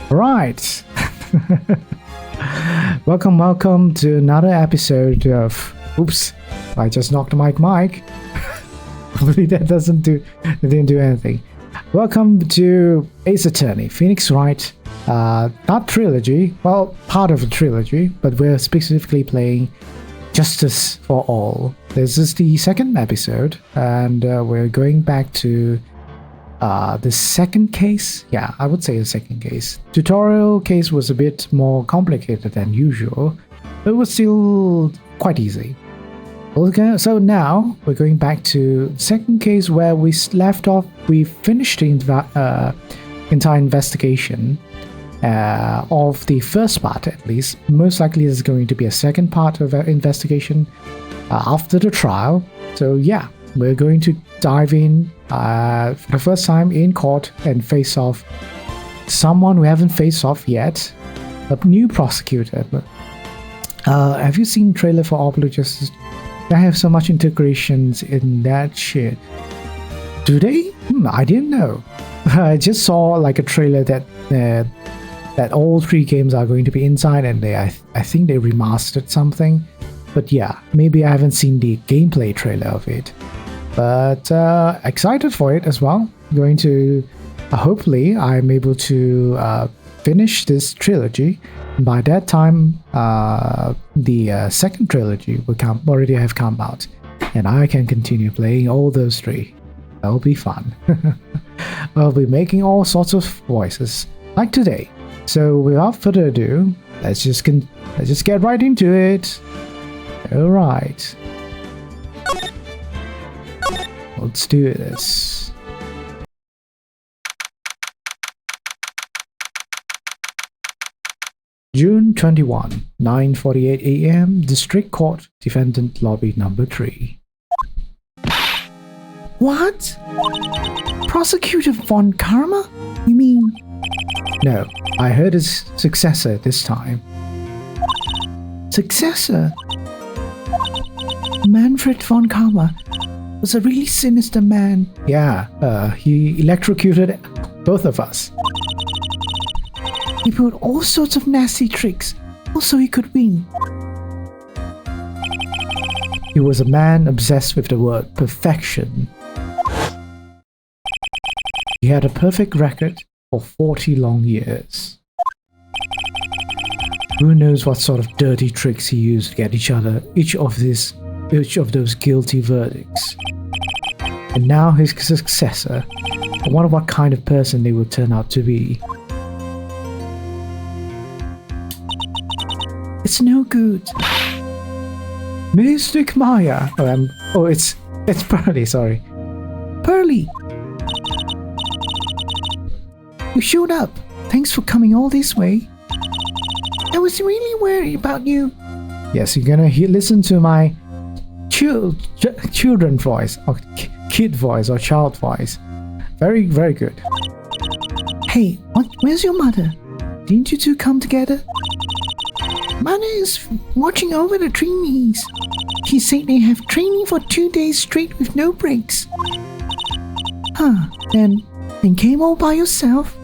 Right. welcome to another episode of Oops, I just knocked my mic. Hopefully that didn't do anything. Welcome to Ace Attorney, Phoenix Wright. Not trilogy, well, part of a trilogy, but we're specifically playing Justice for All. This is the second episode, and we're going back to the second case. Yeah, I would say the second case. Tutorial case was a bit more complicated than usual, but it was still quite easy. Okay, so now we're going back to the second case where we left off. We finished the entire investigation of the first part, at least. Most likely there's going to be a second part of investigation after the trial. So yeah, we're going to dive in for the first time in court and face off someone we haven't faced off yet, a new prosecutor. Have you seen the trailer for Oblo Justice? They have so much integrations in that shit. Do they? I didn't know. I just saw like a trailer that all three games are going to be inside, and I think they remastered something. But yeah, maybe I haven't seen the gameplay trailer of it. But excited for it as well. Going to hopefully I'm able to finish this trilogy. By that time, the second trilogy will already have come out, and I can continue playing all those three. That'll be fun. I'll be making all sorts of voices like today. So without further ado, let's just get right into it. All right. Let's do this. June 21, 9:48 a.m. District Court, Defendant Lobby Number 3. What? Prosecutor Von Karma? You mean? No, I heard his successor this time. Successor? Manfred Von Karma was a really sinister man. Yeah, he electrocuted both of us. He pulled all sorts of nasty tricks, also he could win. He was a man obsessed with the word perfection. He had a perfect record for 40 long years. Who knows what sort of dirty tricks he used to get each of those guilty verdicts. And now his successor, I wonder what kind of person they will turn out to be. It's no good. Mystic Maya. It's Pearly, sorry. Pearly! You showed up. Thanks for coming all this way. I was really worried about you. Yes, you're gonna listen to my children voice, or kid voice, or child voice. Very, very good. Hey, where's your mother? Didn't you two come together? Mother is watching over the trainees. He said they have training for 2 days straight with no breaks. Huh, then came all by yourself?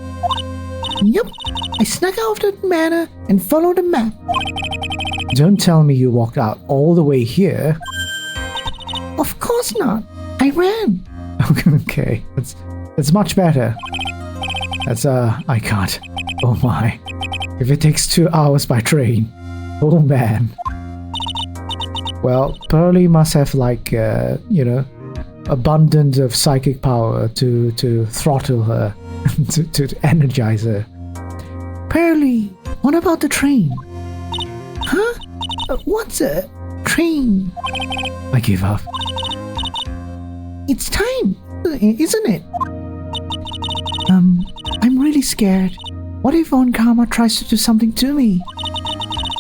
Yup, I snuck out of the manor and followed the map. Don't tell me you walked out all the way here. Of course not. I ran. Okay, that's much better. I can't. Oh my. If it takes 2 hours by train. Oh man. Well, Pearly must have abundance of psychic power to throttle her, to energize her. Pearly, what about the train? Huh? What's a train? I give up. It's time, isn't it? I'm really scared. What if Von Karma tries to do something to me?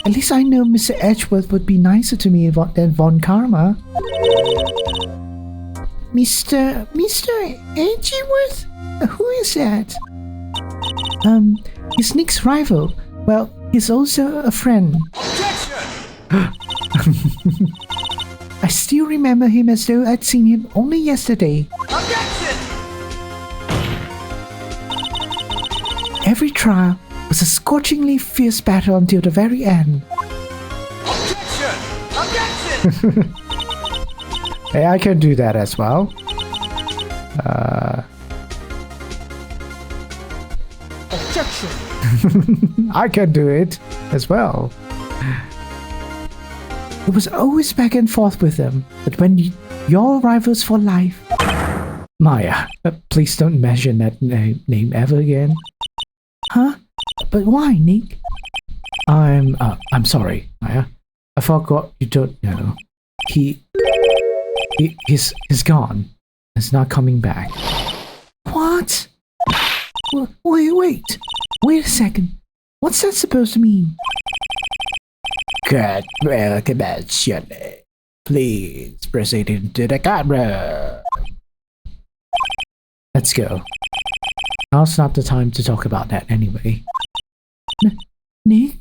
At least I know Mr. Edgeworth would be nicer to me than Von Karma. Mr. Edgeworth? Who is that? He's Nick's rival. Well, he's also a friend. Objection! I still remember him as though I'd seen him only yesterday. Objection! Every trial was a scorchingly fierce battle until the very end. Objection! Objection! Hey, I can do that as well. Objection! I can do it as well. It was always back and forth with them, but when you're rivals for life. Maya, please don't mention that name ever again. Huh? But why, Nick? I'm sorry, Maya. I forgot you don't know. He's gone. He's not coming back. What? Wait a second. What's that supposed to mean? Congratulations. Please proceed into the camera. Let's go. Now's not the time to talk about that anyway. Nick?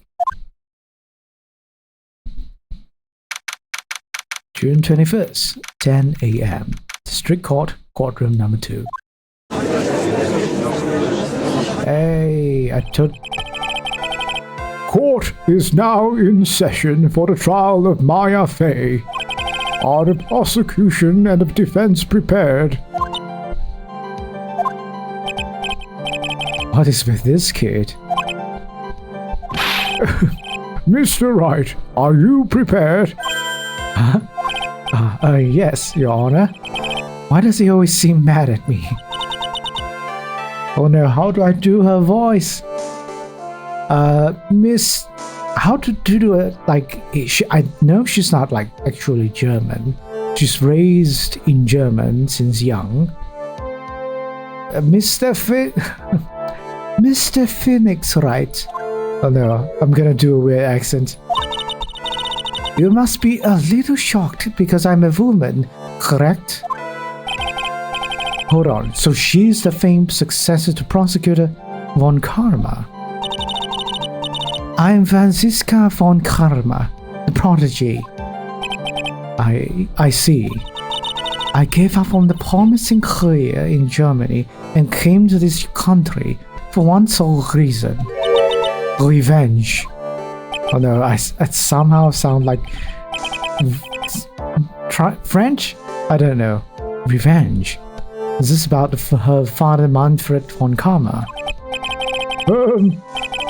June 21st, 10 a.m. District Court, courtroom number 2. Hey, I told... Court is now in session for the trial of Maya Fey. Are the prosecution and the defense prepared? What is with this kid? Mr. Wright, are you prepared? Huh? Yes, Your Honor. Why does he always seem mad at me? Oh no, how do I do her voice? Miss... How to do it? Like, I know she's not like actually German. She's raised in German since young. Mr. Phoenix, right? Oh no, I'm gonna do a weird accent. You must be a little shocked because I'm a woman, correct? Hold on, so she's the famed successor to Prosecutor von Karma. I'm Franziska von Karma, the prodigy. I see. I gave up on the promising career in Germany and came to this country for one sole reason. Revenge. Oh no, I somehow sound like... French? I don't know. Revenge. Is this about her father Manfred von Karma?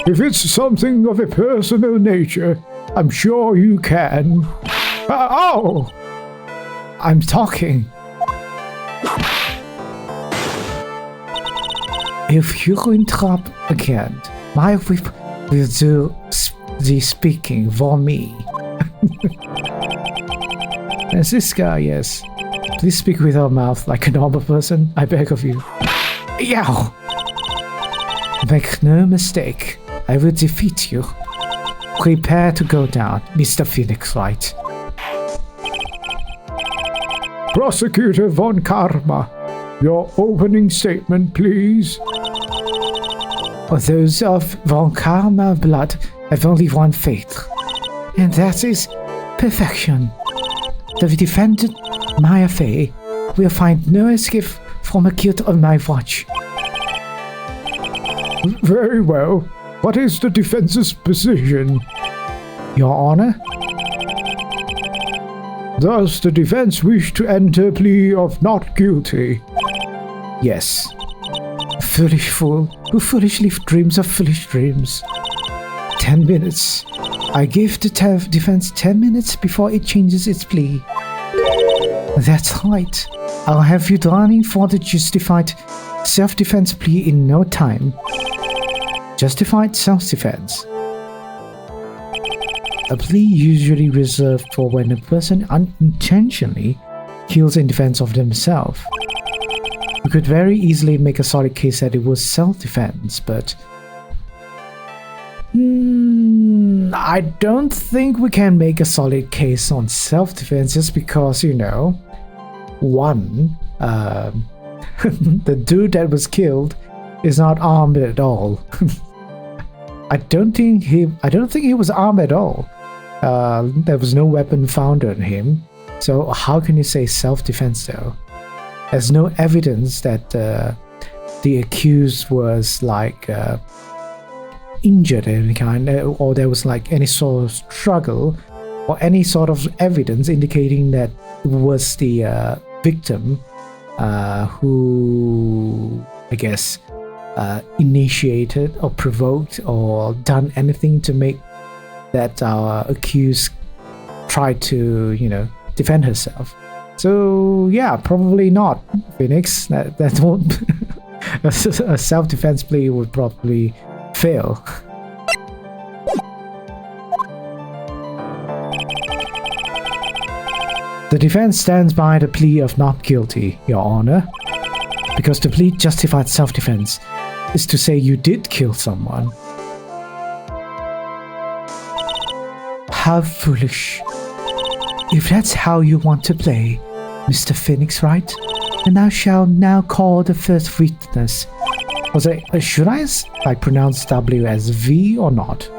If it's something of a personal nature, I'm sure you can. Oh! I'm talking. If you interrupt again, my whip will do the speaking for me. Franziska, yes. Please speak with your mouth like a normal person, I beg of you. Yow! Make no mistake, I will defeat you. Prepare to go down, Mr. Phoenix Wright. Prosecutor von Karma, your opening statement, please. Those of von Karma blood have only one fate, and that is perfection. The defendant, Maya Fey, will find no escape from her guilt on my watch. Very well. What is the defense's position? Your Honor? Does the defense wish to enter a plea of not guilty? Yes. Foolish fool who foolishly dreams of foolish dreams. 10 minutes. I give the defense 10 minutes before it changes its plea. That's right. I'll have you running for the justified self-defense plea in no time. Justified self-defense. A plea usually reserved for when a person unintentionally kills in defense of themselves. We could very easily make a solid case that it was self-defense, but... I don't think we can make a solid case on self-defense just because, you know, one, the dude that was killed is not armed at all. I don't think he was armed at all. There was no weapon found on him. So how can you say self-defense though? There's no evidence that the accused was like injured in any kind, or there was like any sort of struggle or any sort of evidence indicating that it was the victim who, I guess, initiated or provoked or done anything to make that our accused try to, defend herself. So yeah, probably not, Phoenix. That won't. A self-defense plea would probably fail. The defense stands by the plea of not guilty, Your Honor, because to plead justified self-defense is to say you did kill someone. How foolish. If that's how you want to play, Mr. Phoenix Wright, then I shall now call the first witness. Was I, should I pronounce W as V or not?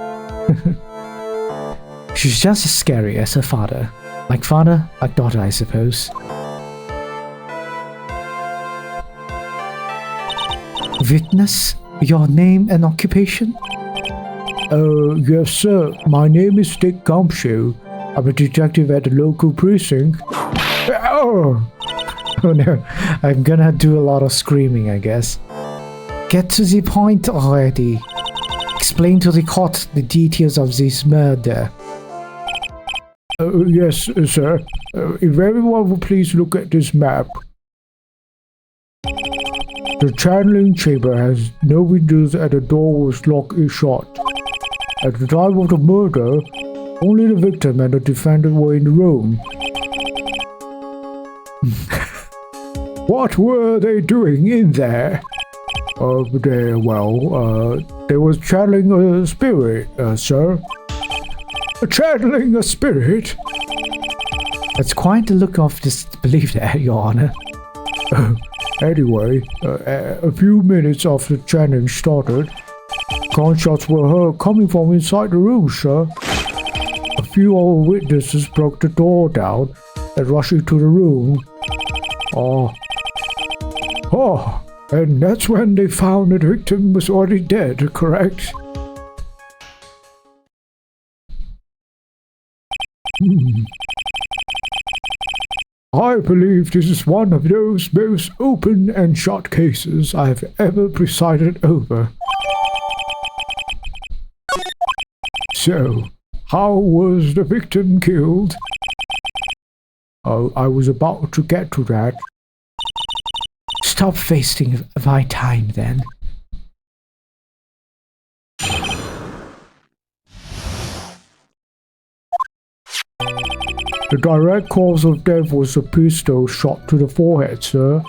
She's just as scary as her father. Like father, like daughter, I suppose. Witness, your name and occupation? Yes, sir. My name is Dick Gumshoe. I'm a detective at the local precinct. Oh! Oh no, I'm gonna do a lot of screaming, I guess. Get to the point already. Explain to the court the details of this murder. Yes, sir. If everyone will please look at this map. The channeling chamber has no windows and the door was locked and shut. At the time of the murder, only the victim and the defendant were in the room. What were they doing in there? They was channeling a spirit, sir. Channeling a spirit? That's quite the look of disbelief there, Your Honor. Anyway, a few minutes after channeling started, gunshots were heard coming from inside the room, sir. A few other witnesses broke the door down and rushed into the room. And that's when they found that the victim was already dead, correct? I believe this is one of those most open and shut cases I have ever presided over. So, how was the victim killed? Oh, I was about to get to that. Stop wasting my time then. The direct cause of death was a pistol shot to the forehead, sir.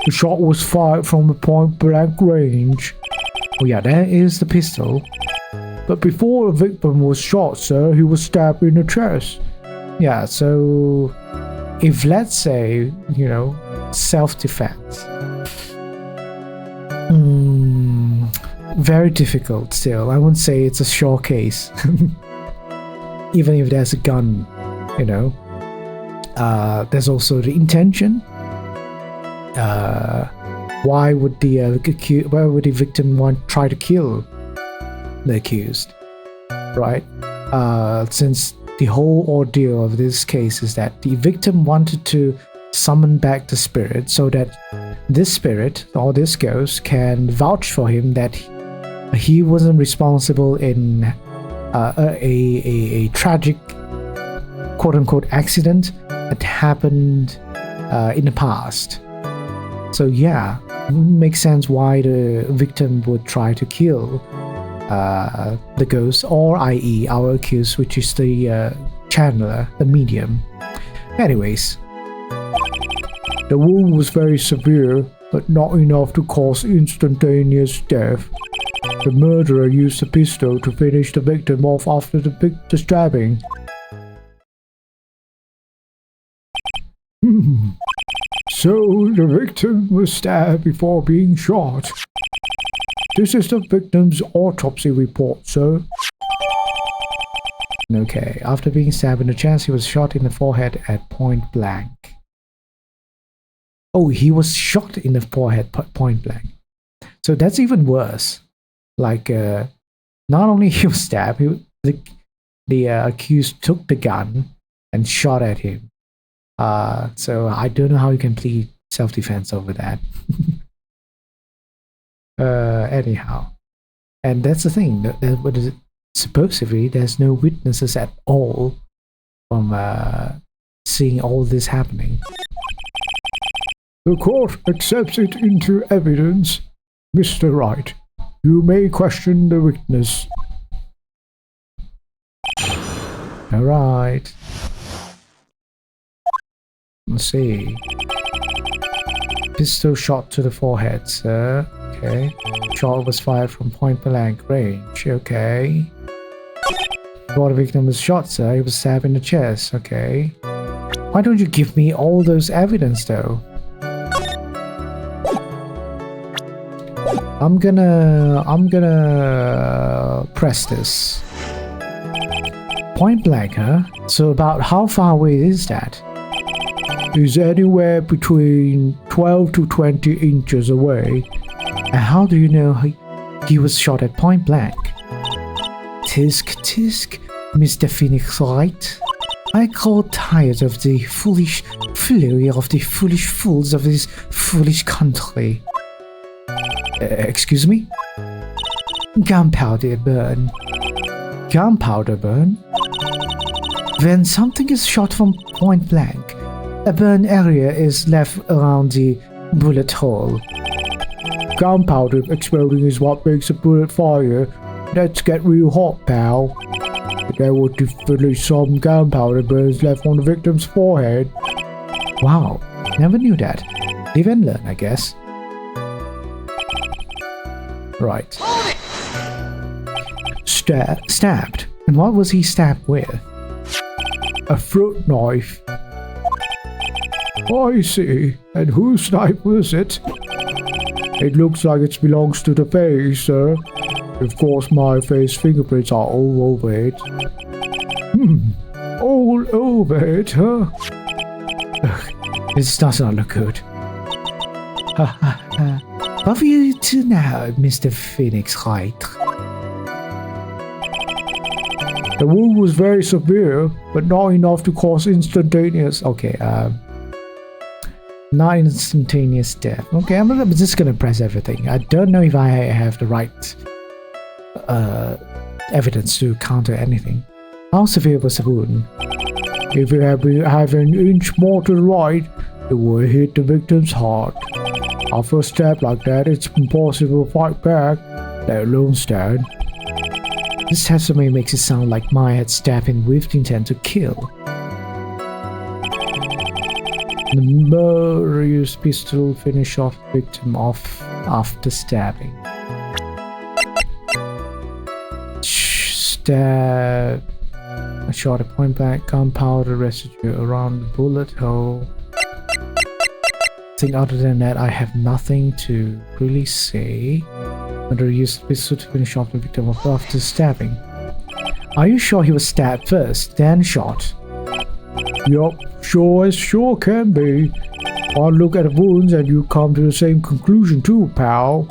The shot was fired from a point-blank range. Oh yeah, there is the pistol. But before the victim was shot, sir, he was stabbed in the chest. Yeah, so if let's say, self-defense. Very difficult still. I wouldn't say it's a sure case. Even if there's a gun, there's also the intention. Why would the victim try to kill the accused, right? Since the whole ordeal of this case is that the victim wanted to summon back the spirit so that this spirit or this ghost can vouch for him that he wasn't responsible in a tragic quote-unquote accident that happened in the past. So yeah, it makes sense why the victim would try to kill the ghost, or i.e. our accused, which is the channeler, the medium. Anyways, the wound was very severe, but not enough to cause instantaneous death. The murderer used a pistol to finish the victim off after the stabbing. So the victim was stabbed before being shot. This is the victim's autopsy report, sir. Okay, after being stabbed in the chest, he was shot in the forehead at point blank. Oh, he was shot in the forehead point blank. So that's even worse. Like, not only he was stabbed, the accused took the gun and shot at him. So I don't know how you can plead self-defense over that. Anyhow, and that's the thing. What is it? Supposedly, there's no witnesses at all from seeing all this happening. The court accepts it into evidence. Mr. Wright, you may question the witness. All right. Let's see. Pistol shot to the forehead, sir. Okay. Shot was fired from point blank range. Okay. Before the victim was shot, sir, he was stabbed in the chest. Okay. Why don't you give me all those evidence, though? I'm gonna press this. Point blank, huh? So about how far away is that? Is anywhere between 12 to 20 inches away. And how do you know he was shot at point blank? Tisk, tisk, Mr. Phoenix Wright. I grow tired of the foolish flurry of the foolish fools of this foolish country. Excuse me? Gunpowder burn. Gunpowder burn? When something is shot from point blank, a burn area is left around the bullet hole. Gunpowder exploding is what makes a bullet fire. Let's get real hot, pal. There were definitely some gunpowder burns left on the victim's forehead. Wow, never knew that. Live and learn, I guess. Right. Stabbed. And what was he stabbed with? A fruit knife. I see. And whose knife was it? It looks like it belongs to the face, sir. Of course, my face fingerprints are all over it. All over it, huh? This does not look good. What will you do now, Mr. Phoenix Wright? The wound was very severe, but not enough to cause instantaneous. Okay, not instantaneous death. Okay, I'm just gonna press everything. I don't know if I have the right evidence to counter anything. How severe was the wound? If it had an inch more to the right, it would hit the victim's heart. After a stab like that, it's impossible to fight back, let alone stand. This testimony makes it sound like Maya had stabbed him with the intent to kill. The murderer used pistol to finish off the victim off after stabbing. Stab. I shot a point blank gunpowder residue around the bullet hole. I think other than that, I have nothing to really say. Murderer used the pistol to finish off the victim after stabbing. Are you sure he was stabbed first, then shot? Yup, sure as sure can be. I'll look at the wounds and you come to the same conclusion too, pal.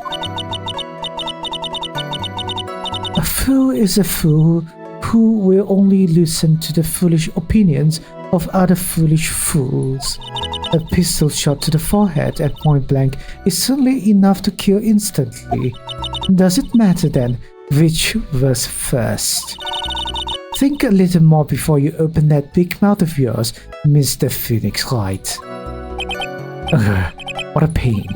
A fool is a fool who will only listen to the foolish opinions of other foolish fools. A pistol shot to the forehead at point blank is certainly enough to kill instantly. Does it matter then which was first? Think a little more before you open that big mouth of yours, Mr. Phoenix Wright. What a pain.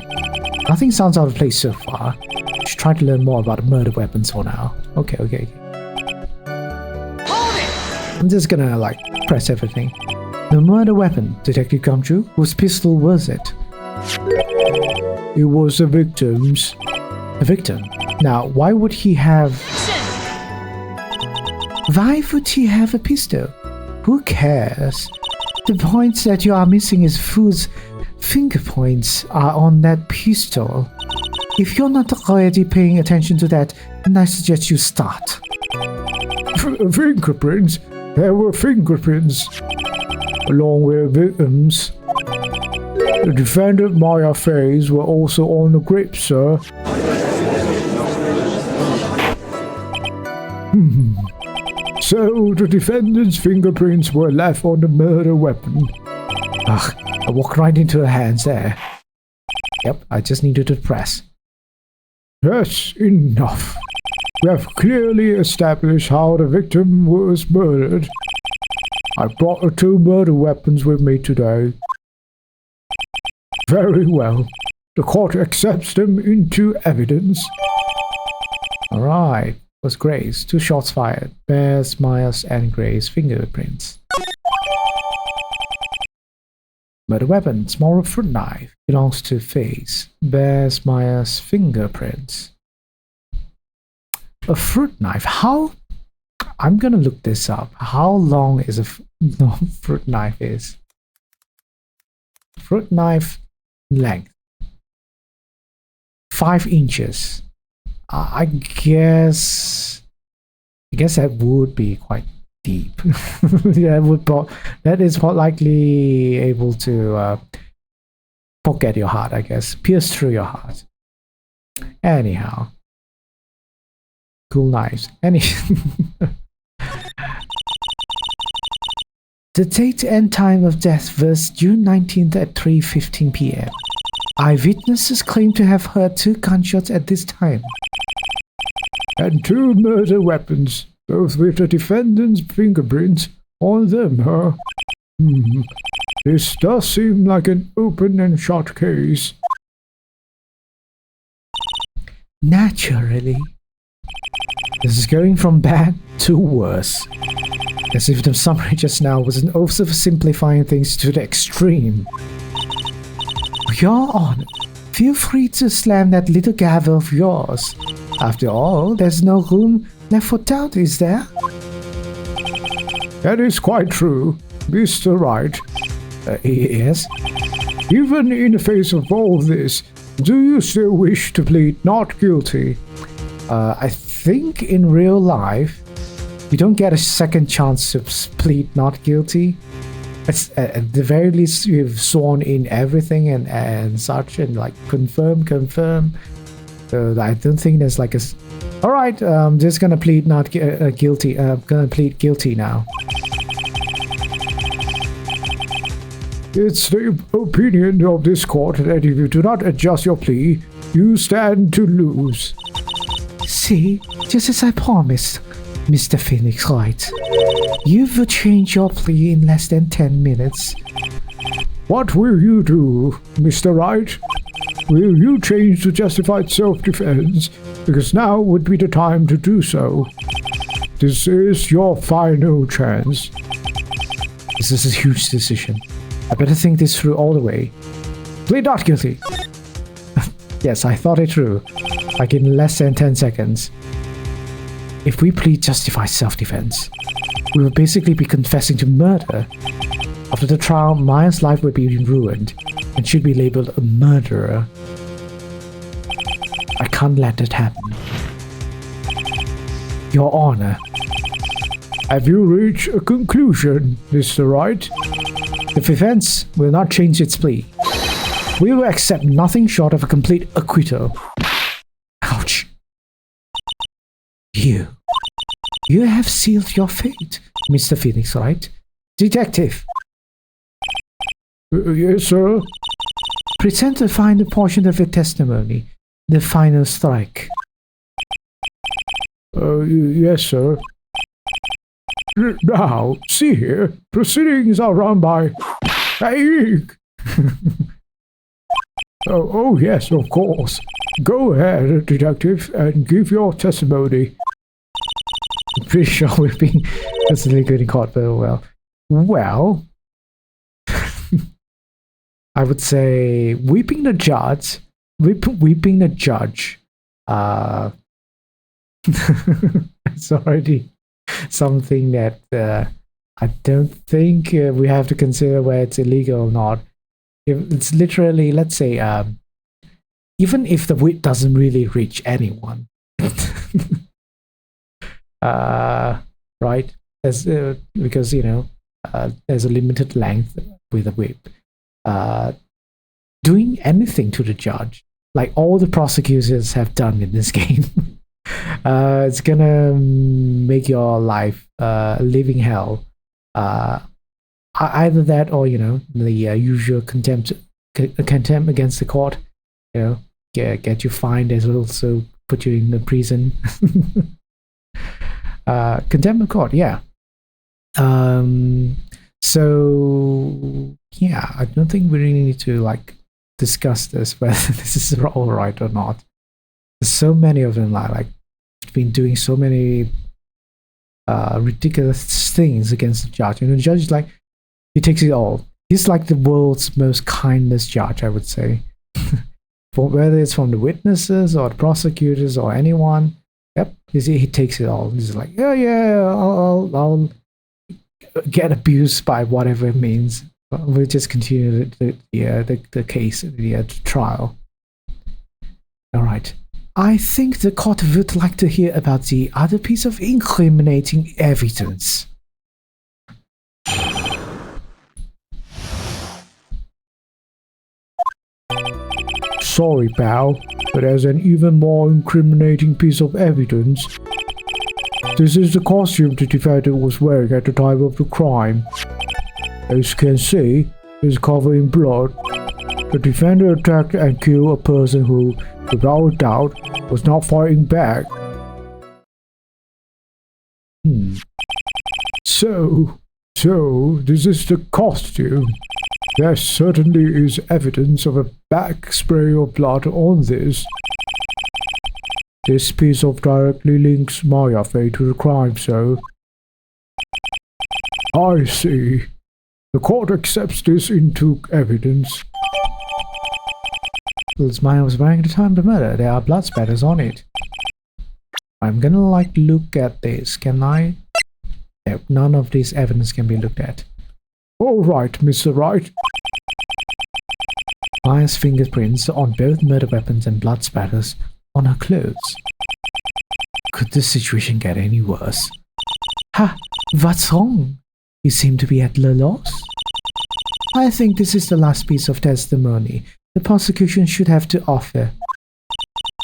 Nothing sounds out of place so far. I should try to learn more about murder weapons for now. Okay. I'm just gonna press everything. The murder weapon, Detective Gumshoe, whose pistol was it? It was the victim's. A victim? Now, why would he have... Why would he have a pistol? Who cares? The points that you are missing is whose finger points are on that pistol. If you're not already paying attention to that, then I suggest you start. Fingerprints? There were fingerprints. Along with victims. The defendant Maya Faye's were also on the grip, sir. So the defendant's fingerprints were left on the murder weapon. Ugh, I walked right into her hands there. Yep, I just needed to press. That's enough. We have clearly established how the victim was murdered. I brought the 2 murder weapons with me today. Very well. The court accepts them into evidence. Alright, was Grace. 2 shots fired. Bears, Myers, and Grace fingerprints. Murder weapon, small fruit knife. Belongs to Face. Bears, Myers, fingerprints. A fruit knife. How? I'm gonna look this up. How long is a fruit knife is? Fruit knife length. 5 inches. I guess that would be quite deep. Yeah, that is likely able to poke at your heart, I guess. Pierce through your heart. Anyhow. Cool knives. The date and time of death was June 19th at 3:15 p.m. Eyewitnesses claim to have heard 2 gunshots at this time. And 2 murder weapons, both with the defendant's fingerprints on them, huh? This does seem like an open and shut case. Naturally. This is going from bad to worse. As if the summary just now was an oversimplifying things to the extreme. Your Honor, feel free to slam that little gavel of yours. After all, there's no room left for doubt, is there? That is quite true, Mr. Wright. Yes? Even in the face of all this, do you still wish to plead not guilty? I think in real life, you don't get a second chance to plead not guilty. At the very least, you've sworn in everything and such, and like confirm. So I don't think there's like a. All right, I'm just gonna plead not guilty. I'm gonna plead guilty now. It's the opinion of this court that if you do not adjust your plea, you stand to lose. See, just as I promised, Mr. Phoenix Wright. You will change your plea in less than 10 minutes. What will you do, Mr. Wright? Will you change to justified self-defense? Because now would be the time to do so. This is your final chance. This is a huge decision. I better think this through all the way. Plead not guilty. Yes, I thought it through. Like in less than 10 seconds. If we plead justified self-defense, we will basically be confessing to murder. After the trial, Maya's life would be ruined and should be labeled a murderer. I can't let that happen. Your Honor. Have you reached a conclusion, Mr. Wright? The defense will not change its plea. We will accept nothing short of a complete acquittal. Ouch. You have sealed your fate, Mr. Phoenix Wright. Detective. Yes, sir? Present the final portion of your testimony. The final strike. Yes, sir. Now, see here, proceedings are run by... Oh, yes, of course. Go ahead, detective, and give your testimony. I'm pretty sure we're being constantly good in court very well. Well, I would say weeping the judge. It's already something that I don't think we have to consider whether it's illegal or not. If it's literally, let's say, even if the whip doesn't really reach anyone, right? Because there's a limited length with a whip. Doing anything to the judge, like all the prosecutors have done in this game, It's gonna make your life living hell. Either that or the usual contempt against the court. Get you fined as well, so put you in the prison. Contempt of court, yeah. So yeah, I don't think we really need to discuss this, whether this is all right or not. There's so many of them like been doing so many ridiculous things against the judge. The judge is he takes it all. He's like the world's most kindest judge, I would say. Whether it's from the witnesses or the prosecutors or anyone, yep, he takes it all. He's like, yeah, I'll get abused by whatever it means. We'll just continue the case, the trial. All right. I think the court would like to hear about the other piece of incriminating evidence. Sorry, pal, but there's an even more incriminating piece of evidence. This is the costume the defendant was wearing at the time of the crime. As you can see, it's covered in blood. The defendant attacked and killed a person who, without a doubt, was not fighting back. So this is the costume. There certainly is evidence of a back spray of blood on this. This piece of directly links Maya Fey to the crime, so... I see. The court accepts this into evidence. Maya was wearing at the time of the murder. There are blood spatters on it. I'm gonna look at this. Can I? Nope, none of this evidence can be looked at. All right, Mr. Wright. Maya's fingerprints on both murder weapons and blood spatters on her clothes. Could this situation get any worse? Ha! What's wrong? You seem to be at a loss. I think this is the last piece of testimony the prosecution should have to offer.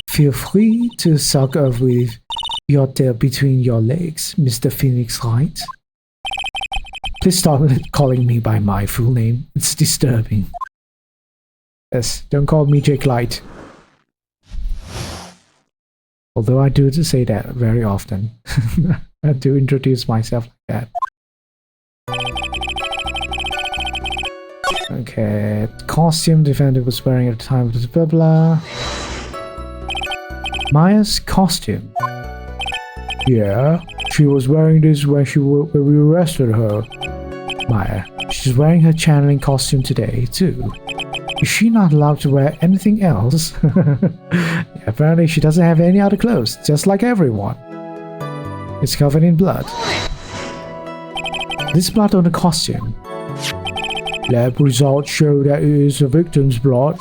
Feel free to suck off with your tail between your legs, Mr. Phoenix Wright. Please stop calling me by my full name. It's disturbing. Yes, don't call me Jake Light. Although I do say that very often. I do introduce myself like that. Okay, costume defendant was wearing at the time of the blah blah. Maya's costume. Yeah, she was wearing this when we arrested her. Maya, she's wearing her channeling costume today too. Is she not allowed to wear anything else? Yeah, apparently she doesn't have any other clothes, just like everyone. It's covered in blood. This blood on the costume. Lab results show that it is the victim's blood.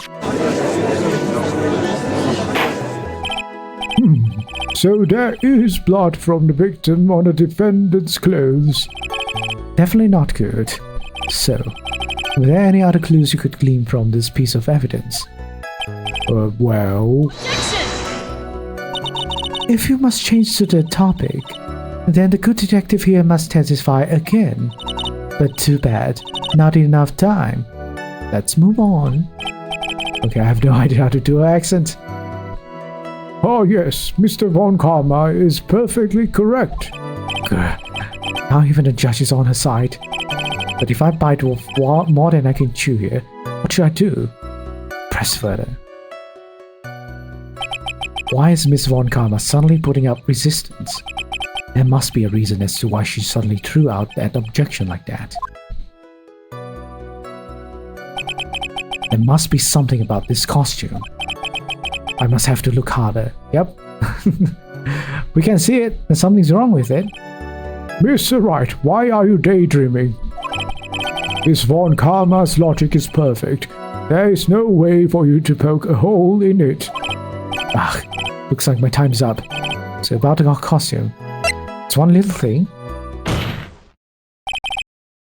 So there is blood from the victim on the defendant's clothes. Definitely not good. So, were there any other clues you could glean from this piece of evidence? Well... If you must change to the topic, then the good detective here must testify again. But too bad, not enough time. Let's move on. Okay, I have no idea how to do an accent. Oh yes, Mr. Von Karma is perfectly correct. Grr. Now even the judge is on her side. But if I bite off more than I can chew here, what should I do? Press further. Why is Miss Von Karma suddenly putting up resistance? There must be a reason as to why she suddenly threw out that objection like that. There must be something about this costume. I must have to look harder. Yep. We can see it. There's something's wrong with it. Mr. Wright, why are you daydreaming? Miss Von Karma's logic is perfect. There is no way for you to poke a hole in it. Ah, looks like my time's up. So about the costume. It's one little thing.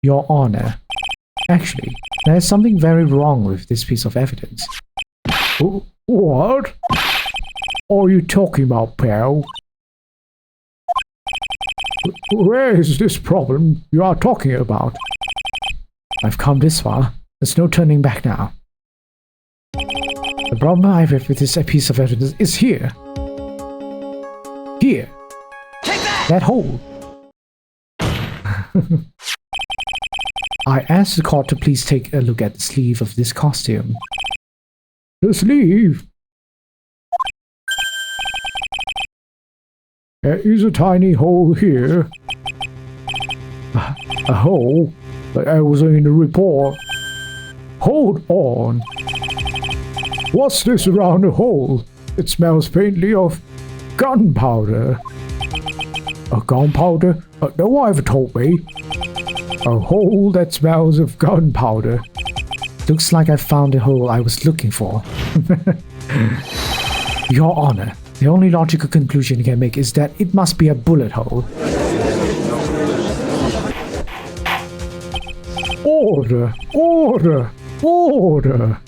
Your Honor. Actually, there's something very wrong with this piece of evidence. What are you talking about, pal? Where is this problem you are talking about? I've come this far. There's no turning back now. The problem I have with this piece of evidence is here. Here. Take that! That hole. I asked the court to please take a look at the sleeve of this costume. The sleeve? There is a tiny hole here. A hole? But I was in the report. Hold on. What's this around the hole? It smells faintly of gunpowder. A gunpowder? No one ever told me. A hole that smells of gunpowder. Looks like I found the hole I was looking for. Your Honor, the only logical conclusion you can make is that it must be a bullet hole. Order! Order! Order!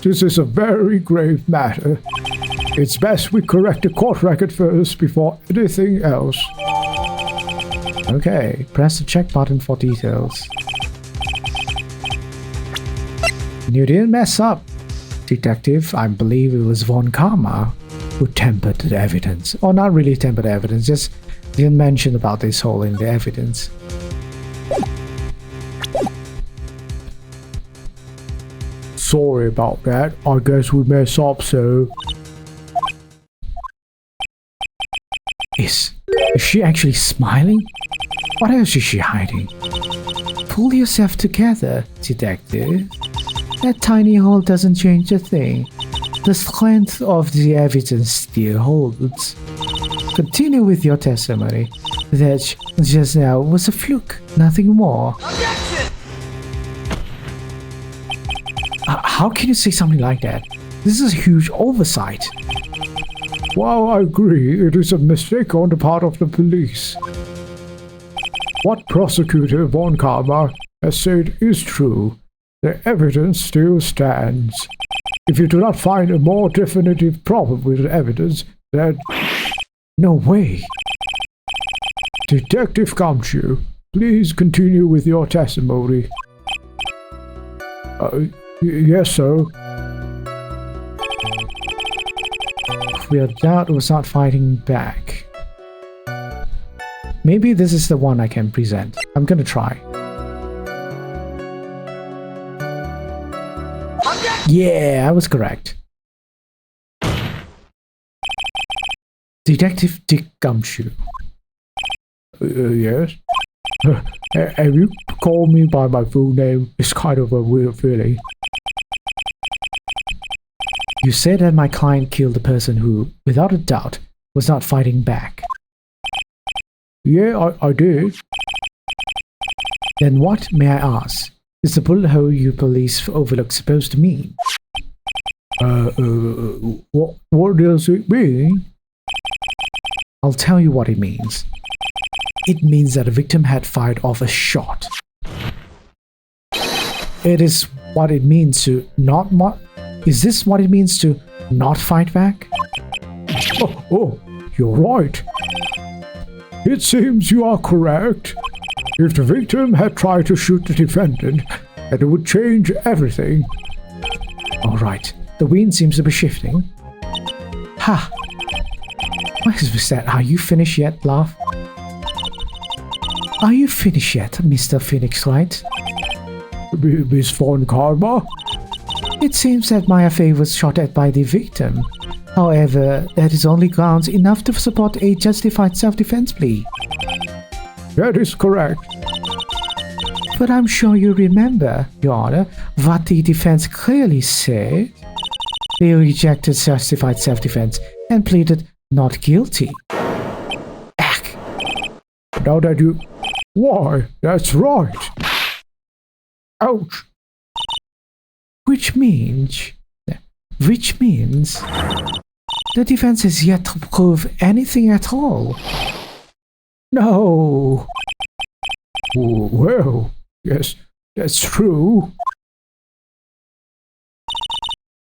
This is a very grave matter. It's best we correct the court record first before anything else. Okay, press the check button for details. You didn't mess up, Detective. I believe it was Von Karma who tempered the evidence. Or not really tempered the evidence, just didn't mention about this hole in the evidence. Sorry about that. I guess we messed up, so... Is she actually smiling? What else is she hiding? Pull yourself together, Detective. That tiny hole doesn't change a thing. The strength of the evidence still holds. Continue with your testimony. That just now was a fluke, nothing more. Objection! How can you say something like that? This is a huge oversight. While I agree it is a mistake on the part of the police, what Prosecutor Von Karma has said is true. The evidence still stands. If you do not find a more definitive problem with the evidence, then... No way. Detective Gumshoe, please continue with your testimony. Yes, sir. Without doubt was not fighting back. Maybe this is the one I can present. I'm gonna try. Yeah, I was correct. Detective Dick Gumshoe. Yes? Have you called me by my full name? It's kind of a weird feeling. You said that my client killed a person who, without a doubt, was not fighting back. Yeah, I did. Then what, may I ask, is the bullet hole you police overlooked supposed to mean? What does it mean? I'll tell you what it means. It means that the victim had fired off a shot. It is what it means to not Is this what it means to not fight back? Oh, you're right. It seems you are correct. If the victim had tried to shoot the defendant, then it would change everything. Alright, the wind seems to be shifting. Ha! What is that? Are you finished yet, Laugh? Are you finished yet, Mr. Phoenix Wright? Miss Von Karma? It seems that my affair was shot at by the victim. However, that is only grounds enough to support a justified self-defense plea. That is correct. But I'm sure you remember, Your Honor, what the defense clearly said. They rejected justified self-defense and pleaded not guilty. Ack! Now that you... Why, that's right. Ouch. Which means the defense has yet to prove anything at all. No. Well, yes, that's true.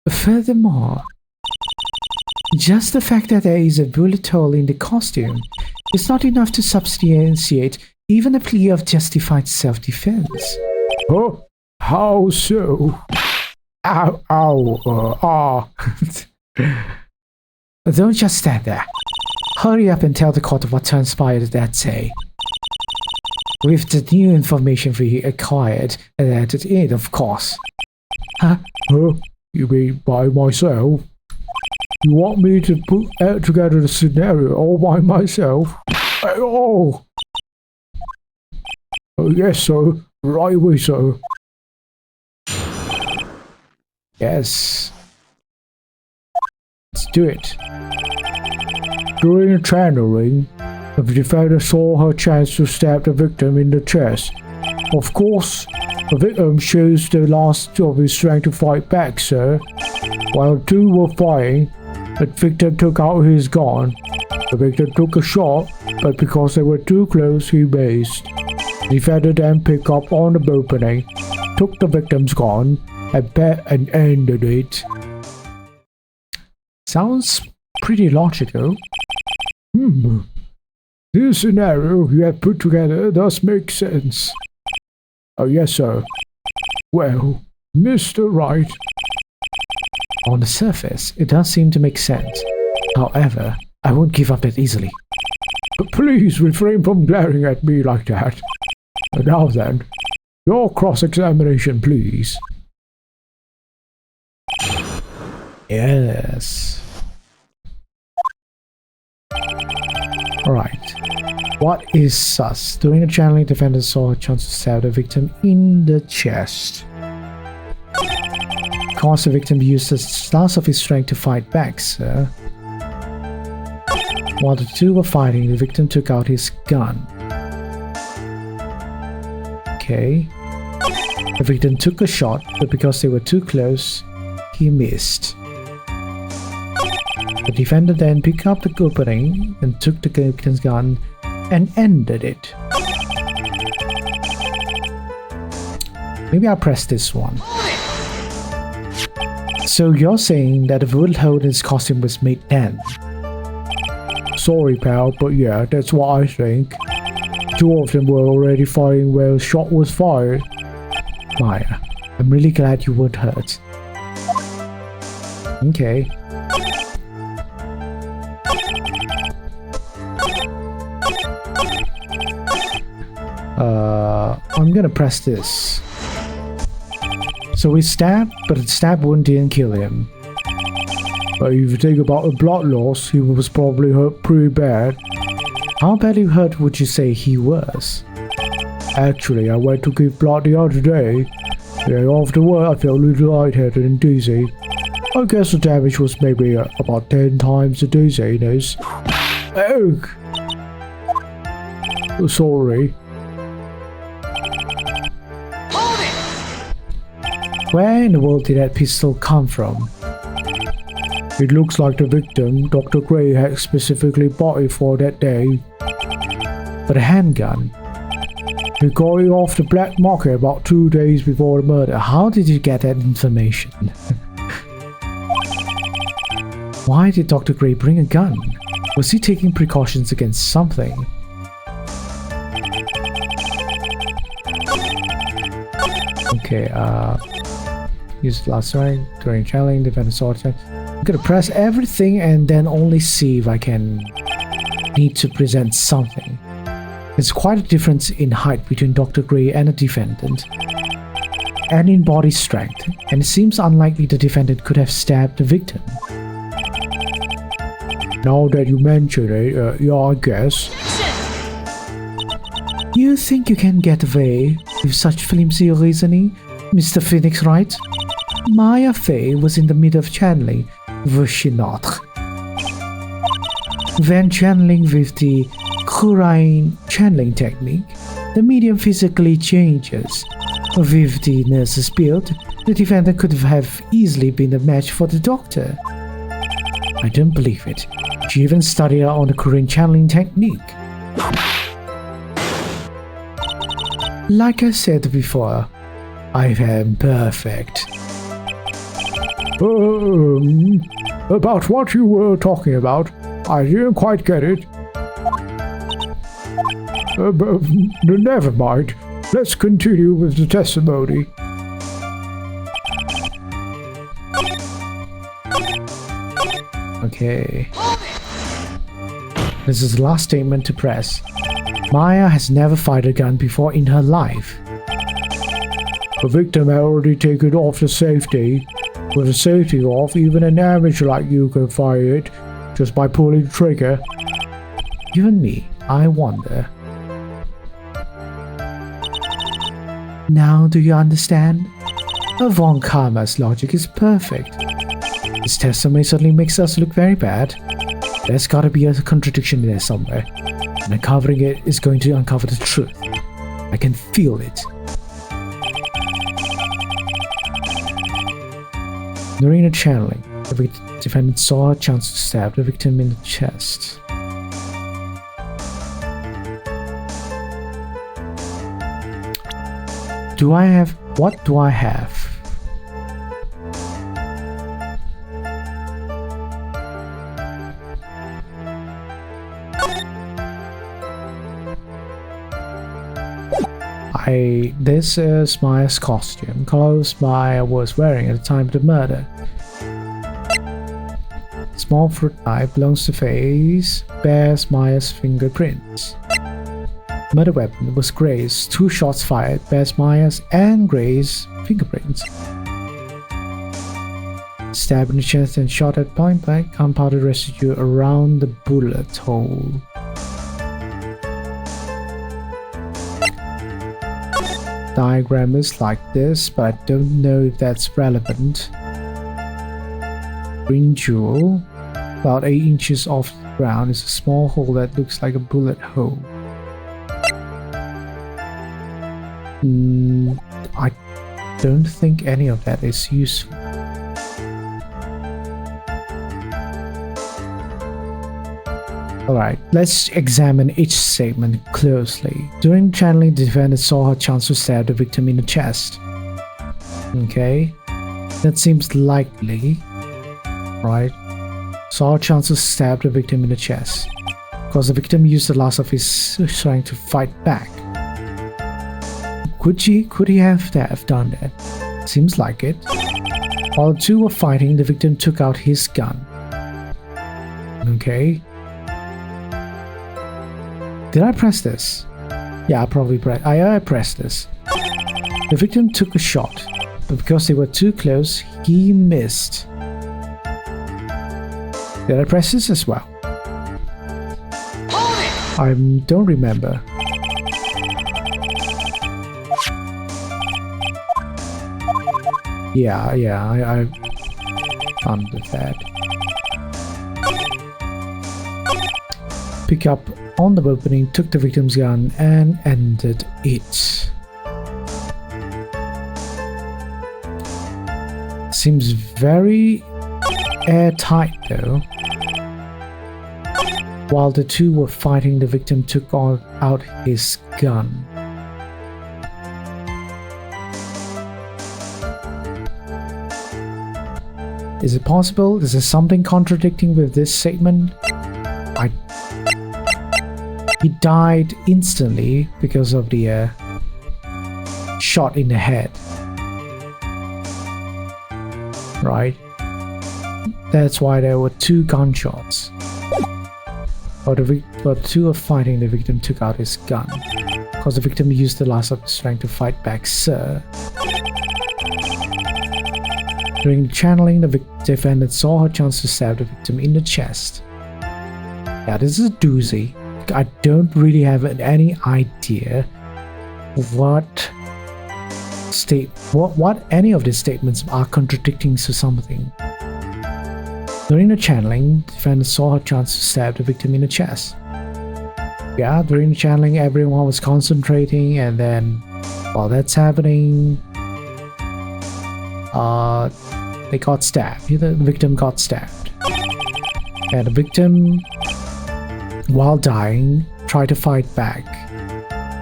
Furthermore, just the fact that there is a bullet hole in the costume is not enough to substantiate even a plea of justified self-defense. Huh? How so? Ow, ow, Don't just stand there. Hurry up and tell the court what transpired that day. With the new information we acquired and added in, of course. Huh? Huh? You mean by myself? You want me to put together the scenario all by myself? Oh! Yes, sir. Right away, sir. Yes. Let's do it. During the channeling, the defender saw her chance to stab the victim in the chest. Of course, the victim chose the last of his strength to fight back, sir. While the two were fighting, the victim took out his gun. The victim took a shot, but because they were too close, he missed. The defender then picked up on the opening, took the victim's gun, and ended it. Sounds pretty logical. This scenario you have put together does make sense. Oh, yes, sir. Well, Mr. Wright. On the surface, it does seem to make sense. However, I won't give up that easily. Please refrain from glaring at me like that. Now then, your cross-examination, please. Yes. Alright. What is sus? During the channeling, defendant saw a chance to stab the victim in the chest. Because the victim used the last of his strength to fight back, sir. While the two were fighting, the victim took out his gun. Okay. The victim took a shot, but because they were too close, he missed. The defender then picked up the opening and took the victim's gun and ended it. Maybe I'll press this one. So you're saying that the bullet hole in his costume was made then? Sorry, pal, but yeah, that's what I think. Two of them were already fighting where a shot was fired. Maya, I'm really glad you weren't hurt. Okay. I'm gonna press this. So we stabbed, but the stab wound didn't kill him. But if you think about the blood loss, he was probably hurt pretty bad. How badly hurt would you say he was? Actually, I went to give blood the other day. Yeah, afterward, I felt a little lightheaded and dizzy. I guess the damage was maybe about 10 times the dizziness. Ugh! Sorry. Where in the world did that pistol come from? It looks like the victim, Dr. Gray, had specifically bought it for that day. But a handgun? He got it off the black market about 2 days before the murder. How did you get that information? Why did Dr. Gray bring a gun? Was he taking precautions against something? Okay, use the last strike during channeling, defend the sword. I'm gonna press everything and then only see if I can need to present something. There's quite a difference in height between Dr. Gray and a defendant, and in body strength, and it seems unlikely the defendant could have stabbed the victim. Now that you mention it, yeah, I guess. You think you can get away with such flimsy reasoning, Mr. Phoenix Wright? Maya Fey was in the middle of channeling, was she not? When channeling with the Kurain channeling technique, the medium physically changes. With the nurse's build, the defendant could have easily been a match for the doctor. I don't believe it. She even studied on the Kurain channeling technique. Like I said before, I am perfect. About what you were talking about, I didn't quite get it. But never mind. Let's continue with the testimony. Okay. This is the last statement to press. Maya has never fired a gun before in her life. The victim had already taken off the safety. With the safety off, even an amateur like you can fire it just by pulling the trigger. Even me, I wonder. Now do you understand? Von Karma's logic is perfect. This testimony certainly makes us look very bad. There's gotta be a contradiction there somewhere. And uncovering it is going to uncover the truth. I can feel it. During the channeling, the defendant saw a chance to stab the victim in the chest. What do I have? This is Maya's costume, clothes Maya was wearing at the time of the murder. Small fruit knife belongs to face, bears Maya's fingerprints. Murder weapon was Gray's. 2 shots fired bears Maya's and Gray's fingerprints. Stabbed in the chest and shot at point blank, compounded residue around the bullet hole. Diagram is like this, but I don't know if that's relevant. Green jewel, about 8 inches off the ground, is a small hole that looks like a bullet hole. I don't think any of that is useful. Alright, let's examine each statement closely. During channeling, the defendant saw her chance to stab the victim in the chest. Okay, that seems likely, right? Saw a chance to stab the victim in the chest, because the victim used the last of his strength to fight back. Could he have done that? Seems like it. While the two were fighting, the victim took out his gun. Okay. Did I press this? Yeah, I probably pressed this. The victim took a shot, but because they were too close, he missed. Did I press this as well? I don't remember. Yeah, I found that. Pick up on the opening, took the victim's gun and ended it. Seems very airtight though. While the two were fighting, the victim took out his gun. Is it possible? Is there something contradicting with this statement? He died instantly because of the shot in the head. Right? That's why there were 2 gunshots. But the two were fighting, the victim took out his gun. Because the victim used the last of his strength to fight back, sir. During channeling, the defendant saw her chance to stab the victim in the chest. Yeah, this is a doozy. I don't really have any idea what any of these statements are contradicting to something. During the channeling, the defendant saw her chance to stab the victim in the chest. Yeah, during the channeling, everyone was concentrating, and then while that's happening, they got stabbed. The victim got stabbed. And the victim, while dying, tried to fight back.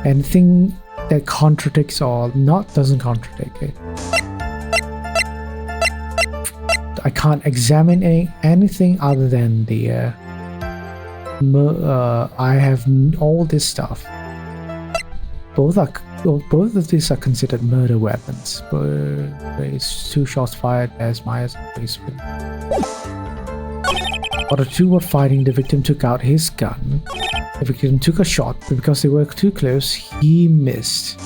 Anything that contradicts or doesn't contradict it. I can't examine anything other than the I have all this stuff. both of these are considered murder weapons. But it's 2 shots fired as Myers basement. While the two were fighting, the victim took out his gun. The victim took a shot, but because they were too close, he missed.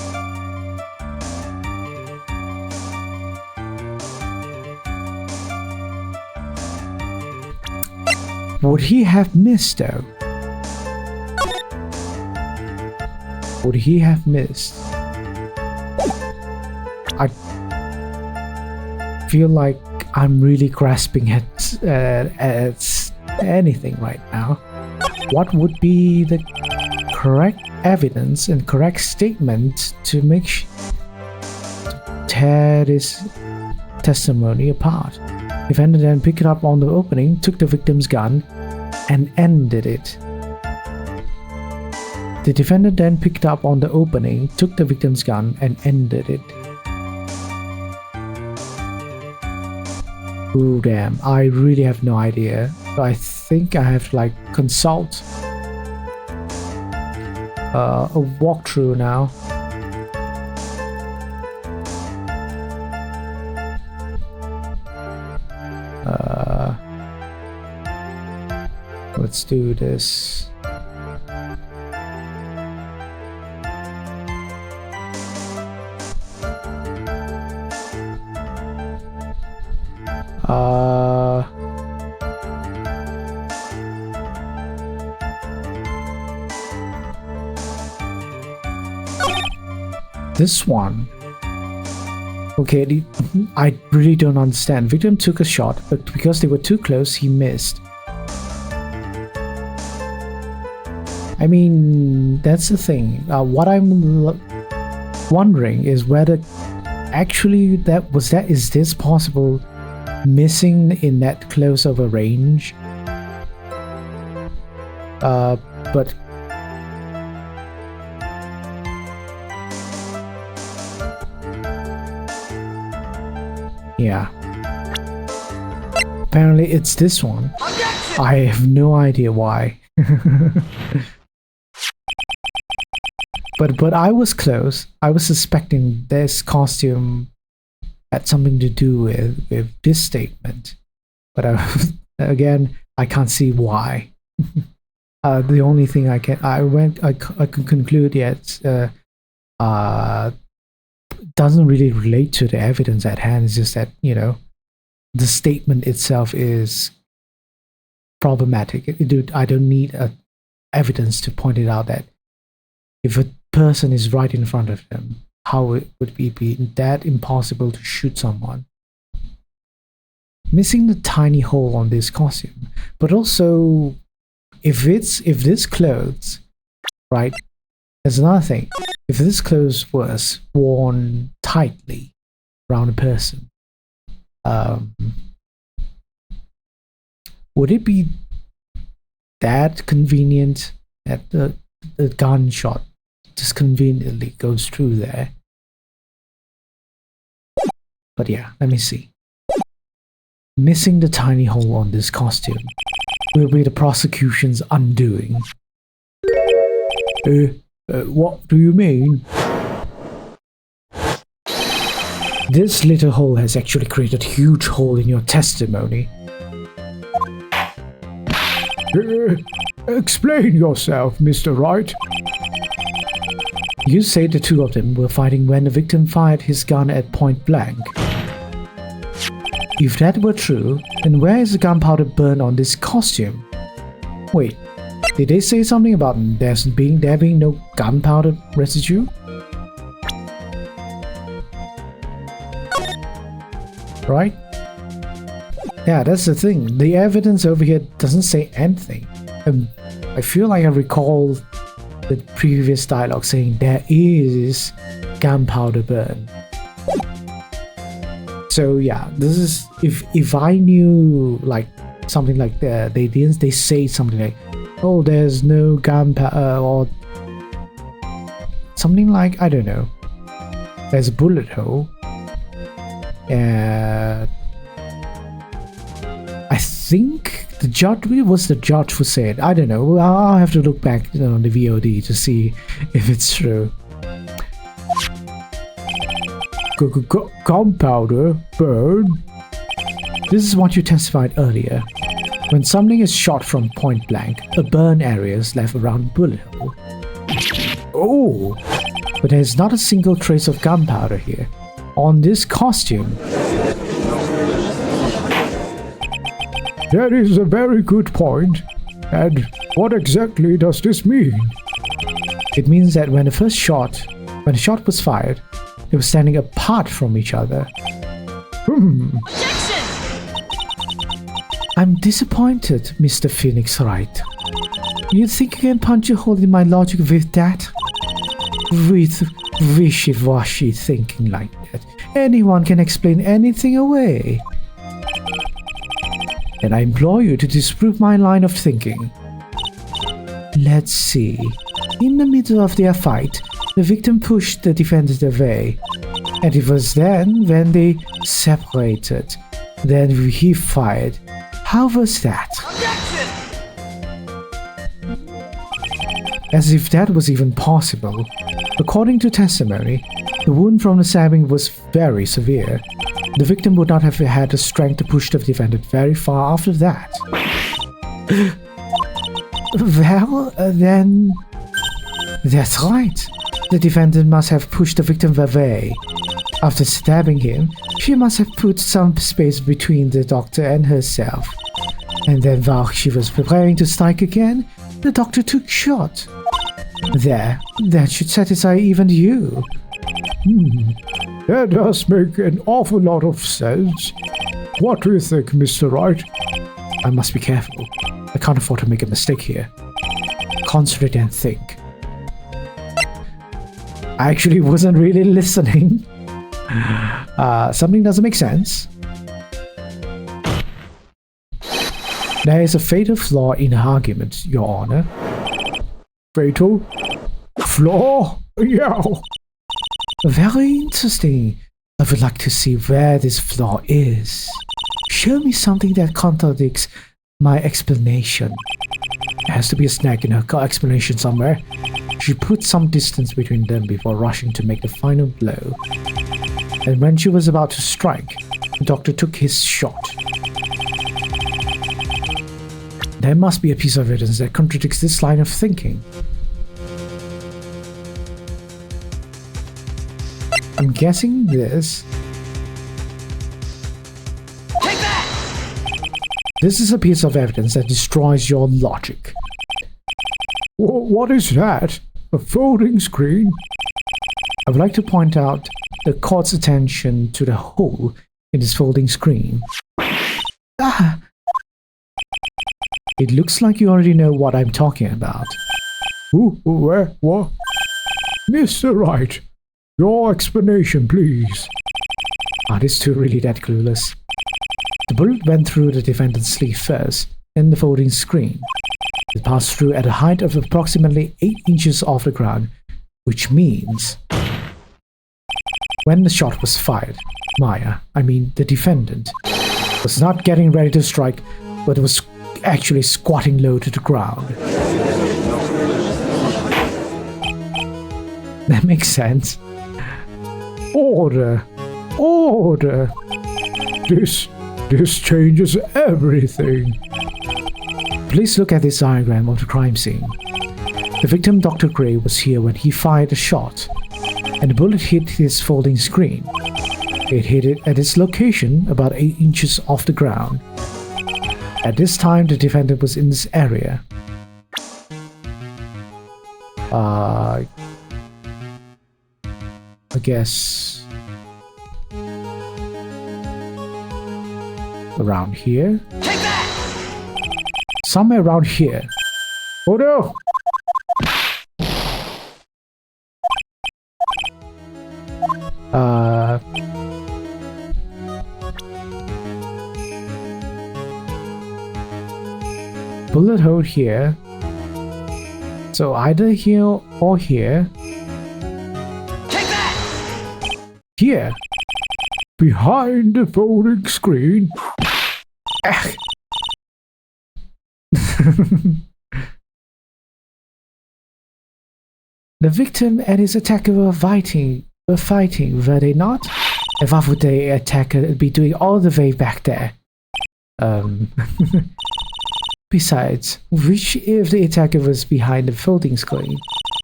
Would he have missed though? Would he have missed? I feel like I'm really grasping at anything right now. What would be the correct evidence and correct statement to tear this testimony apart? Defendant then picked it up on the opening, took the victim's gun, and ended it. The defendant then picked up on the opening, took the victim's gun, and ended it. Ooh, damn. I really have no idea. So I think I have to like consult a walkthrough now. Let's do this. This one. Okay, I really don't understand. Victim took a shot, but because they were too close, he missed. I mean, that's the thing. What I'm wondering is whether actually is this possible missing in that close of a range? But yeah. Apparently it's this one. I have no idea why. But I was close. I was suspecting this costume had something to do with this statement. But again, I can't see why. The only thing I can conclude yet doesn't really relate to the evidence at hand. It's just that, you know, the statement itself is problematic. I don't need evidence to point it out that if a person is right in front of them, how it would be that impossible to shoot someone? Missing the tiny hole on this costume, but also if this clothes, right? There's another thing. If this clothes was worn tightly around a person, would it be that convenient that the gunshot just conveniently goes through there? But yeah, let me see. Missing the tiny hole on this costume will be the prosecution's undoing. What do you mean? This little hole has actually created a huge hole in your testimony. Explain yourself, Mr. Wright. You say the two of them were fighting when the victim fired his gun at point blank. If that were true, then where is the gunpowder burn on this costume? Wait, did they say something about there being no gunpowder residue? Right? Yeah, that's the thing. The evidence over here doesn't say anything. I feel like I recall the previous dialogue saying there is gunpowder burn. So yeah, this is if I knew like something like that, they say something like, oh, there's no gunpowder, or something like, I don't know, there's a bullet hole. I think the judge was the judge who said, I don't know, I'll have to look back on the VOD to see if it's true. gunpowder burn. This is what you testified earlier. When something is shot from point blank, a burn area is left around bullet hole. Oh, but there's not a single trace of gunpowder here. On this costume. That is a very good point. And what exactly does this mean? It means that when the shot was fired, they were standing apart from each other. I'm disappointed, Mr. Phoenix Wright. You think you can punch a hole in my logic with that? With wishy-washy thinking like that, anyone can explain anything away. And I implore you to disprove my line of thinking. Let's see. In the middle of their fight, the victim pushed the defendant away. And it was then when they separated. Then he fired. How was that? As if that was even possible. According to testimony, the wound from the stabbing was very severe. The victim would not have had the strength to push the defendant very far after that. Well, then... That's right. The defendant must have pushed the victim away. After stabbing him, she must have put some space between the doctor and herself. And then while she was preparing to strike again, the doctor took shot. There, that should satisfy even you. That does make an awful lot of sense. What do you think, Mr. Wright? I must be careful. I can't afford to make a mistake here. Concentrate and think. I actually wasn't really listening. Something doesn't make sense. There is a fatal flaw in the argument, Your Honor. Fatal? Flaw? Yeah. Very interesting. I would like to see where this flaw is. Show me something that contradicts my explanation. There has to be a snag in her explanation somewhere. She put some distance between them before rushing to make the final blow. And when she was about to strike, the doctor took his shot. There must be a piece of evidence that contradicts this line of thinking. I'm guessing this. Take that! This is a piece of evidence that destroys your logic. What is that? A folding screen? I would like to point out the court's attention to the hole in this folding screen. Ah! It looks like you already know what I'm talking about. Where? What? Mr. Wright, your explanation, please. These two are really that clueless. The bullet went through the defendant's sleeve first, then the folding screen. It passed through at a height of approximately 8 inches off the ground, which means... When the shot was fired, the defendant, was not getting ready to strike, but was actually squatting low to the ground. That makes sense. Order! Order! This changes everything. Please look at this diagram of the crime scene. The victim, Dr. Gray, was here when he fired the shot, and the bullet hit his folding screen. It hit it at its location about 8 inches off the ground. At this time, the defendant was in this area. I guess... around here? Take that! Somewhere around here. Oh no! Bullet hole here. So either here or here. Take that! Here. Behind the folding screen. The victim and his attacker were fighting, were they not? And what would the attacker be doing all the way back there? Besides, which if the attacker was behind the folding screen?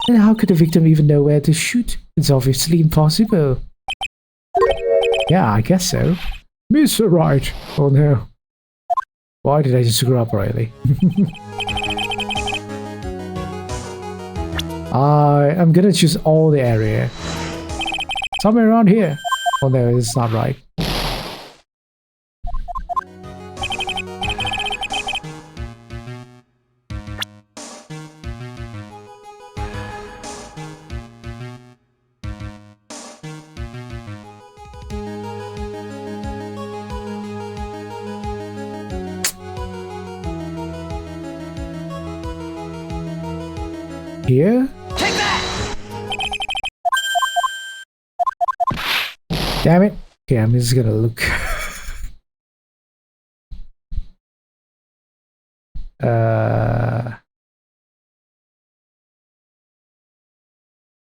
Then how could the victim even know where to shoot? It's obviously impossible. Yeah, I guess so. Mr. Right. Oh no. Why did I just screw up royally? I'm gonna choose all the area. Somewhere around here. Oh no, it's not right. Here? Take that! Damn it. Okay, I'm just gonna look.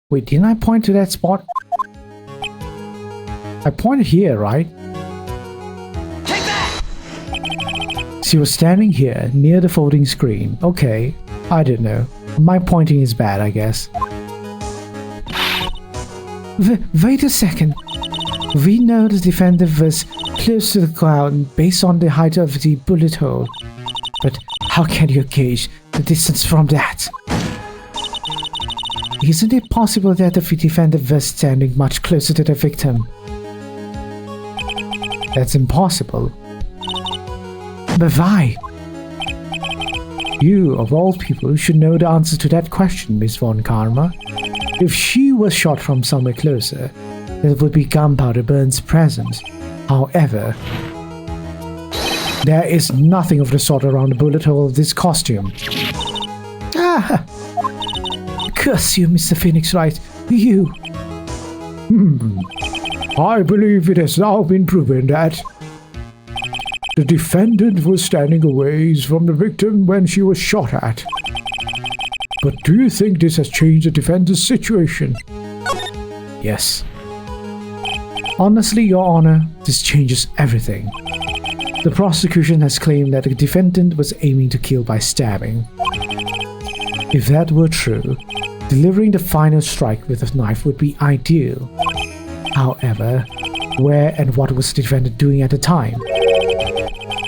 Wait, didn't I point to that spot? I pointed here, right? Take that! She was standing here, near the folding screen. Okay, I didn't know. My pointing is bad, I guess. Wait a second. We know the defender was close to the ground based on the height of the bullet hole. But how can you gauge the distance from that? Isn't it possible that the defender was standing much closer to the victim? That's impossible. But why? You, of all people, should know the answer to that question, Miss Von Karma. If she was shot from somewhere closer, there would be gunpowder burns present. However, there is nothing of the sort around the bullet hole of this costume. Ah! Curse you, Mr. Phoenix Wright. You! I believe it has now been proven that the defendant was standing a ways from the victim when she was shot at. But do you think this has changed the defendant's situation? Yes. Honestly, Your Honor, this changes everything. The prosecution has claimed that the defendant was aiming to kill by stabbing. If that were true, delivering the final strike with a knife would be ideal. However, where and what was the defendant doing at the time?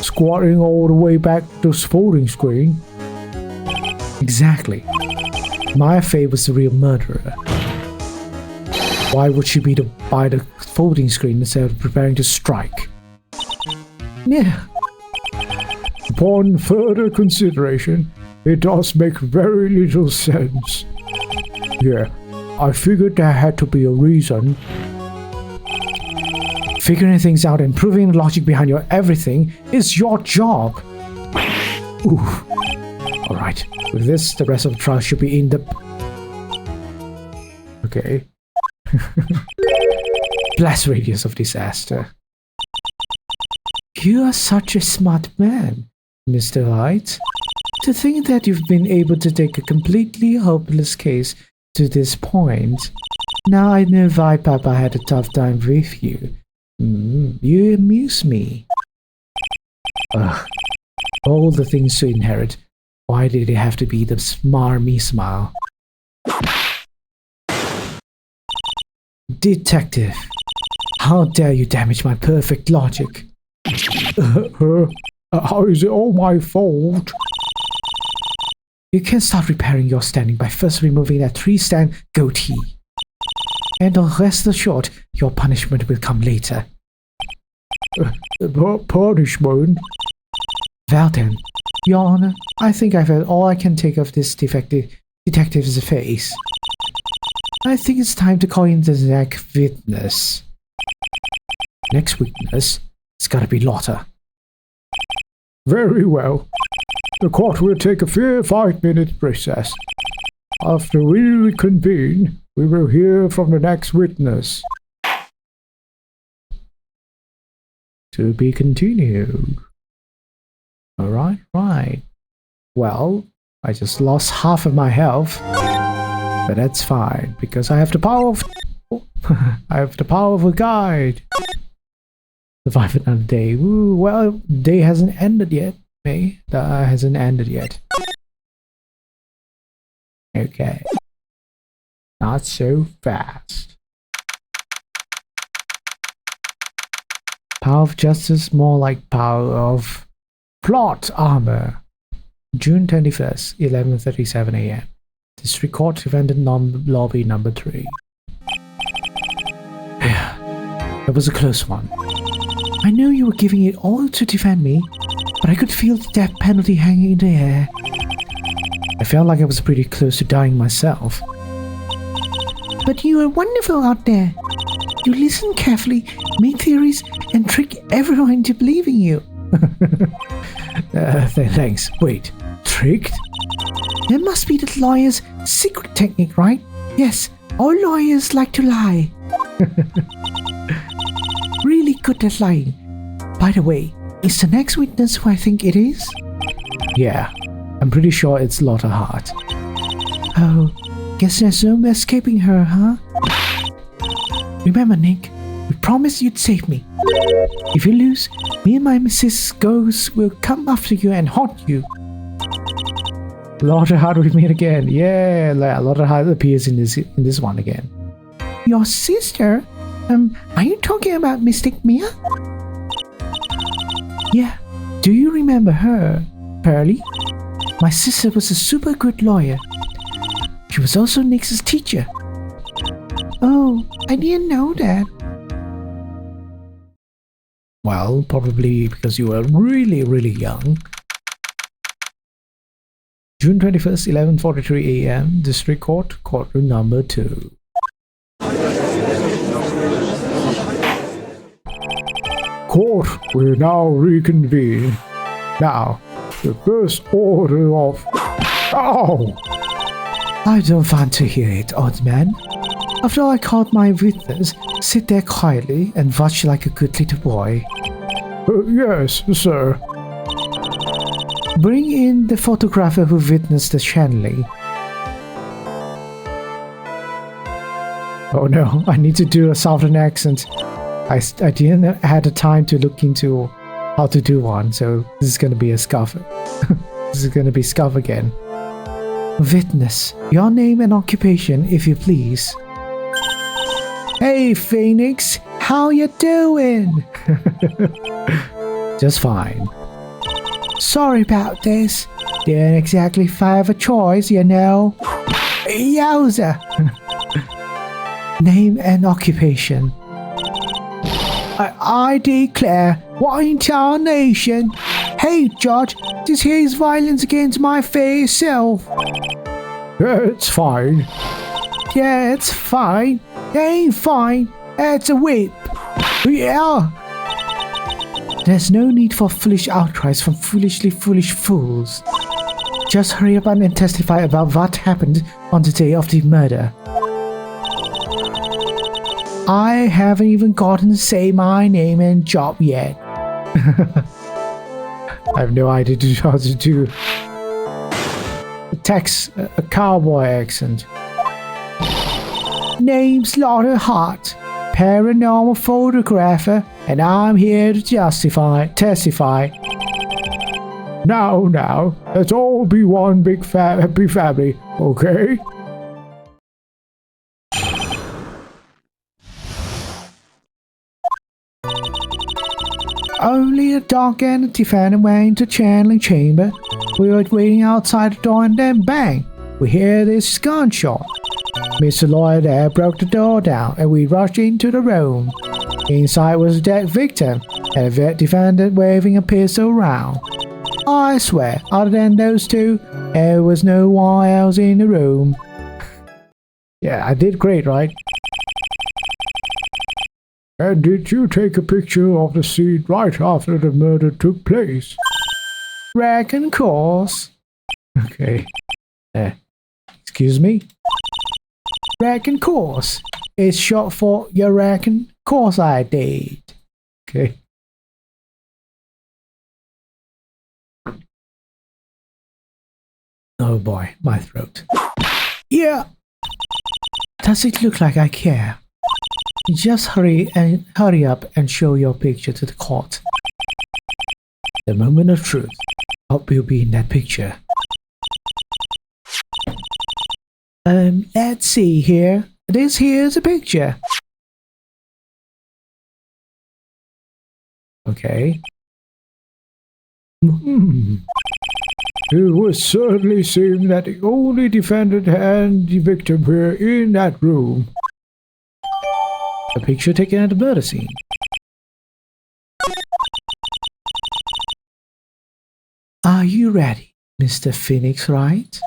Squatting all the way back to the folding screen? Exactly. Maya Fey was the real murderer. Why would she be by the folding screen instead of preparing to strike? Yeah. Upon further consideration, it does make very little sense. Yeah, I figured there had to be a reason. Figuring things out and proving the logic behind your everything is your job. Ooh. Alright, with this, the rest of the trial should be in the... Okay. Blast radius of disaster. You are such a smart man, Mr. Wright. To think that you've been able to take a completely hopeless case to this point. Now I know why Papa had a tough time with you. You amuse me. Ugh. All the things to inherit. Why did it have to be the smarmy smile? Detective, how dare you damage my perfect logic? How is it all my fault? You can start repairing your standing by first removing that three-stand goatee. And rest assured, your punishment will come later. Punishment? Well then, Your Honor, I think I've had all I can take of this detective's face. I think it's time to call in the next witness. Next witness? It's gotta be Lotta. Very well. The court will take a 5-minute recess. After we reconvene, we will hear from the next witness. To be continued. Alright, right. Well, I just lost half of my health. But that's fine, because I have the power of I have the power of a guide. Survive another day. Ooh, well, day hasn't ended yet. May that hasn't ended yet. Okay. Not so fast. Power of justice, more like power of plot armor. June 21st, 11:37 a.m. District Court defendant lobby number 3. Yeah, it was a close one. I know you were giving it all to defend me, but I could feel the death penalty hanging in the air. I felt like I was pretty close to dying myself. But you are wonderful out there. You listen carefully, make theories, and trick everyone into believing you. Thanks. Wait, tricked? That must be the lawyer's secret technique, right? Yes, all lawyers like to lie. Really good at lying. By the way, is the next witness who I think it is? Yeah, I'm pretty sure it's Lotta Hart. Oh, guess there's no escaping her, huh? Remember, Nick, you promised you'd save me. If you lose, me and my Mrs. Ghost will come after you and haunt you. Lotta Hart, we meet again. Yeah, Lotta Hart appears in this one again. Your sister? Are you talking about Mystic Mia? Yeah. Do you remember her, Pearly? My sister was a super good lawyer. She was also Nick's teacher. Oh, I didn't know that. Well, probably because you were really, really young. June 21st, 11:43 a.m. District Court, courtroom number 2. Court will now reconvene. Now, the first order of... Ow! I don't want to hear it, old man. After I called my witness, sit there quietly and watch like a good little boy. Yes, sir. Bring in the photographer who witnessed the channeling. Oh no, I need to do a southern accent. I didn't have the time to look into how to do one, so this is gonna be a scuff. This is gonna be scuff again. Witness, your name and occupation, if you please. Hey Phoenix, how you doing? Just fine. Sorry about this. Didn't exactly have a choice, you know. Yowza! Name and occupation. I declare, what in tarnation? Hey Judge, this here is violence against my fair self. Yeah, it's fine. Yeah, it's fine. It ain't fine. It's a whip. Yeah. There's no need for foolish outcries from foolishly foolish fools. Just hurry up and testify about what happened on the day of the murder. I haven't even gotten to say my name and job yet. I have no idea how to do a cowboy accent. Name's Lotta Hart, paranormal photographer, and I'm here to testify. Now, let's all be one big happy family, okay? Only a dark entity found a way into channeling chamber. We were waiting outside the door and then bang! We hear this gunshot. Mr. Lawyer there broke the door down and we rushed into the room. Inside was a dead victim and a vet defendant waving a pistol around. I swear, other than those two, there was no one else in the room. Yeah, I did great, right? And did you take a picture of the scene right after the murder took place? Reckon course. Okay. Excuse me? Reckon course. It's short for you reckon? Course I did. Okay. Oh boy, my throat. Yeah. Does it look like I care? Just hurry up and show your picture to the court. The moment of truth. Hope you'll be in that picture. Let's see here. This here's a picture. Okay. It would certainly seem that the only defendant and the victim were in that room. A picture taken at the murder scene. Are you ready, Mr. Phoenix Wright?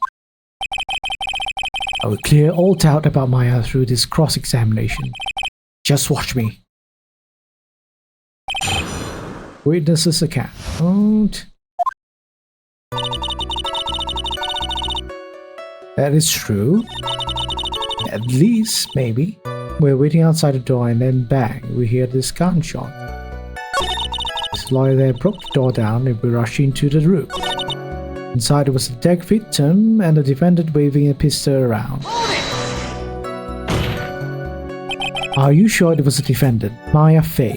I will clear all doubt about Maya through this cross-examination. Just watch me. Witness's account. That is true. At least, maybe. We're waiting outside the door and then bang, we hear this gunshot. This lawyer there broke the door down and we rushed into the room. Inside there was a dead victim and the defendant waving a pistol around. Are you sure it was a defendant, Maya Fey?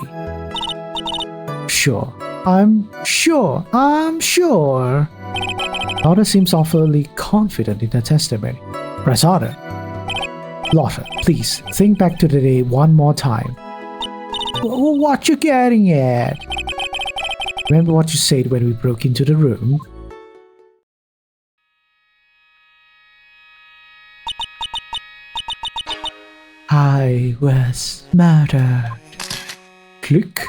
Sure. I'm sure. Lotta seems awfully confident in her testimony. Press harder. Lotta, please, think back to the day one more time. What you getting at? Remember what you said when we broke into the room? I was murdered. Click.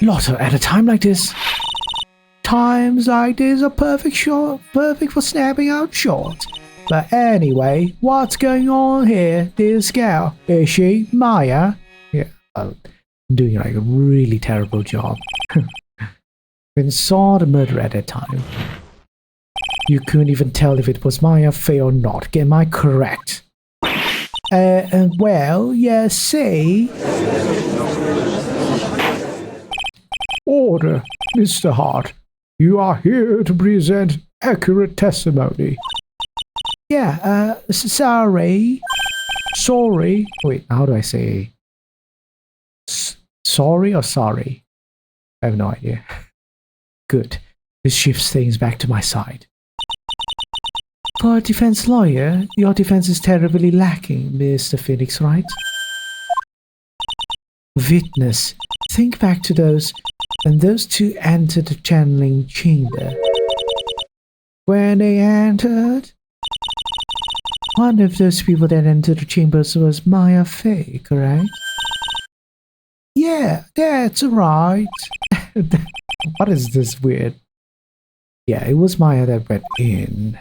Lotta, at a time like this, times like this are perfect for snapping out short. But anyway, what's going on here? This gal, is she Maya? Yeah, I'm doing like a really terrible job. When saw the murder at that time, you couldn't even tell if it was Maya Fey or not. Am I correct? Well, you see. Order, Mr. Hart. You are here to present accurate testimony. Yeah, sorry. Sorry. Wait, how do I say? Sorry or sorry? I have no idea. Good. This shifts things back to my side. For a defense lawyer, your defense is terribly lacking, Mr. Phoenix Wright. Witness, think back to those when those two entered the channeling chamber. When they entered, one of those people that entered the chambers was Maya Fey, correct? Yeah, that's right. What is this weird? Yeah, it was Maya that went in.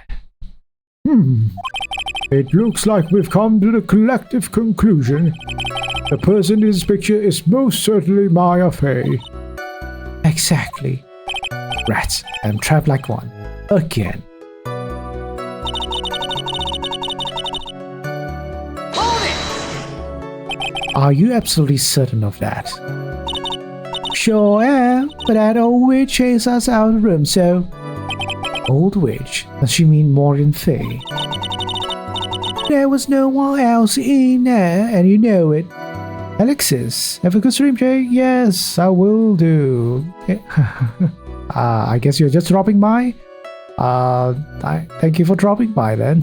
It looks like we've come to the collective conclusion. The person in this picture is most certainly Maya Fey. Exactly. Rats, I'm trapped like one. Again. Are you absolutely certain of that? Sure am, but that old witch chased us out of the room, so... Old witch? Does she mean Morgan Fey? There was no one else in there, and you know it. Alexis, have a good stream, Jay? Yes, I will do. I guess you're just dropping by? Thank you for dropping by then.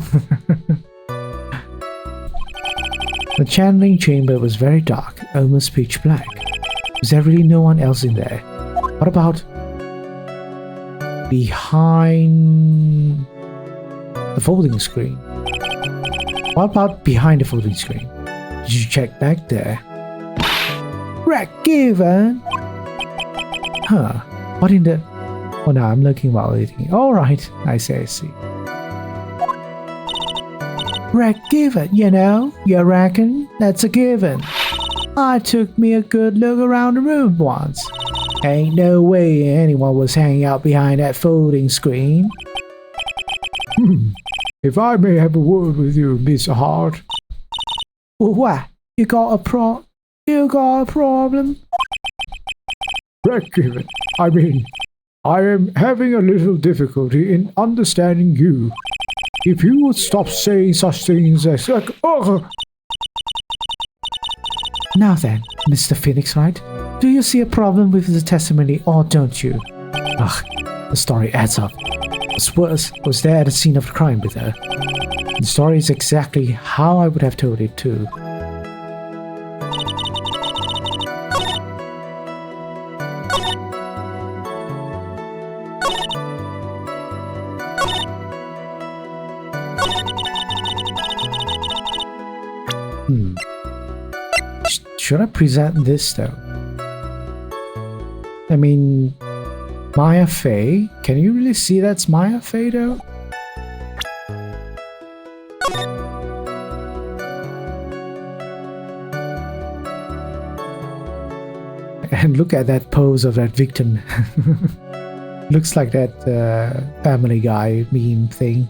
The channeling chamber was very dark, almost pitch black. Was there really no one else in there? What about behind the folding screen? What about behind the folding screen? Did you check back there? Given. Huh. What in the... Oh no, I'm looking while eating. Alright, I see. Given, you know? You reckon? That's a given. I took me a good look around the room once. Ain't no way anyone was hanging out behind that folding screen. If I may have a word with you, Miss Hart. What? You got a problem? Given. I mean, I am having a little difficulty in understanding you. If you would stop saying such things as like, Now then, Mr. Phoenix Wright, do you see a problem with the testimony or don't you? Ugh, the story adds up. What's worse, I was there at the scene of the crime with her. The story is exactly how I would have told it too. Should I present this though? I mean, Maya Fey? Can you really see that's Maya Fey though? And look at that pose of that victim. Looks like that Family Guy meme thing.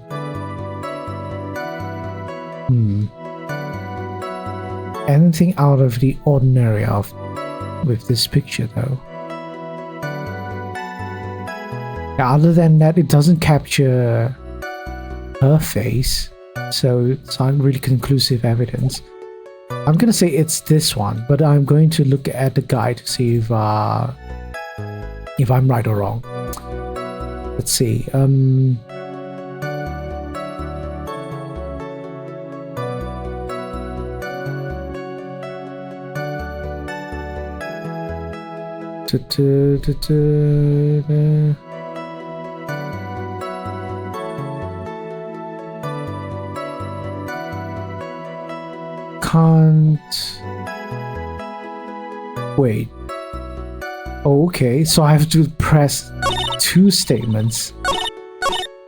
Anything out of the ordinary with this picture though? Other than that, it doesn't capture her face, so it's not really conclusive evidence. I'm gonna say it's this one, but I'm going to look at the guide to see if I'm right or wrong. Let's see. Can't wait. Oh, okay, so I have to press 2 statements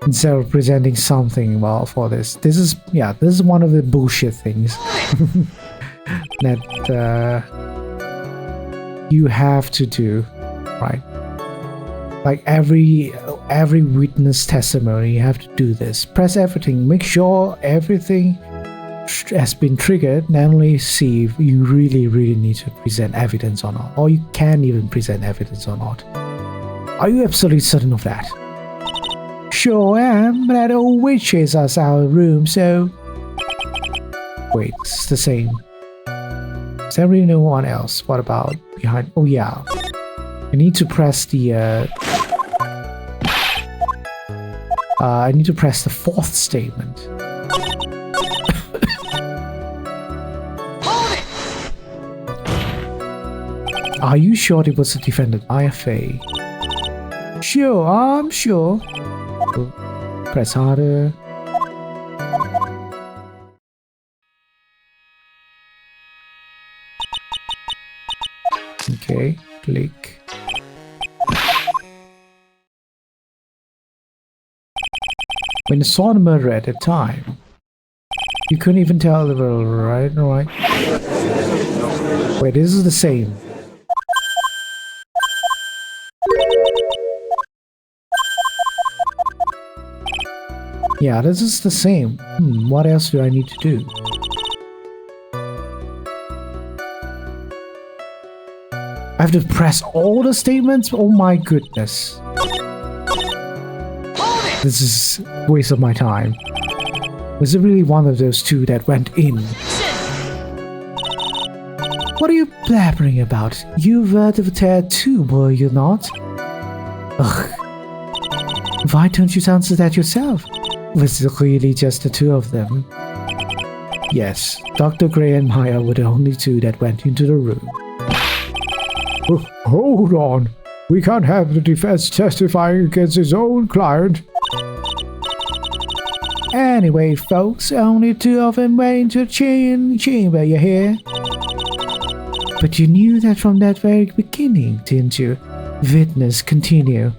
instead of presenting something well for this. This is one of the bullshit things that you have to do, right? Like every witness testimony, you have to do this. Press everything. Make sure everything has been triggered, and only see if you really need to present evidence or not, or you can even present evidence or not. Are you absolutely certain of that? Sure am, but that old witch is us out of the room, so... Wait, it's the same. Is there really no one else? What about behind? Oh yeah. I need to press the I need to press the 4th statement. Are you sure it was the defendant, Maya Fey? Sure, I'm sure. Press harder. Okay, click. When you saw the murder at the time, you couldn't even tell the world, right? Wait, this is the same. Yeah, this is the same. What else do I need to do? I have to press all the statements? Oh my goodness. This is a waste of my time. Was it really one of those 2 that went in? What are you blabbering about? You were the tear too, were you not? Ugh. Why don't you answer that yourself? Was it really just the 2 of them? Yes, Dr. Gray and Maya were the only 2 that went into the room. Hold on. We can't have the defense testifying against his own client. Anyway, folks, only 2 of them went into the chamber, you hear? But you knew that from that very beginning, didn't you? Witness, continue.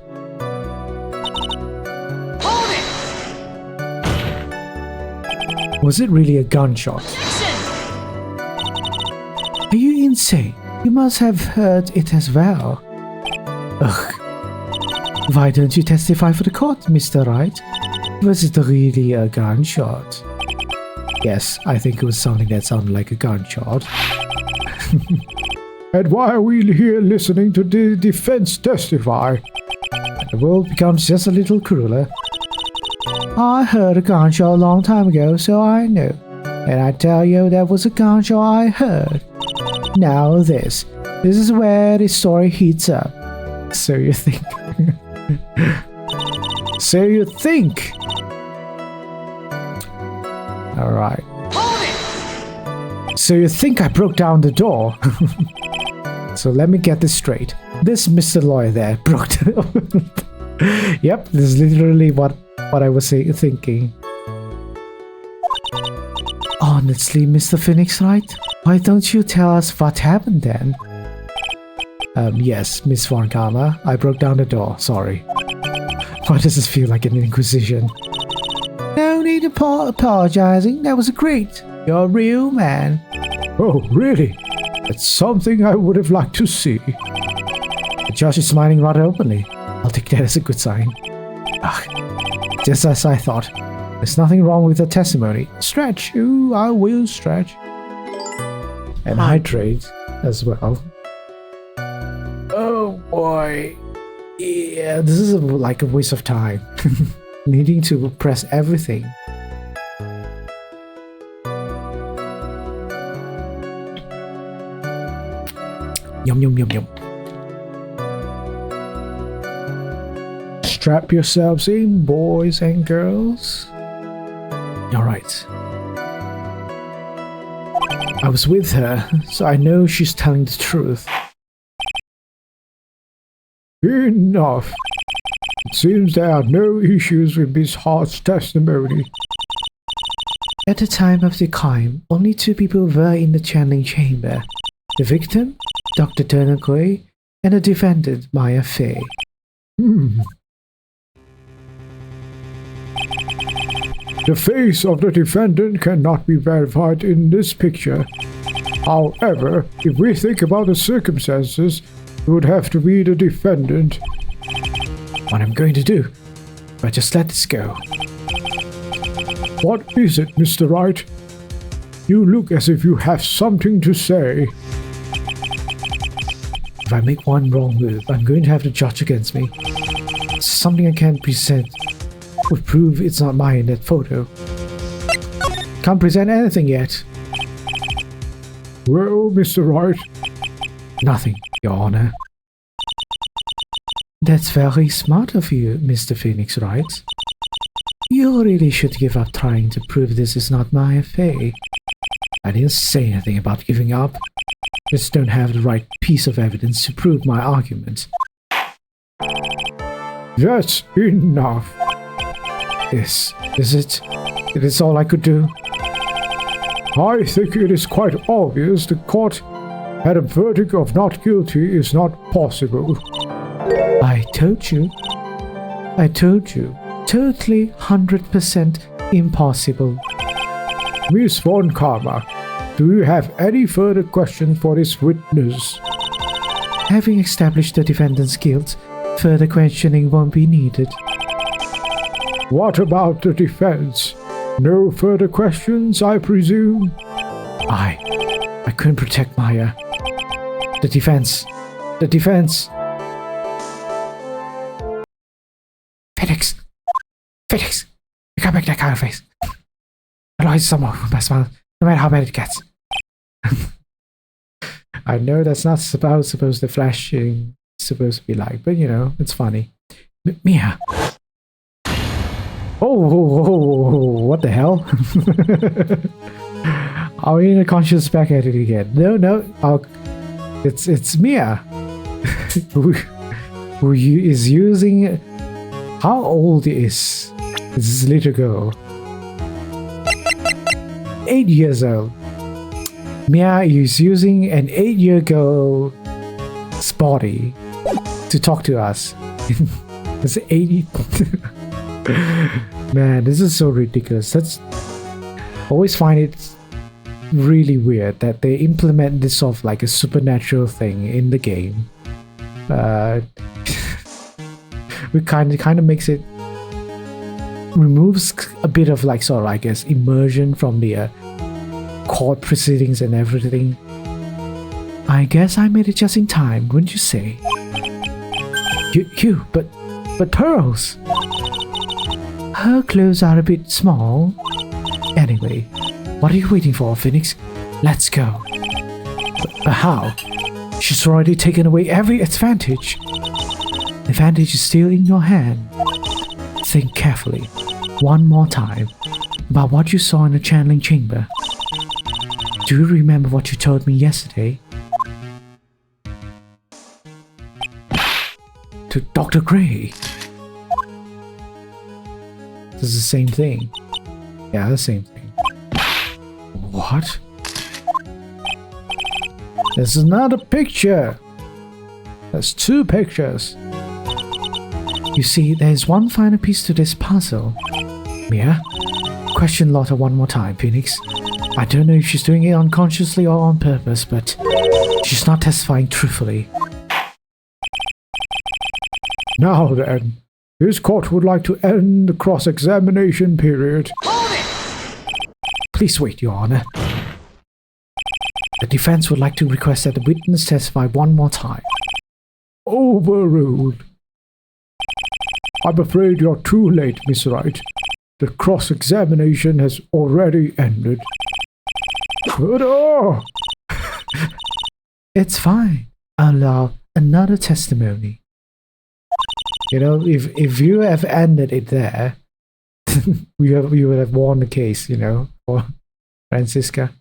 Was it really a gunshot? Are you insane? You must have heard it as well. Ugh. Why don't you testify for the court, Mr. Wright? Was it really a gunshot? Yes, I think it was something that sounded like a gunshot. And why are we here listening to the defense testify? The world becomes just a little crueler. I heard a gunshot a long time ago, so I know. And I tell you, that was a gunshot I heard. Now this is where the story heats up. So you think? So you think? All right. Hold it! So you think I broke down the door? So let me get this straight. This Mr. Lawyer there broke the Yep, this is literally what I was thinking. Honestly, Mr. Phoenix Wright, why don't you tell us what happened then? Yes, Miss Von Karma, I broke down the door, sorry. Why does this feel like an inquisition? No need apologizing, that was great. You're a real man. Oh, really? That's something I would have liked to see. Josh is smiling rather openly. I'll take that as a good sign. Just as I thought. There's nothing wrong with the testimony. Stretch. Ooh, I will stretch. And hydrate as well. Oh boy. Yeah, this is like a waste of time. Needing to press everything. Yum yum yum yum. Strap yourselves in, boys and girls. Alright. I was with her, so I know she's telling the truth. Enough. It seems there are no issues with Miss Hart's testimony. At the time of the crime, only 2 people were in the channeling chamber. The victim, Dr. Turner Gray, and the defendant, Maya Fey. The face of the defendant cannot be verified in this picture. However, if we think about the circumstances, it would have to be the defendant. What I'm going to do, but just let this go. What is it, Mr. Wright? You look as if you have something to say. If I make one wrong move, I'm going to have the judge against me. It's something I can't present would prove it's not mine in that photo. Can't present anything yet. Well, Mr. Wright? Nothing, Your Honor. That's very smart of you, Mr. Phoenix Wright. You really should give up trying to prove this is not my affair. I didn't say anything about giving up. Just don't have the right piece of evidence to prove my argument. That's enough. Is it? It is all I could do. I think it is quite obvious the court had a verdict of not guilty is not possible. I told you. Totally 100% impossible. Miss Von Karma, do you have any further questions for this witness? Having established the defendant's guilt, further questioning won't be needed. What about the defense? No further questions, I presume? I couldn't protect Maya. The defense. Phoenix, you can't make that kind of face. Otherwise, someone will mess around, no matter how bad it gets. I know that's not supposed to flashing, supposed to be like, but you know, it's funny. Mia. Oh, what the hell? Are we in a conscious back at it again? No, it's Mia. who is using... How old is this little girl? 8 years old. Mia is using an 8-year girl's body to talk to us. It's 80. Man, this is so ridiculous. That's always find it really weird that they implement this sort of like a supernatural thing in the game. It kind of makes it removes a bit of like sort of I guess immersion from the court proceedings and everything. I guess I made it just in time, wouldn't you say? But Pearls. Her clothes are a bit small. Anyway, what are you waiting for, Phoenix? Let's go. But how? She's already taken away every advantage. The advantage is still in your hand. Think carefully, one more time, about what you saw in the channeling chamber. Do you remember what you told me yesterday? To Dr. Gray. This is the same thing. Yeah, the same thing. What? There's another picture. There's two pictures. You see, there's one final piece to this puzzle. Mia, question Lotta one more time, Phoenix. I don't know if she's doing it unconsciously or on purpose, but she's not testifying truthfully. Now then, this court would like to end the cross-examination period. Hold it! Please wait, Your Honor. The defense would like to request that the witness testify one more time. Overruled. I'm afraid you're too late, Miss Wright. The cross-examination has already ended. Ta-da! It's fine. I'll allow another testimony. You know, if you have ended it there, we would have won the case, you know, for Franziska.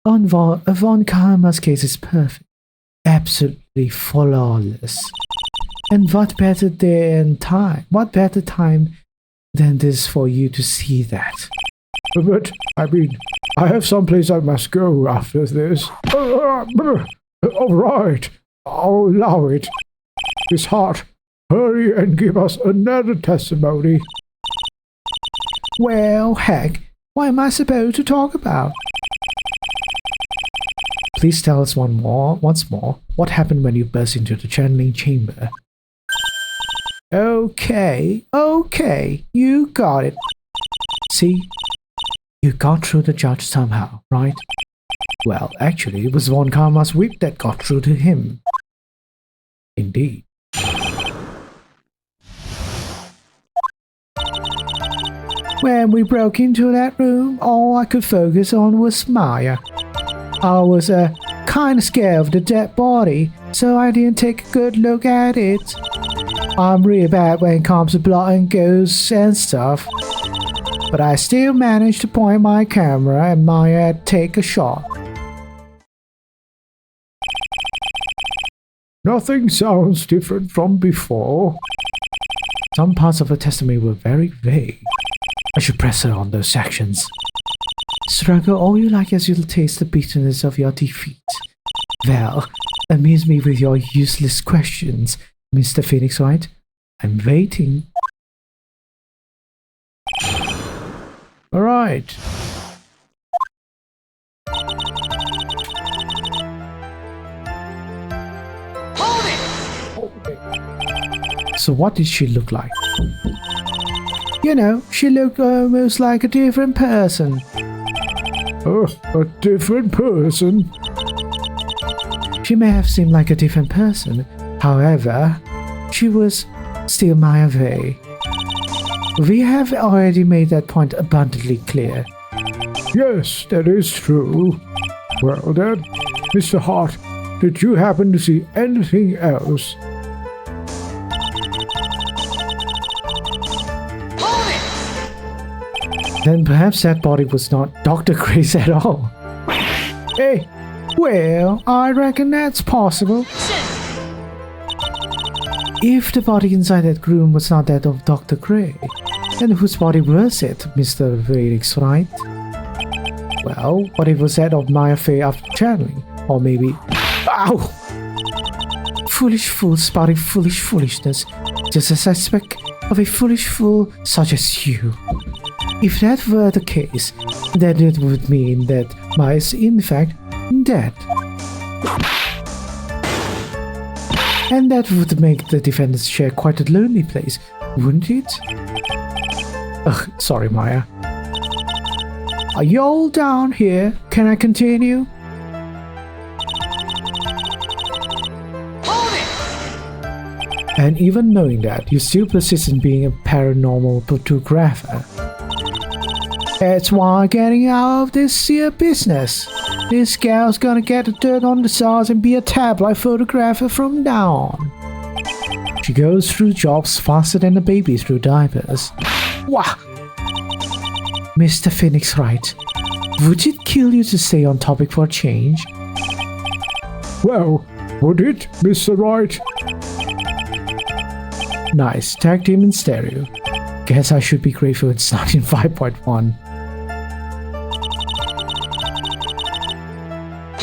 Von Karma's case is perfect. Absolutely flawless. And what better time than this for you to see that? But, I mean, I have someplace I must go after this. All right, I'll allow it. Miss Hart, hurry and give us another testimony. Well, heck, what am I supposed to talk about? Please tell us once more, what happened when you burst into the channeling chamber? Okay, you got it. See, you got through the judge somehow, right? Well, actually, it was Von Karma's whip that got through to him. Indeed. When we broke into that room, all I could focus on was Maya. I was kinda scared of the dead body, so I didn't take a good look at it. I'm really bad when it comes to blood and ghosts and stuff. But I still managed to point my camera at Maya and take a shot. Nothing sounds different from before. Some parts of her testimony were very vague. I should press her on those sections. Struggle all you like as you'll taste the bitterness of your defeat. Well, amuse me with your useless questions, Mr. Phoenix Wright. I'm waiting. All right. Hold it! So what did she look like? You know, she looked almost like a different person. A different person? She may have seemed like a different person. However, she was still Maya Vey. We have already made that point abundantly clear. Yes, that is true. Well then, Mr. Hart, did you happen to see anything else? Hold it! Then perhaps that body was not Dr. Gray's at all. Hey, Well, I reckon that's possible. If the body inside that room was not that of Dr. Gray, then whose body was it, Mr. Phoenix Wright? Well, what if it was that of Maya Fey after channeling? Or maybe... Ow! Foolish fools spouting foolish foolishness, just as I suspect of a foolish fool such as you. If that were the case, then it would mean that Maya is in fact dead. And that would make the defendants share quite a lonely place, wouldn't it? Ugh, sorry, Maya. Are you all down here? Can I continue? Hold it! And even knowing that, you still persist in being a paranormal photographer. That's why I'm getting out of this here business. This gal's gonna get the dirt on the stars and be a tabloid photographer from now on. She goes through jobs faster than a baby through diapers. Wah! Mr. Phoenix Wright, would it kill you to stay on topic for a change? Well, would it, Mr. Wright? Nice, tag team in stereo. Guess I should be grateful it's not in 5.1.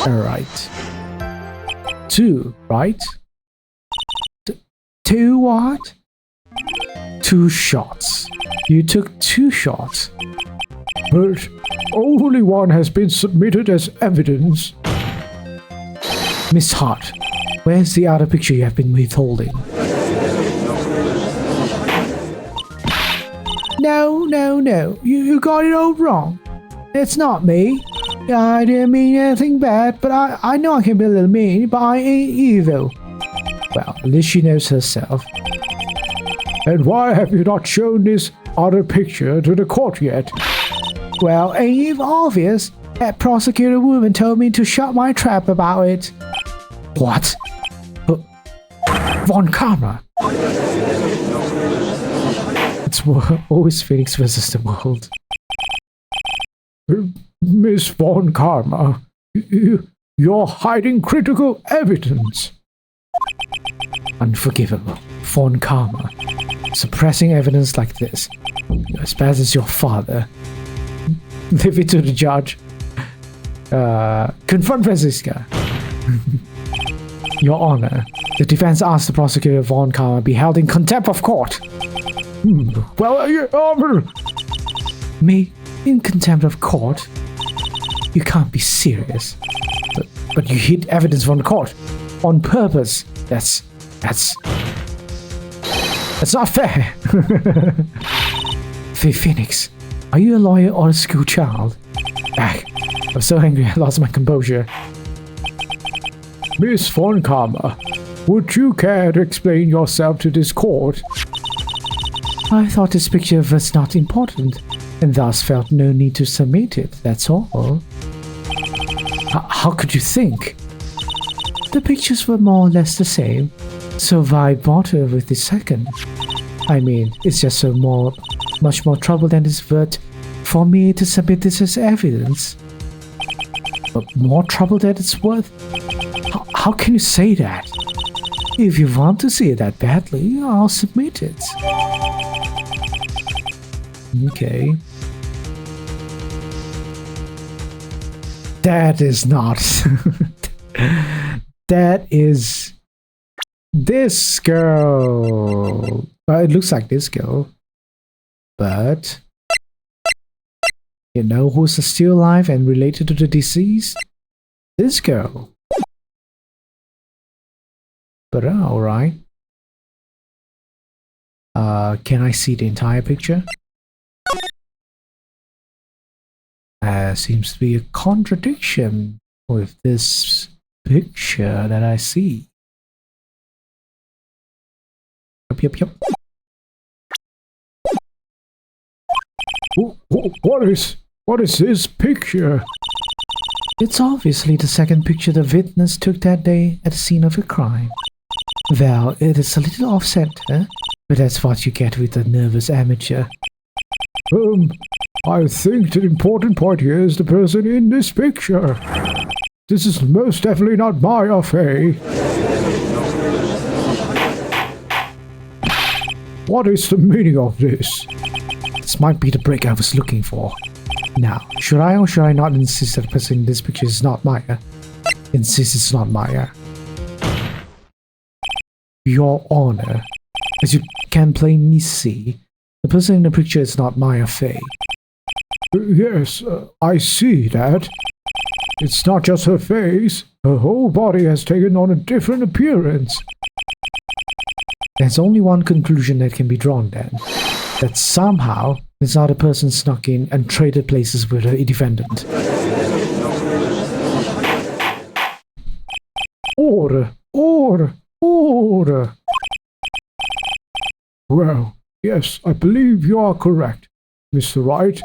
Alright. 2, right? 2 what? 2 shots. You took 2 shots. But only one has been submitted as evidence. Miss Hart, where's the other picture you have been withholding? No. You got it all wrong. It's not me. I didn't mean anything bad, but I know I can be a little mean, but I ain't evil. Well, at least she knows herself. And why have you not shown this other picture to the court yet? Well, ain't it obvious? That prosecutor woman told me to shut my trap about it. What? Von Karma. It's always Phoenix versus the world. Miss Von Karma, you're hiding critical evidence. Unforgivable. Von Karma. Suppressing evidence like this. As bad as your father. Leave it to the judge. Confront Franziska. Your Honor, the defense asked the prosecutor Von Karma be held in contempt of court. Well, Your Honor. Me? In contempt of court? You can't be serious. But you hid evidence from the court. On purpose. That's not fair. Phoenix, are you a lawyer or a school child? I'm so angry I lost my composure. Miss Von Karma, would you care to explain yourself to this court? I thought this picture was not important, and thus felt no need to submit it, that's all. How could you think? The pictures were more or less the same, so why bother with the second? I mean, it's just much more trouble than it's worth for me to submit this as evidence. But more trouble than it's worth? How can you say that? If you want to see it that badly, I'll submit it. Okay. That is not... That is... This girl. Well, it looks like this girl. But... You know who's still alive and related to the deceased? This girl. But alright. Can I see the entire picture? Seems to be a contradiction with this picture that I see. Yep. What is this picture? It's obviously the second picture the witness took that day at the scene of a crime. Well, it is a little off-center, but that's what you get with a nervous amateur. I think the important point here is the person in this picture. This is most definitely not Maya Fey. What is the meaning of this? This might be the break I was looking for. Now, should I or should I not insist that the person in this picture is not Maya? Insist it's not Maya. Your Honor, as you can plainly see, the person in the picture is not Maya Fey. Yes, I see that. It's not just her face. Her whole body has taken on a different appearance. There's only one conclusion that can be drawn then. That somehow this other person snuck in and traded places with her defendant. Order! Well, yes, I believe you are correct, Mr. Wright.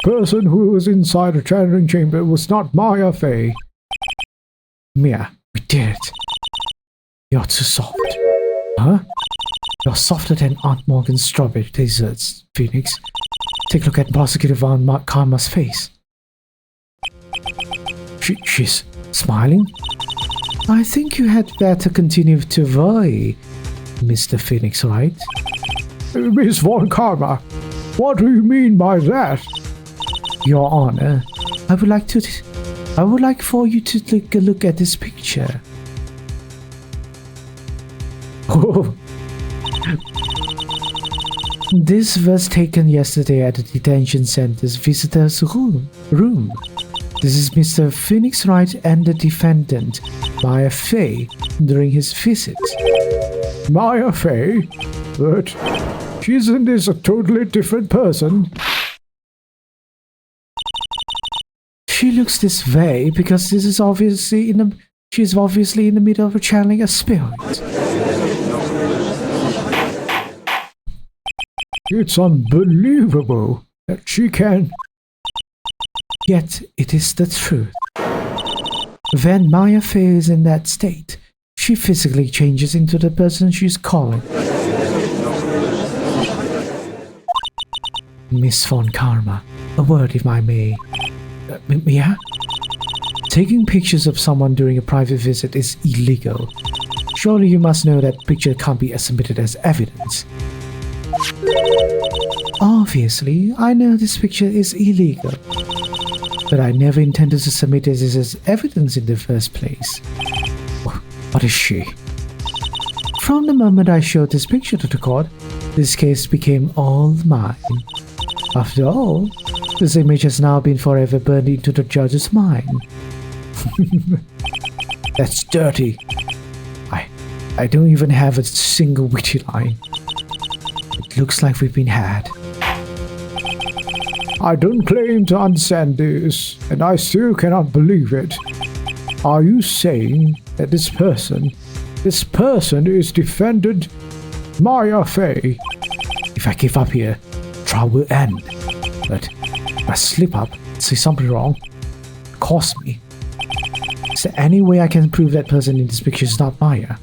person who was inside the channeling chamber was not Maya Fey. Mia, we did it. You're too soft. Huh? You're softer than Aunt Morgan's strawberry desserts, Phoenix. Take a look at Prosecutor Von Karma's face. She's smiling? I think you had better continue to worry, Mr. Phoenix, right? Miss Von Karma, what do you mean by that? Your Honor, I would like for you to take a look at this picture. Oh. This was taken yesterday at the detention center's visitors' room. This is Mr. Phoenix Wright and the defendant, Maya Fey, during his visit. Maya Fey? But isn't this a totally different person? She looks this way because she's obviously in the middle of channeling a spirit. It's unbelievable that she can. Yet it is the truth. When Maya Fey is in that state, she physically changes into the person she's calling. Miss Von Karma, a word if I may. Mia? Taking pictures of someone during a private visit is illegal. Surely you must know that picture can't be submitted as evidence. Obviously, I know this picture is illegal, but I never intended to submit it as evidence in the first place. What is she? From the moment I showed this picture to the court, this case became all mine. After all, this image has now been forever burned into the judge's mind. That's dirty. I don't even have a single witty line. It looks like we've been had. I don't claim to understand this, and I still cannot believe it. Are you saying that this person is defendant Maya Fey? If I give up here, trial will end. But if I slip up, say something wrong, cost me. Is there any way I can prove that person in this picture is not Maya?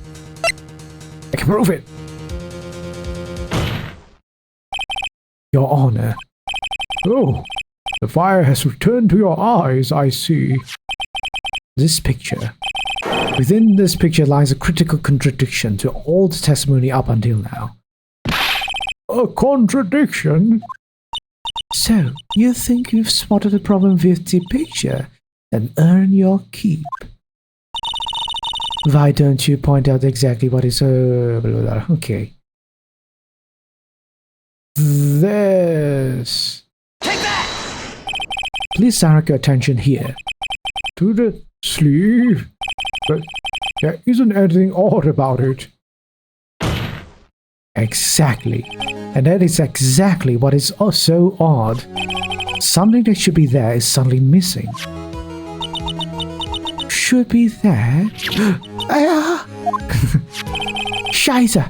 I can prove it. Your Honor. Oh, the fire has returned to your eyes, I see. This picture. Within this picture lies a critical contradiction to all the testimony up until now. A contradiction? So, you think you've spotted a problem with the picture and earn your keep? Why don't you point out exactly what is okay. This. Take that! Please direct your attention here. To the sleeve? But there isn't anything odd about it. Exactly. And that is exactly what is so odd. Something that should be there is suddenly missing. Should be there? Scheiße!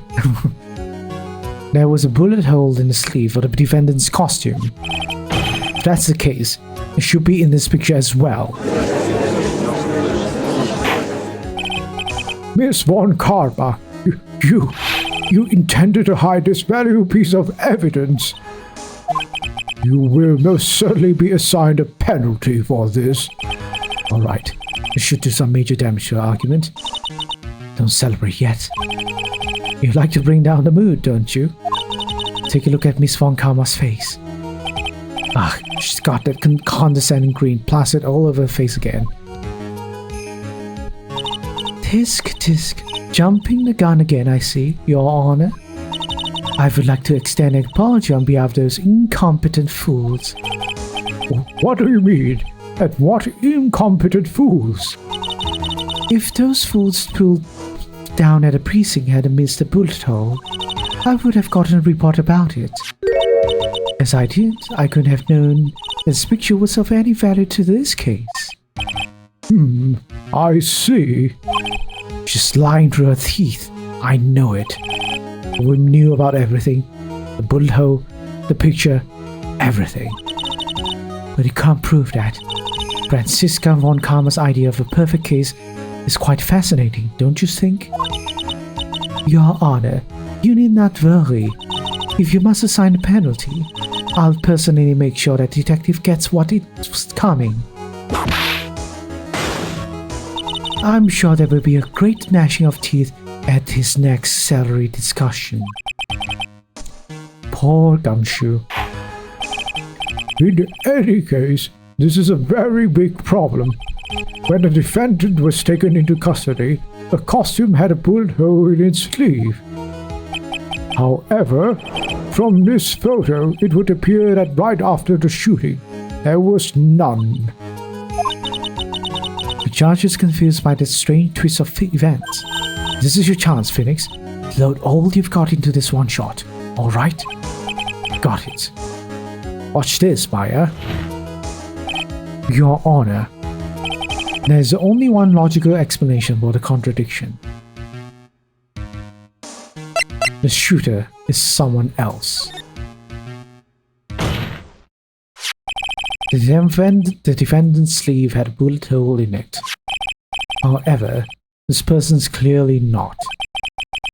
There was a bullet hole in the sleeve of the defendant's costume. If that's the case, it should be in this picture as well. Miss Von Karma, you intended to hide this valuable piece of evidence. You will most certainly be assigned a penalty for this. Alright, this should do some major damage to your argument. Don't celebrate yet. You like to bring down the mood, don't you? Take a look at Miss Von Karma's face. Ah, she's got that condescending grin plastered all over her face again. Tisk, tisk. Jumping the gun again, I see, Your Honor. I would like to extend an apology on behalf of those incompetent fools. What do you mean? And what incompetent fools? If those fools pulled down at a precinct had missed a bullet hole, I would have gotten a report about it. As I did, I couldn't have known this picture was of any value to this case. I see. She's lying through her teeth. I know it. We knew about everything. The bullet hole, the picture, everything. but you can't prove that. Franziska von Karma's idea of a perfect case is quite fascinating, don't you think? Your Honor, you need not worry. If you must assign a penalty, I'll personally make sure that detective gets what it's coming. I'm sure there will be a great gnashing of teeth at his next salary discussion. Poor Gumshoe. In any case, this is a very big problem. When the defendant was taken into custody, the costume had a bullet hole in its sleeve. However, from this photo, it would appear that right after the shooting, there was none. The judge is confused by this strange twist of events. This is your chance, Phoenix. Load all you've got into this one shot. Alright? Got it. Watch this, Maya. Your Honor, there's only one logical explanation for the contradiction. The shooter is someone else. The defendant's sleeve had a bullet hole in it. However, this person's clearly not.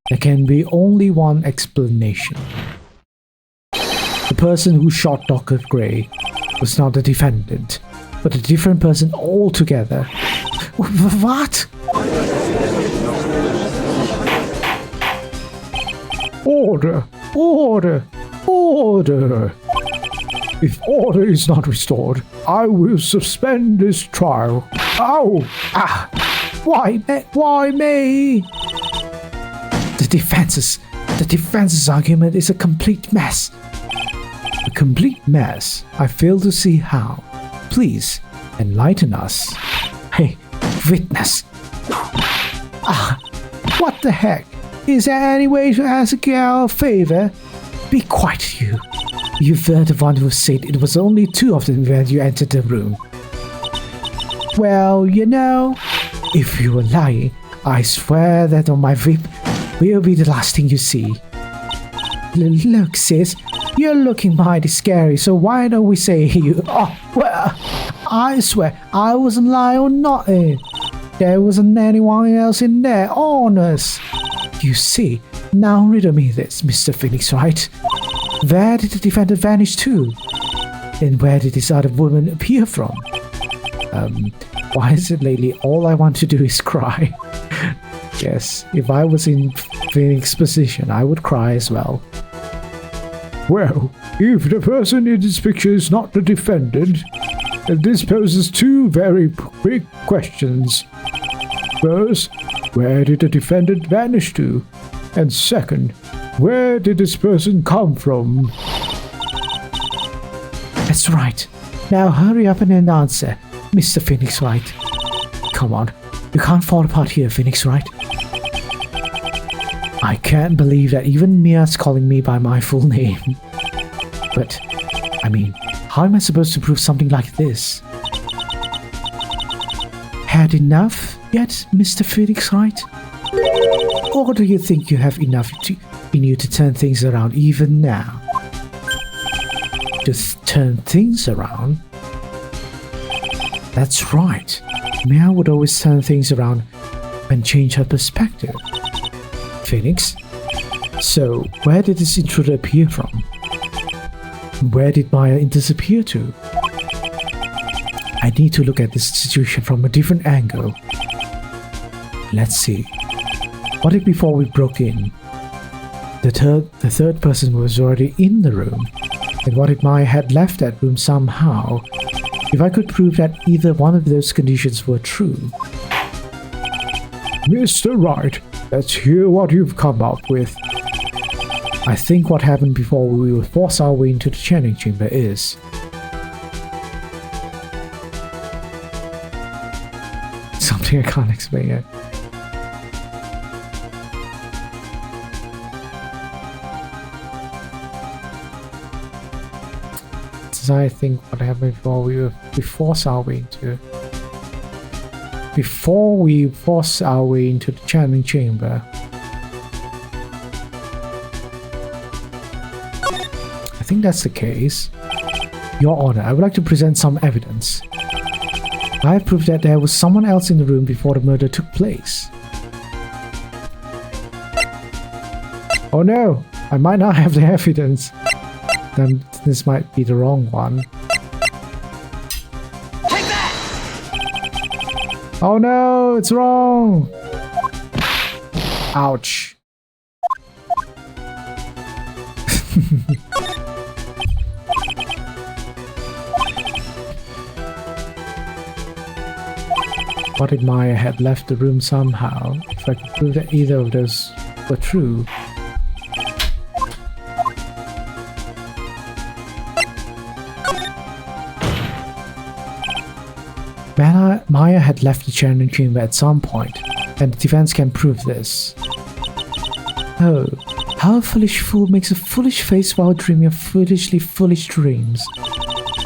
There can be only one explanation. The person who shot Dr. Gray was not the defendant, but a different person altogether. What? Order! Order! Order! If order is not restored, I will suspend this trial. Ow! Ah! Why me? The defense's argument is a complete mess. A complete mess? I fail to see how. Please, enlighten us. Hey, witness. Ah, what the heck? Is there any way to ask a girl a favor? Be quiet, you. You were the one who said it was only 2 of them when you entered the room. Well, you know, if you were lying, I swear that on my whip will be the last thing you see. Look, sis, you're looking mighty scary, so why don't we say you... Oh, well, I swear, I wasn't lying or nothing. There wasn't anyone else in there, honest. You see, now riddle me this, Mr. Phoenix, right? Where did the defendant vanish to? And where did this other woman appear from? Why is it lately all I want to do is cry? Yes, if I was in Phoenix's position, I would cry as well. Well, if the person in this picture is not the defendant, then this poses 2 very big questions. First, where did the defendant vanish to? And second, where did this person come from? That's right. Now hurry up and answer, Mr. Phoenix Wright. Come on, you can't fall apart here, Phoenix Wright. I can't believe that even Mia's calling me by my full name. But, I mean, how am I supposed to prove something like this? Had enough yet, Mr. Phoenix Wright? Or do you think you have enough in you to turn things around even now? To turn things around? That's right. Mia would always turn things around and change her perspective. Phoenix? So, where did this intruder appear from? Where did Maya disappear to? I need to look at this situation from a different angle. Let's see. What if before we broke in, the third person was already in the room? And what if Maya had left that room somehow? If I could prove that either one of those conditions were true. Mr. Wright, let's hear what you've come up with. I think what happened before we would force our way into the Channing chamber is... something I can't explain yet. I think what happened before we force our way into... Before we force our way into the Channing chamber... I think that's the case. Your Honor, I would like to present some evidence. I have proof that there was someone else in the room before the murder took place. Oh no, I might not have the evidence. Then this might be the wrong one. Take that! Oh no, it's wrong! Ouch. What if Maya had left the room somehow? If I could prove that either of those were true. Maya had left the Channeling Chamber at some point, and the defense can prove this. Oh, how a foolish fool makes a foolish face while dreaming of foolishly foolish dreams.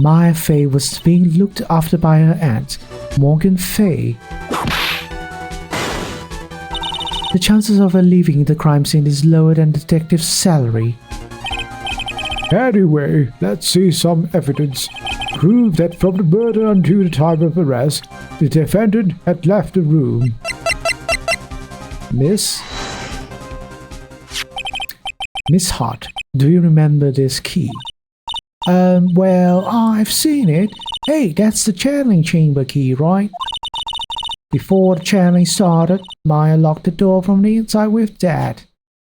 Maya Fey was being looked after by her aunt, Morgan Fey. The chances of her leaving the crime scene is lower than the detective's salary. Anyway, let's see some evidence. Prove that from the murder until the time of arrest, the defendant had left the room. Miss Hart, do you remember this key? Well, I've seen it. Hey, that's the channeling chamber key, right? Before the channeling started, Maya locked the door from the inside with Dad.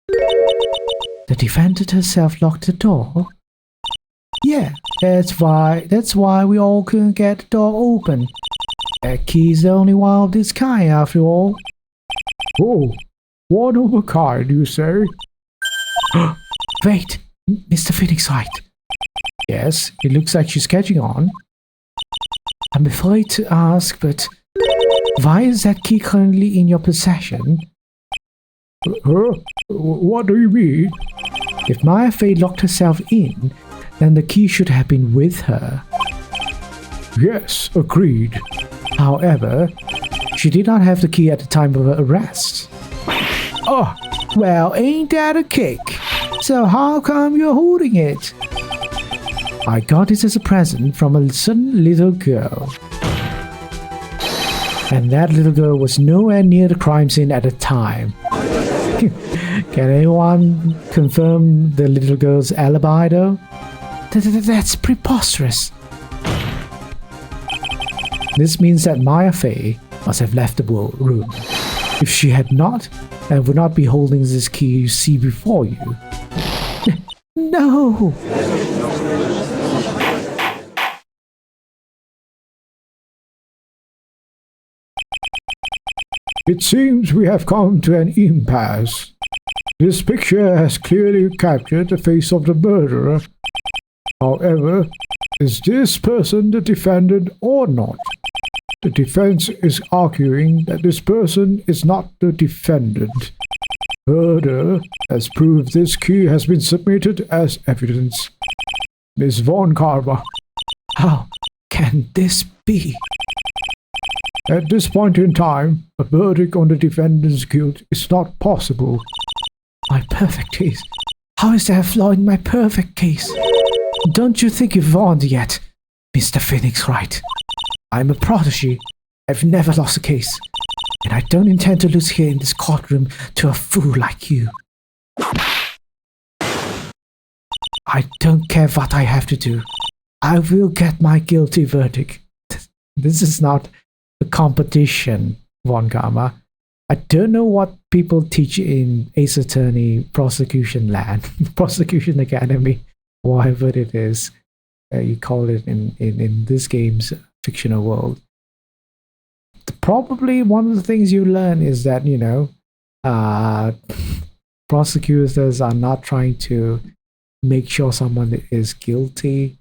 The defendant herself locked the door? Yeah, that's why we all couldn't get the door open. That key's the only one of this kind, after all. Oh, one of a kind, you say? Wait, Mr. Phoenix Wright. Yes, it looks like she's catching on. I'm afraid to ask, but why is that key currently in your possession? What do you mean? If Maya Fey locked herself in, then the key should have been with her. Yes, agreed. However, she did not have the key at the time of her arrest. Oh, well, ain't that a kick? So how come you're holding it? I got it as a present from a certain little girl. And that little girl was nowhere near the crime scene at the time. Can anyone confirm the little girl's alibi though? That's preposterous. This means that Maya Fey must have left the room. If she had not, and would not be holding this key you see before you. No! It seems we have come to an impasse. This picture has clearly captured the face of the murderer. However, is this person the defendant or not? The defense is arguing that this person is not the defendant. Further, as proof, this key has been submitted as evidence. Ms. Von Karma. How can this be? At this point in time, a verdict on the defendant's guilt is not possible. My perfect case? How is there a flaw in my perfect case? Don't you think you've won yet, Mr. Phoenix Wright? I'm a prodigy. I've never lost a case. And I don't intend to lose here in this courtroom to a fool like you. I don't care what I have to do. I will get my guilty verdict. This is not a competition, Von Karma. I don't know what people teach in Ace Attorney prosecution land, prosecution academy, whatever it is you call it in this game's fictional world. Probably one of the things you learn is that, you know, prosecutors are not trying to make sure someone is guilty.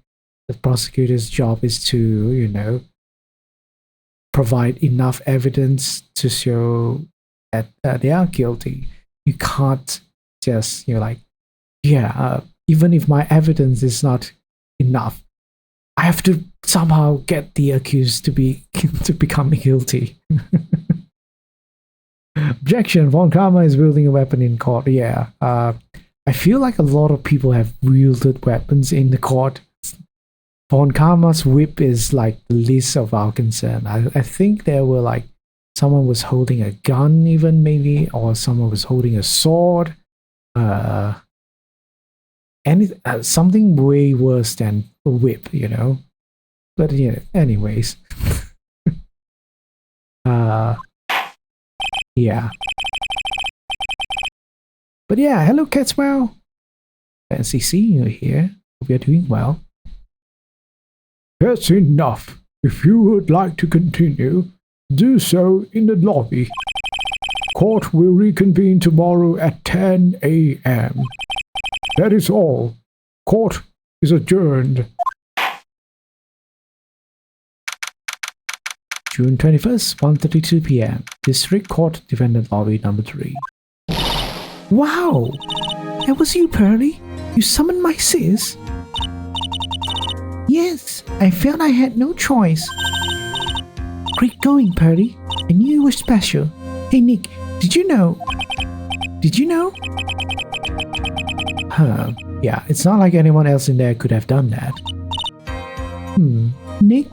The prosecutor's job is to, you know, provide enough evidence to show that they are guilty. You can't just, you know, like, yeah, even if my evidence is not enough, I have to somehow get the accused to become guilty. Objection. Von Karma is wielding a weapon in court. Yeah. I feel like a lot of people have wielded weapons in the court. Von Karma's whip is like the least of our concern. I think there were like someone was holding a gun, even maybe, or someone was holding a sword. Something way worse than a whip, you know. But yeah, anyways. Yeah. But yeah, hello Catswell. Fancy seeing you here. Hope you're doing well. That's enough. If you would like to continue, do so in the lobby. Court will reconvene tomorrow at 10 a.m. That is all. Court is adjourned. June 21st, 1:32 p.m. District Court Defendant Lobby number 3. Wow! That was you, Pearly? You summoned my sis? Yes, I felt I had no choice. Great going, Pearly. I knew you were special. Hey, Nick, did you know? Did you know? Yeah, it's not like anyone else in there could have done that. Nick,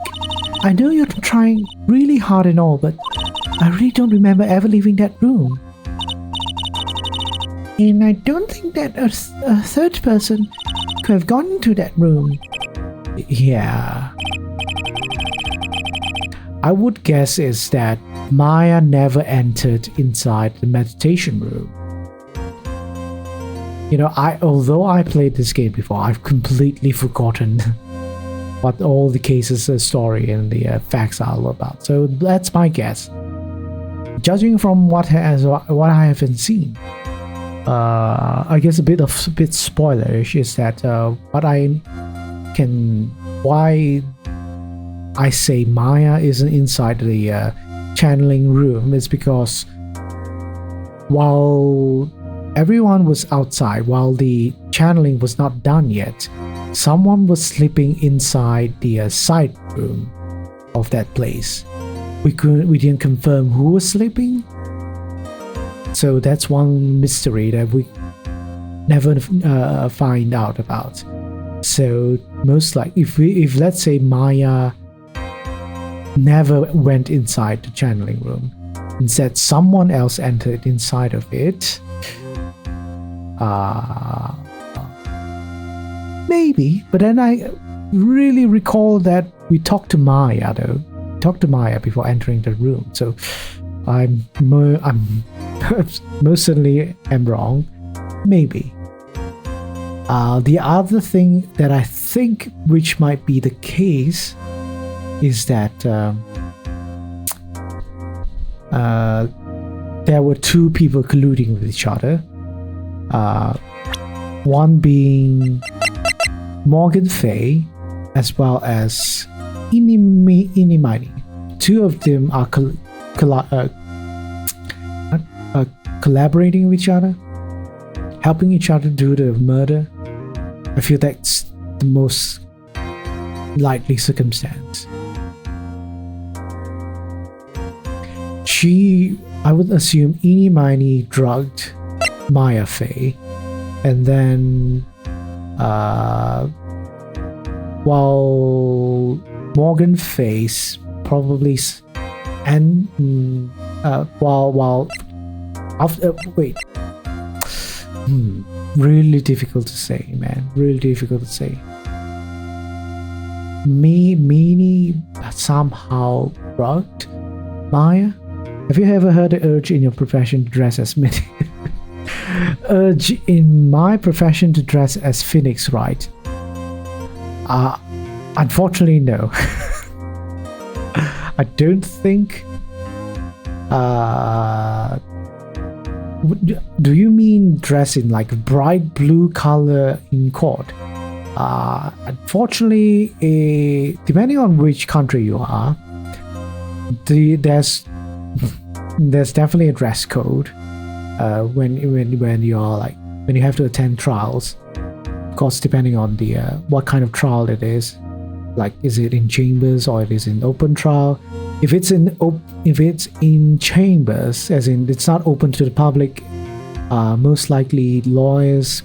I know you're trying really hard and all, but I really don't remember ever leaving that room. And I don't think that a third person could have gone into that room. Yeah. I would guess is that Maya never entered inside the meditation room. You know, although I played this game before, I've completely forgotten what all the cases, the story, and the facts are all about. So that's my guess. Judging from what I haven't seen, I guess a bit spoilerish is that why I say Maya isn't inside the channeling room is because while everyone was outside, while the channeling was not done yet, someone was sleeping inside the side room of that place. We didn't confirm who was sleeping, so that's one mystery that we never find out about. So most likely, if let's say Maya never went inside the channeling room, instead someone else entered inside of it. Maybe, but then I really recall that we talked to Maya though. Talked to Maya before entering the room, so I'm most certainly am wrong. Maybe. The other thing that I think which might be the case is that there were two people colluding with each other. One being Morgan Fay as well as Inimani. Two of them are collaborating with each other, helping each other do the murder. I feel that's the most likely circumstance. I would assume Inimani drugged Maya Fay, and then while Morgan Fay's probably really difficult to say, man. Really difficult to say. Meanie somehow drugged Maya. Have you ever heard the urge in your profession to dress as Minnie? Urge in my profession to dress as Phoenix, right? Unfortunately, no. I don't think. Do you mean dress in like bright blue color in court? Unfortunately, depending on which country you are, there's definitely a dress code when you're like when you have to attend trials. Of course, depending on the what kind of trial it is, like is it in chambers or it is in open trial. If it's in chambers, as in it's not open to the public, most likely lawyers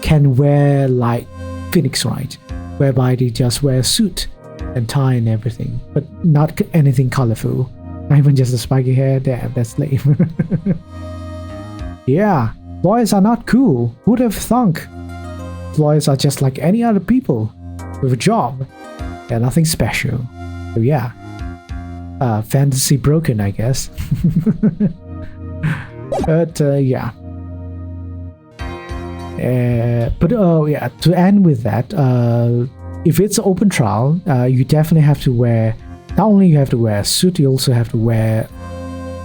can wear like Phoenix, right? whereby they just wear a suit and tie and everything, but not anything colorful. Not even just the spiky hair. Damn, that's lame. Yeah, lawyers are not cool. Who'd have thunk? Lawyers are just like any other people with a job. They're nothing special. So yeah, fantasy broken, I guess. But yeah. But yeah, to end with that, if it's an open trial, you definitely have to wear, not only you have to wear a suit, you also have to wear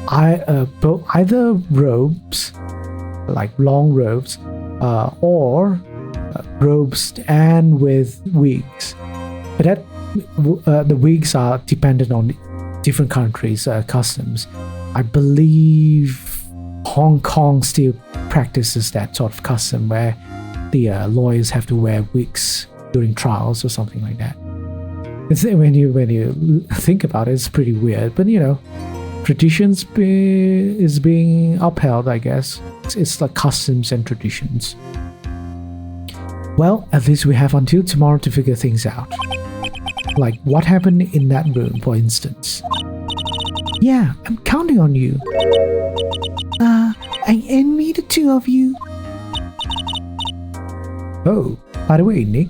either robes, like long robes, or robes and with wigs. But that the wigs are dependent on different countries' customs. I believe Hong Kong still practices that sort of custom where the lawyers have to wear wigs during trials or something like that. When you think about it, it's pretty weird, but you know, traditions is being upheld, I guess. It's like customs and traditions. Well, at least we have until tomorrow to figure things out. Like what happened in that room, for instance. Yeah, I'm counting on you. I envy the two of you. Oh, by the way, Nick.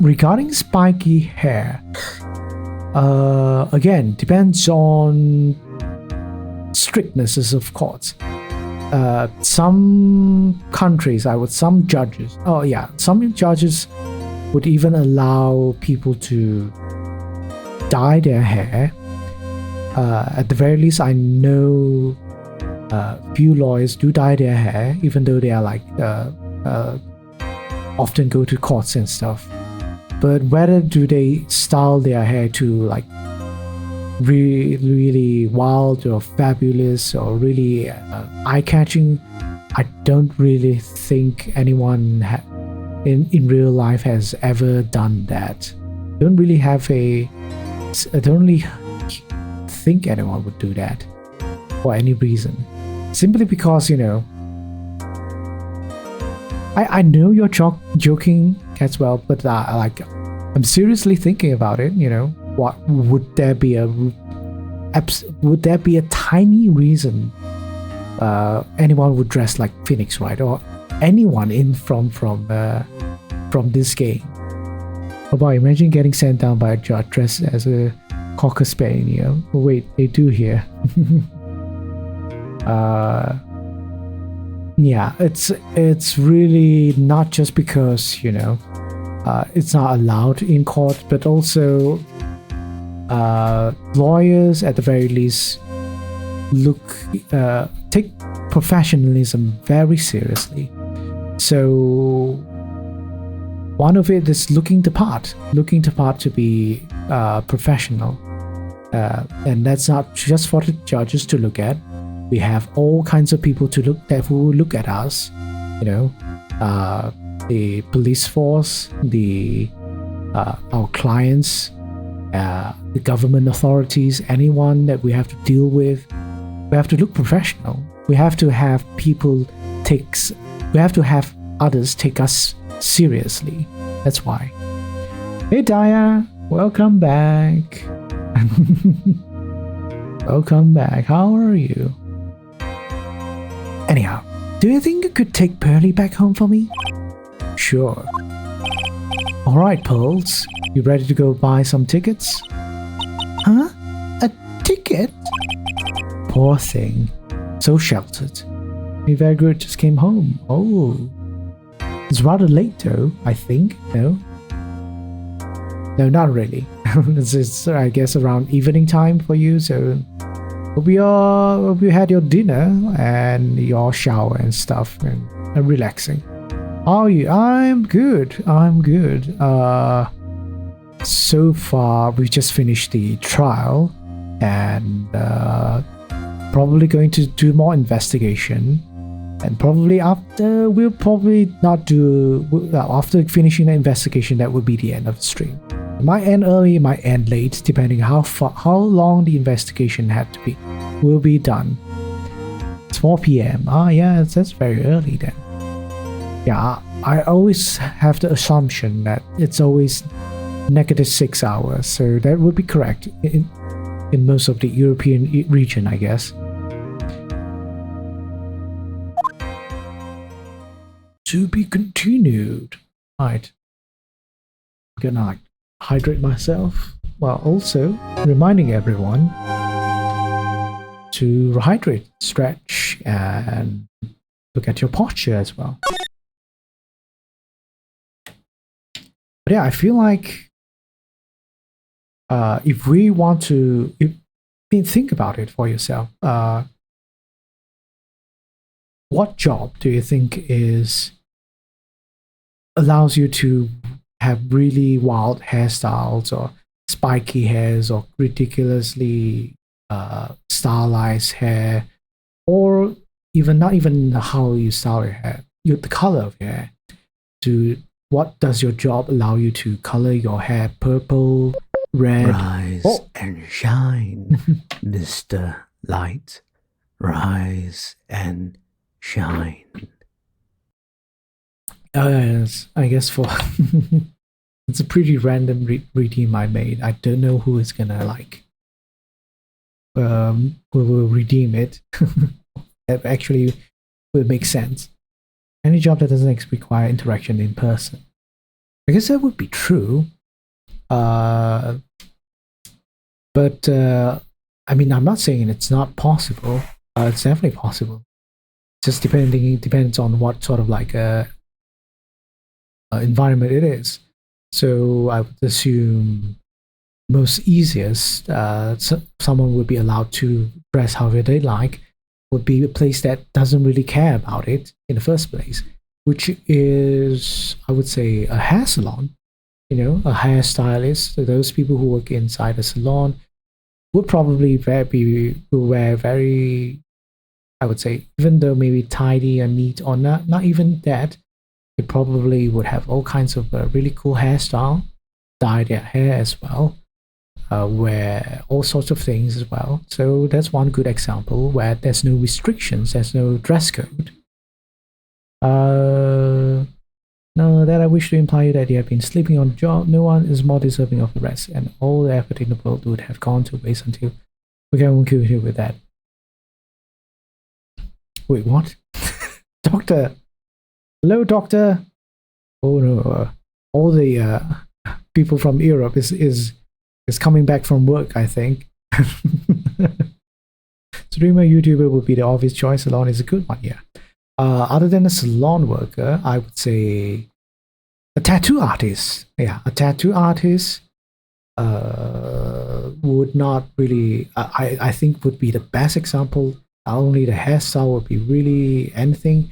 Regarding spiky hair, again, depends on strictnesses of courts. Some countries, some judges would even allow people to dye their hair. At the very least, I know few lawyers do dye their hair, even though they are like often go to courts and stuff. But whether do they style their hair to like really wild or fabulous or really eye-catching, I don't really think anyone in real life has ever done that. I don't really think anyone would do that for any reason. Simply because, you know, I know you're joking as well, but like I'm seriously thinking about it. You know, what would there be a tiny reason anyone would dress like Phoenix, right? Or anyone in from this game? Oh boy, imagine getting sent down by a judge dressed as a Cocker Spaniel. Oh, wait, they do here. Yeah, it's really not just because, you know, it's not allowed in court, but also lawyers at the very least take professionalism very seriously. So one of it is looking the part to be professional, and that's not just for the judges to look at. We have all kinds of people who look at us, you know, the police force, our clients, the government authorities, anyone that we have to deal with. We have to look professional. We have to have others take us seriously. That's why. Hey Daya, welcome back. Welcome back. How are you? Anyhow, do you think you could take Pearly back home for me? Sure. Alright, Pearls. You ready to go buy some tickets? Huh? A ticket? Poor thing. So sheltered. Evagrid just came home. Oh. It's rather late though, I think. No? No, not really. It's I guess around evening time for you, so hope you had your dinner and your shower and stuff and relaxing. How are you? I'm good. So far we just finished the trial and probably going to do more investigation, and probably after after finishing the investigation, that will be the end of the stream. It might end early, it might end late, depending how long the investigation will be done. It's 4 p.m. Ah, yeah, that's very early then. Yeah, I always have the assumption that it's always -6 hours, so that would be correct in most of the European region, I guess. To be continued. Right. Gonna hydrate myself while also reminding everyone to hydrate, stretch, and look at your posture as well. But yeah, I feel like if we want to think about it for yourself, what job do you think allows you to have really wild hairstyles or spiky hairs or ridiculously stylized hair, or even not even how you style your hair, the color of your hair? What does your job allow you to color your hair purple, red? Rise and shine, Mr. Light. Rise and shine. Yes, I guess for it's a pretty random redeem I made. I don't know who is gonna who will redeem it. That actually will make sense. Any job that doesn't require interaction in person. I guess that would be true. But I mean, I'm not saying it's not possible. It's definitely possible. Just depends on what sort of environment it is. So I would assume most easiest, someone would be allowed to dress however they like, would be a place that doesn't really care about it in the first place, which is, I would say, a hair salon. You know, a hairstylist. So those people who work inside a salon would probably wear very, I would say, even though maybe tidy and neat or not even that, they probably would have all kinds of really cool hairstyle, dye their hair as well, wear all sorts of things as well. So that's one good example where there's no restrictions, there's no dress code. No, that I wish to imply that you have been sleeping on the job. No one is more deserving of the rest, and all the effort in the world would have gone to waste until we can conclude with that. Wait, what? Doctor? Hello, doctor? Oh no, all the people from Europe is coming back from work, I think. Streamer, YouTuber would be the obvious choice. Salon is a good one, yeah. Other than a salon worker, I would say a tattoo artist. Yeah, a tattoo artist would not really, I think would be the best example. Not only the hairstyle would be really anything,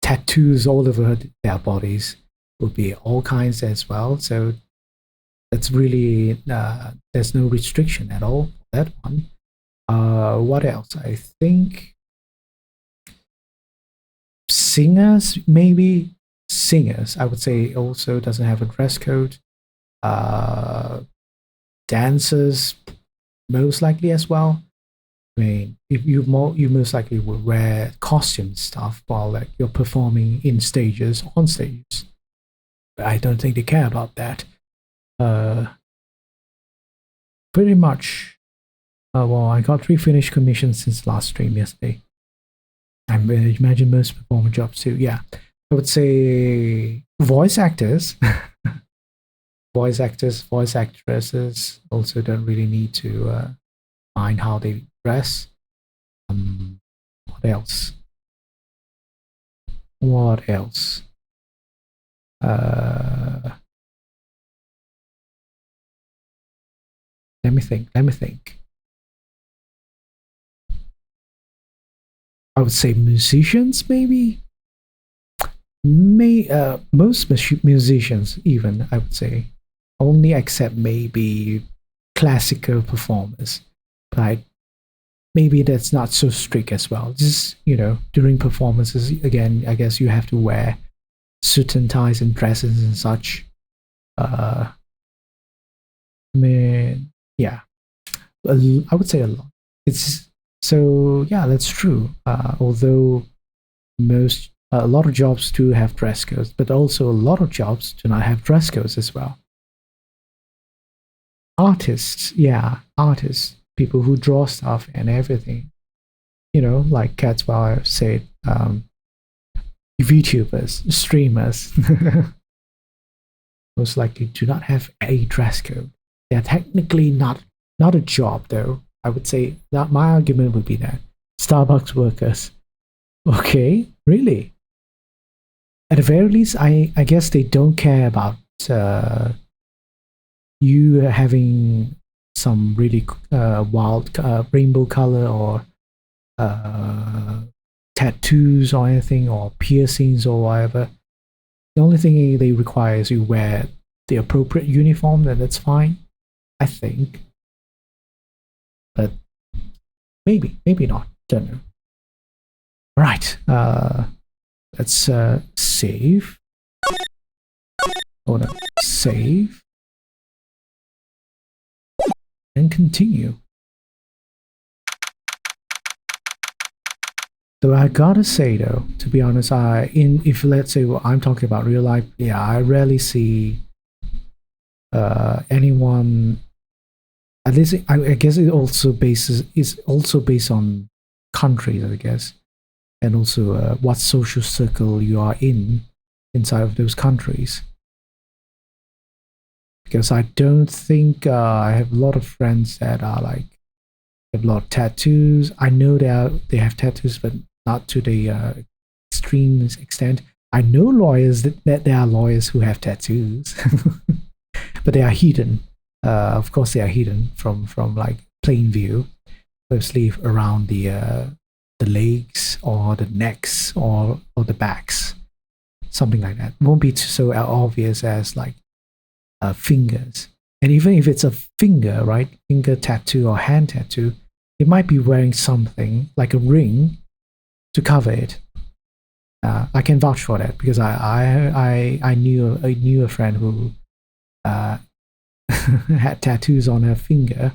tattoos all over their bodies would be all kinds as well. So that's really, there's no restriction at all for that one. What else? I think singers, maybe. Singers, I would say, also doesn't have a dress code. Dancers, most likely as well. I mean, if you most likely would wear costume stuff while you're performing on stages. But I don't think they care about that. Pretty much. Well, I got 3 finished commissions since last stream yesterday. I imagine most performer jobs too. Yeah, I would say voice actors, voice actresses also don't really need to mind how they dress. What else? What else? Let me think. I would say musicians, maybe. Most musicians, even, I would say, only except maybe classical performers. But maybe that's not so strict as well. Just, during performances, again, I guess you have to wear suit and ties and dresses and such. I mean, yeah, I would say a lot. So yeah, that's true. Although most A lot of jobs do have dress codes, but also a lot of jobs do not have dress codes as well. Artists, people who draw stuff and everything. Like Catswell said, VTubers, streamers, most likely do not have a dress code. They are technically not a job, though. I would say that my argument would be that Starbucks workers. Okay, really? At the very least, I guess they don't care about you having some really wild rainbow color or tattoos or anything, or piercings or whatever. The only thing they require is you wear the appropriate uniform, then that's fine, I think. But maybe not. Don't know. Right. Let's save. Hold on. Save. And continue. Though I gotta say though, to be honest, if let's say I'm talking about real life, I rarely see anyone. At least I guess it also based on countries, I guess, and also what social circle you are inside of those countries. Because I don't think I have a lot of friends that are like have a lot of tattoos. I know they have tattoos, but not to the extreme extent. I know lawyers that there are lawyers who have tattoos, but they are hidden. Of course, they are hidden from like plain view, mostly around the legs or the necks or the backs, something like that. Won't be so obvious as like fingers. And even if it's a finger, right, finger tattoo or hand tattoo, it might be wearing something like a ring to cover it. I can vouch for that because I knew a friend who had tattoos on her finger,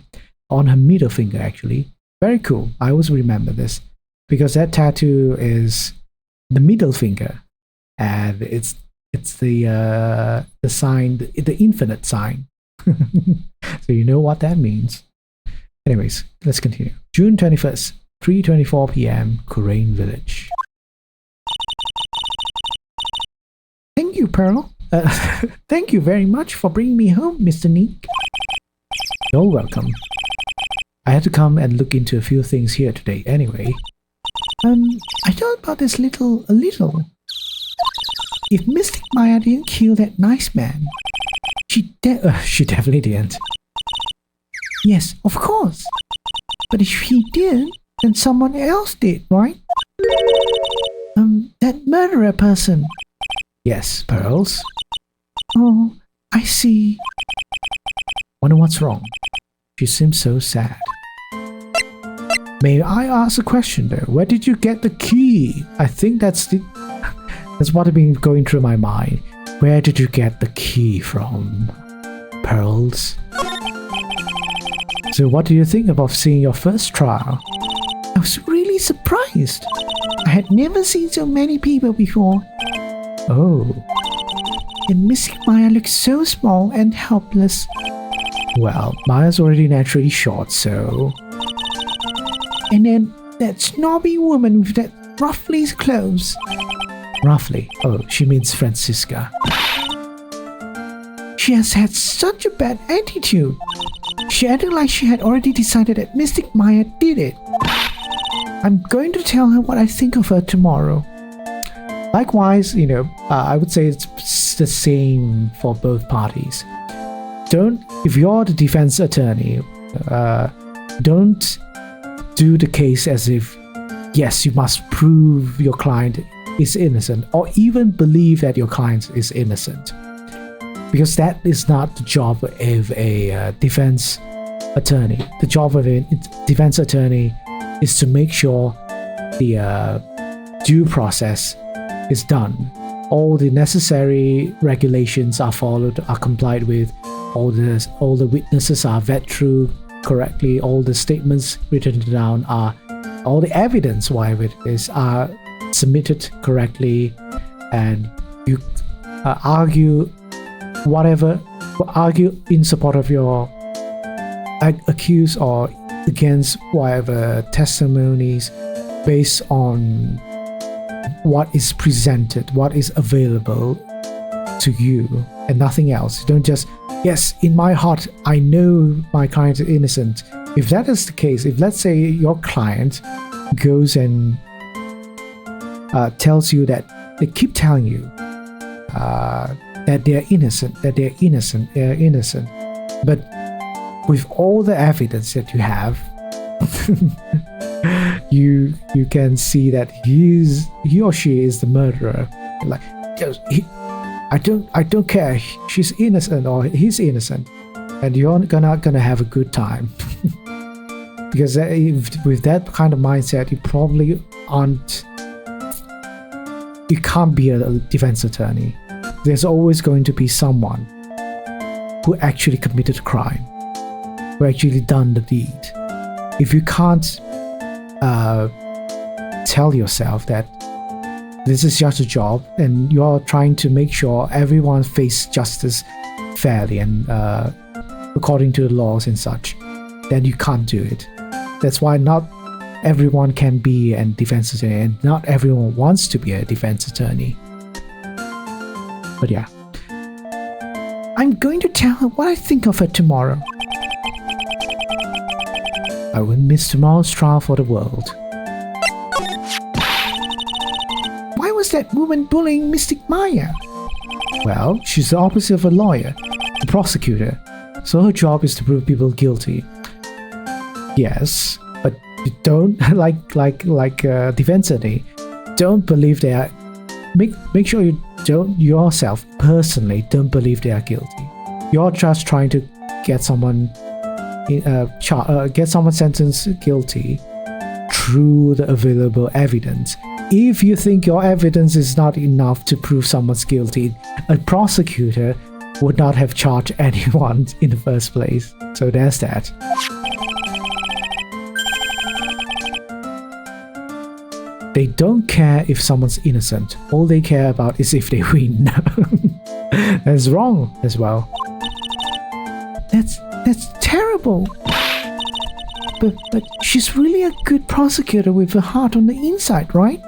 on her middle finger actually. Very cool. I always remember this because that tattoo is the middle finger, and it's the sign, the infinite sign. So you know what that means. Anyways, let's continue. June 21st, 3:24 p.m. Kurain Village. Thank you, Pearl. Thank you very much for bringing me home, Mr. Neek. You're welcome. I had to come and look into a few things here today anyway. I thought about this a little. If Mystic Maya didn't kill that nice man, she definitely didn't. Yes, of course. But if he did, then someone else did, right? That murderer person. Yes, Pearls. Oh, I see. Wonder what's wrong. She seems so sad. May I ask a question though? Where did you get the key? I think that's what has been going through my mind. Where did you get the key from, Pearls? So what do you think about seeing your first trial? I was really surprised. I had never seen so many people before. Oh. And Mystic Maya looks so small and helpless. Well, Maya's already naturally short, so... And then that snobby woman with that ruffly clothes. Ruffly? Oh, she means Francisca. She has had such a bad attitude. She acted like she had already decided that Mystic Maya did it. I'm going to tell her what I think of her tomorrow. Likewise, I would say it's the same for both parties. If you're the defense attorney, don't do the case as if, yes, you must prove your client is innocent, or even believe that your client is innocent. Because that is not the job of a defense attorney. The job of a defense attorney is to make sure the due process is done. All the necessary regulations are followed, are complied with. All the witnesses are vetted through correctly. All the statements written down all the evidence, whatever it is, are submitted correctly, and you argue in support of your accused or against whatever testimonies based on what is presented, what is available to you, and nothing else. You don't just, yes, in my heart, I know my client is innocent. If that is the case, if let's say your client goes and tells you that they keep telling you that they're innocent, but with all the evidence that you have, you can see that he or she is the murderer. Like, I don't care. She's innocent or he's innocent, and you're gonna have a good time. Because with that kind of mindset, you probably aren't. You can't be a defense attorney. There's always going to be someone who actually committed a crime, who actually done the deed. If you can't tell yourself that this is just a job and you're trying to make sure everyone faces justice fairly and according to the laws and such, then you can't do it. That's why not everyone can be a defense attorney, and not everyone wants to be a defense attorney. But yeah, I'm going to tell her what I think of her tomorrow. I wouldn't miss tomorrow's trial for the world. Why was that woman bullying Mystic Maya? Well, she's the opposite of a lawyer, the prosecutor, so her job is to prove people guilty. Yes, but you don't like defense attorney. Don't believe they are. Make sure you don't yourself personally don't believe they are guilty. You're just trying to get someone sentenced guilty through the available evidence. If you think your evidence is not enough to prove someone's guilty, a prosecutor would not have charged anyone in the first place. So there's that. They don't care if someone's innocent. All they care about is if they win. That's wrong as well. That's terrible. But she's really a good prosecutor with a heart on the inside, right?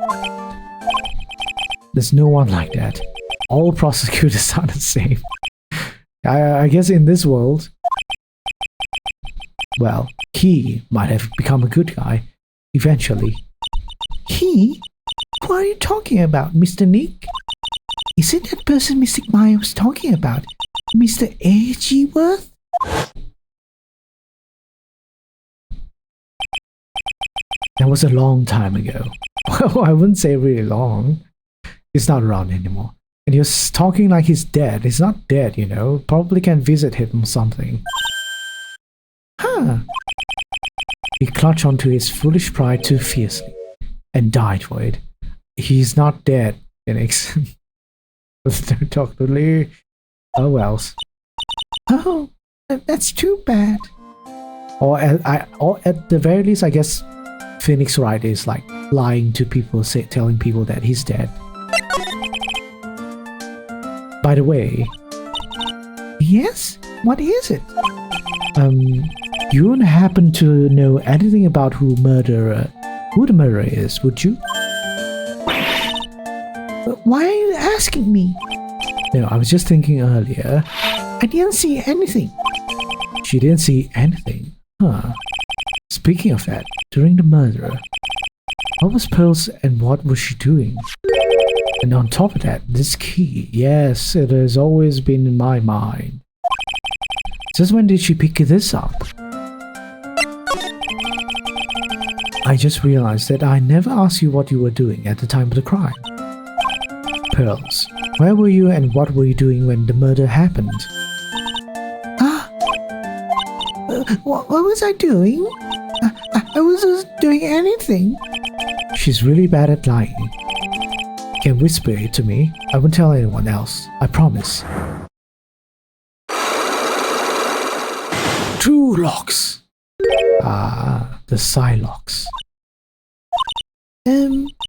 There's no one like that. All prosecutors are the same. I guess in this world, well, he might have become a good guy eventually. He? Who are you talking about, Mr. Nick? Is it that person Mystic Maya was talking about? Mr. A.G. Worth? That was a long time ago. Well, I wouldn't say really long. He's not around anymore. And he was talking like he's dead. He's not dead, you know. Probably can visit him or something. Huh. He clutched onto his foolish pride too fiercely and died for it. He's not dead, Phoenix. Don't talk to Lee. Oh well. Oh, that's too bad. Or at the very least, I guess Phoenix Wright is like lying to people, telling people that he's dead. By the way, yes? What is it? You wouldn't happen to know anything about who the murderer is, would you? Why are you asking me? No, I was just thinking earlier. I didn't see anything. She didn't see anything? Huh. Speaking of that, during the murder, what was Pearls and what was she doing? And on top of that, this key. Yes, it has always been in my mind. Just when did she pick this up? I just realized that I never asked you what you were doing at the time of the crime. Pearls, where were you and what were you doing when the murder happened? What was I doing? I wasn't doing anything. She's really bad at lying. You can whisper it to me. I won't tell anyone else. I promise. 2 locks. Ah, the Psylocks.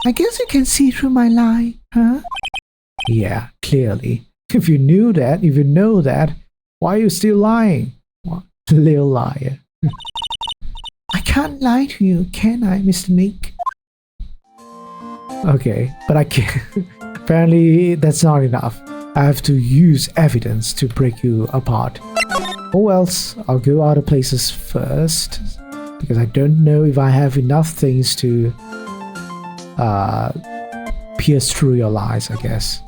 I guess you can see through my lie, huh? Yeah, clearly. If you knew that, if you know that, why are you still lying? What? Little liar. I can't lie to you, can I, Mr. Nick? Okay, but I can't. Apparently, that's not enough. I have to use evidence to break you apart. Or else, I'll go other places first, because I don't know if I have enough things to pierce through your lies, I guess.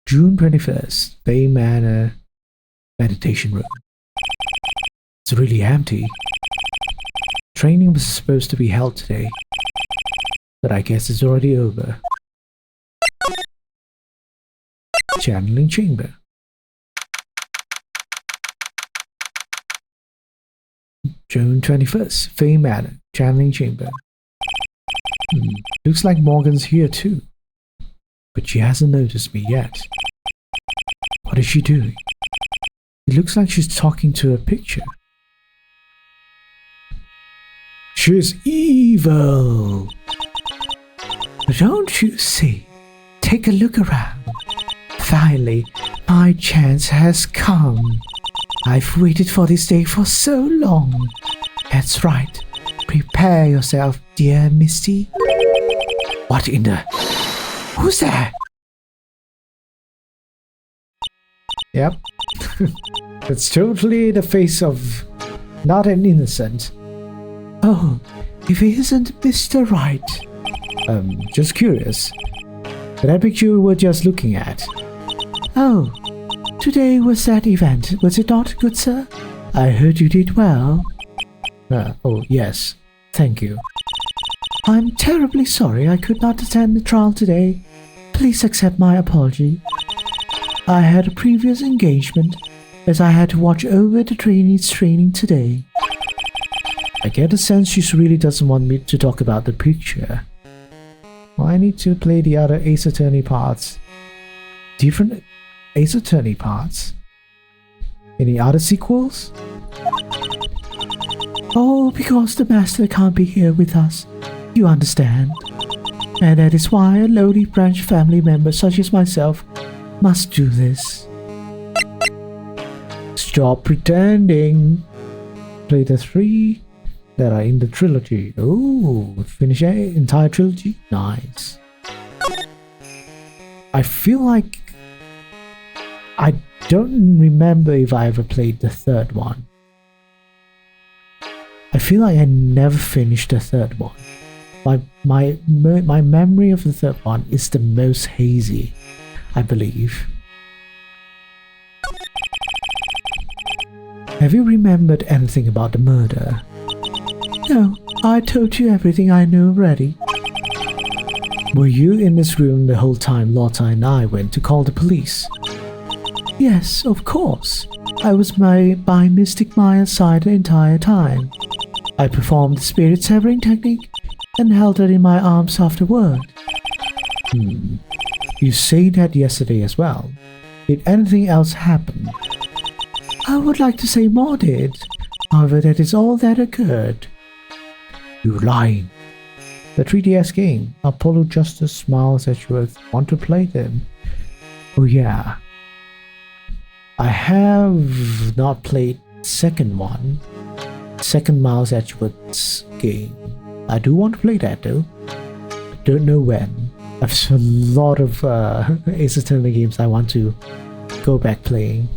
June 21st, Bay Manor meditation room. It's really empty. Training was supposed to be held today, but I guess it's already over. Channeling chamber. June 21st, Fay Manor, channeling chamber. Looks like Morgan's here too, but she hasn't noticed me yet. What is she doing? It looks like she's talking to a picture. She's evil! Don't you see? Take a look around. Finally, my chance has come. I've waited for this day for so long. That's right. Prepare yourself, dear Misty. What in the... Who's that? Yep. It's totally the face of not an innocent. Oh, if he isn't Mr. Right. Just curious. That picture you were just looking at. Oh, today was that event, was it not, good sir? I heard you did well. Oh, yes. Thank you. I'm terribly sorry I could not attend the trial today. Please accept my apology. I had a previous engagement, as I had to watch over the trainees' training today. I get a sense she really doesn't want me to talk about the picture. Well, I need to play the other Ace Attorney parts. Different Ace Attorney parts? Any other sequels? Oh, because the Master can't be here with us. You understand. And that is why a lowly branch family member such as myself must do this. Stop pretending. Play the 3 that are in the trilogy. Oh, finish an entire trilogy? Nice. I feel like I don't remember if I ever played the 3rd one. I feel like I never finished the 3rd one. My memory of the 3rd one is the most hazy, I believe. Have you remembered anything about the murder? No, I told you everything I knew already. Were you in this room the whole time Lotta and I went to call the police? Yes, of course. I was by Mystic Maya's side the entire time. I performed the spirit severing technique and held her in my arms afterward. You said that yesterday as well. Did anything else happen? I would like to say more did. However, that is all that occurred. You're lying. The 3DS game, Apollo Justice smiles at you. Want to play them? Oh yeah. I have not played second Miles Edgeworth's game. I do want to play that though. Don't know when. I've a lot of Ace Attorney games I want to go back playing.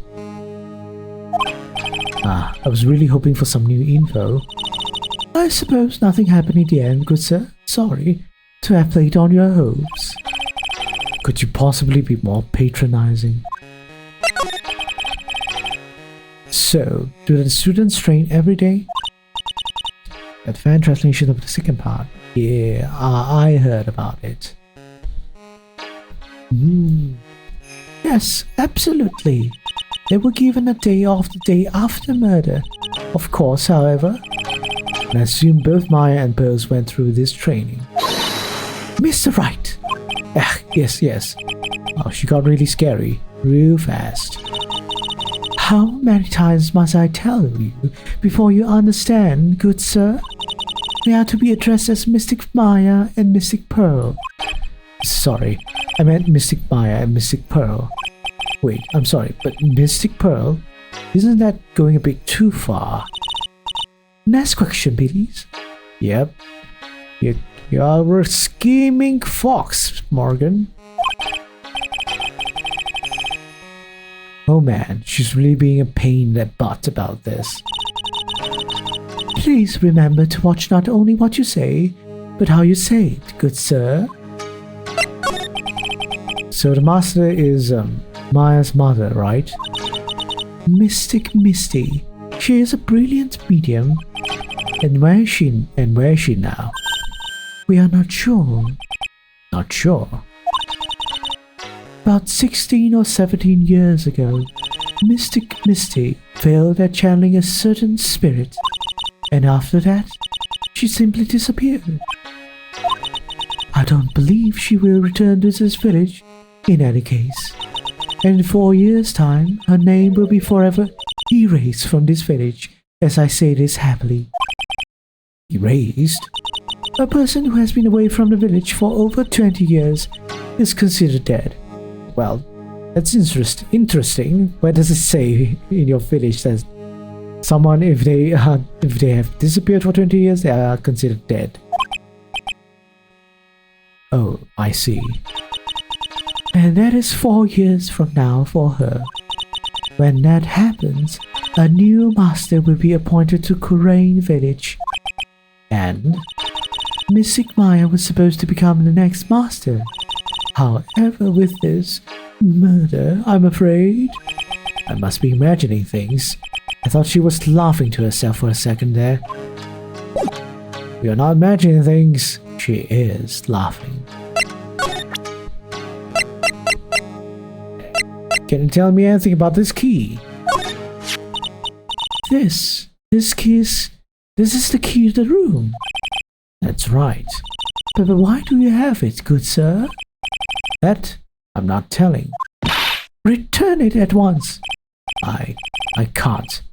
I was really hoping for some new info. I suppose nothing happened in the end, good sir. Sorry to have played on your hopes. Could you possibly be more patronizing? So, do the students train every day? That fan translation of the second part. Yeah, I heard about it. Yes, absolutely. They were given a day off the day after murder. Of course, however, I assume both Maya and Bose went through this training. Mr. Wright! Yes. Oh, she got really scary, real fast. How many times must I tell you before you understand, good sir? They are to be addressed as Mystic Maya and Mystic Pearl. Sorry, I meant Mystic Maya and Mystic Pearl. Wait, I'm sorry, but Mystic Pearl? Isn't that going a bit too far? Next question, please. Yep. You are a scheming fox, Morgan. Oh man, she's really being a pain in the butt about this. Please remember to watch not only what you say, but how you say it, good sir. So the master is Maya's mother, right? Mystic Misty. She is a brilliant medium. And where is she now? We are not sure. Not sure. About 16 or 17 years ago, Mystic Misty failed at channeling a certain spirit, and after that, she simply disappeared. I don't believe she will return to this village in any case, and in 4 years' time, her name will be forever erased from this village, as I say this happily. Erased? A person who has been away from the village for over 20 years is considered dead. Well, that's interesting. Where does it say in your village that someone, if they have disappeared for 20 years, they are considered dead? Oh, I see. And that is 4 years from now for her. When that happens, a new master will be appointed to Kurain village. And Mystic Maya was supposed to become the next master. However, with this murder, I'm afraid... I must be imagining things. I thought she was laughing to herself for a second there. You're not imagining things. She is laughing. Can you tell me anything about this key? This key is... This is the key to the room. That's right. But why do you have it, good sir? That I'm not telling. Return it at once. I can't.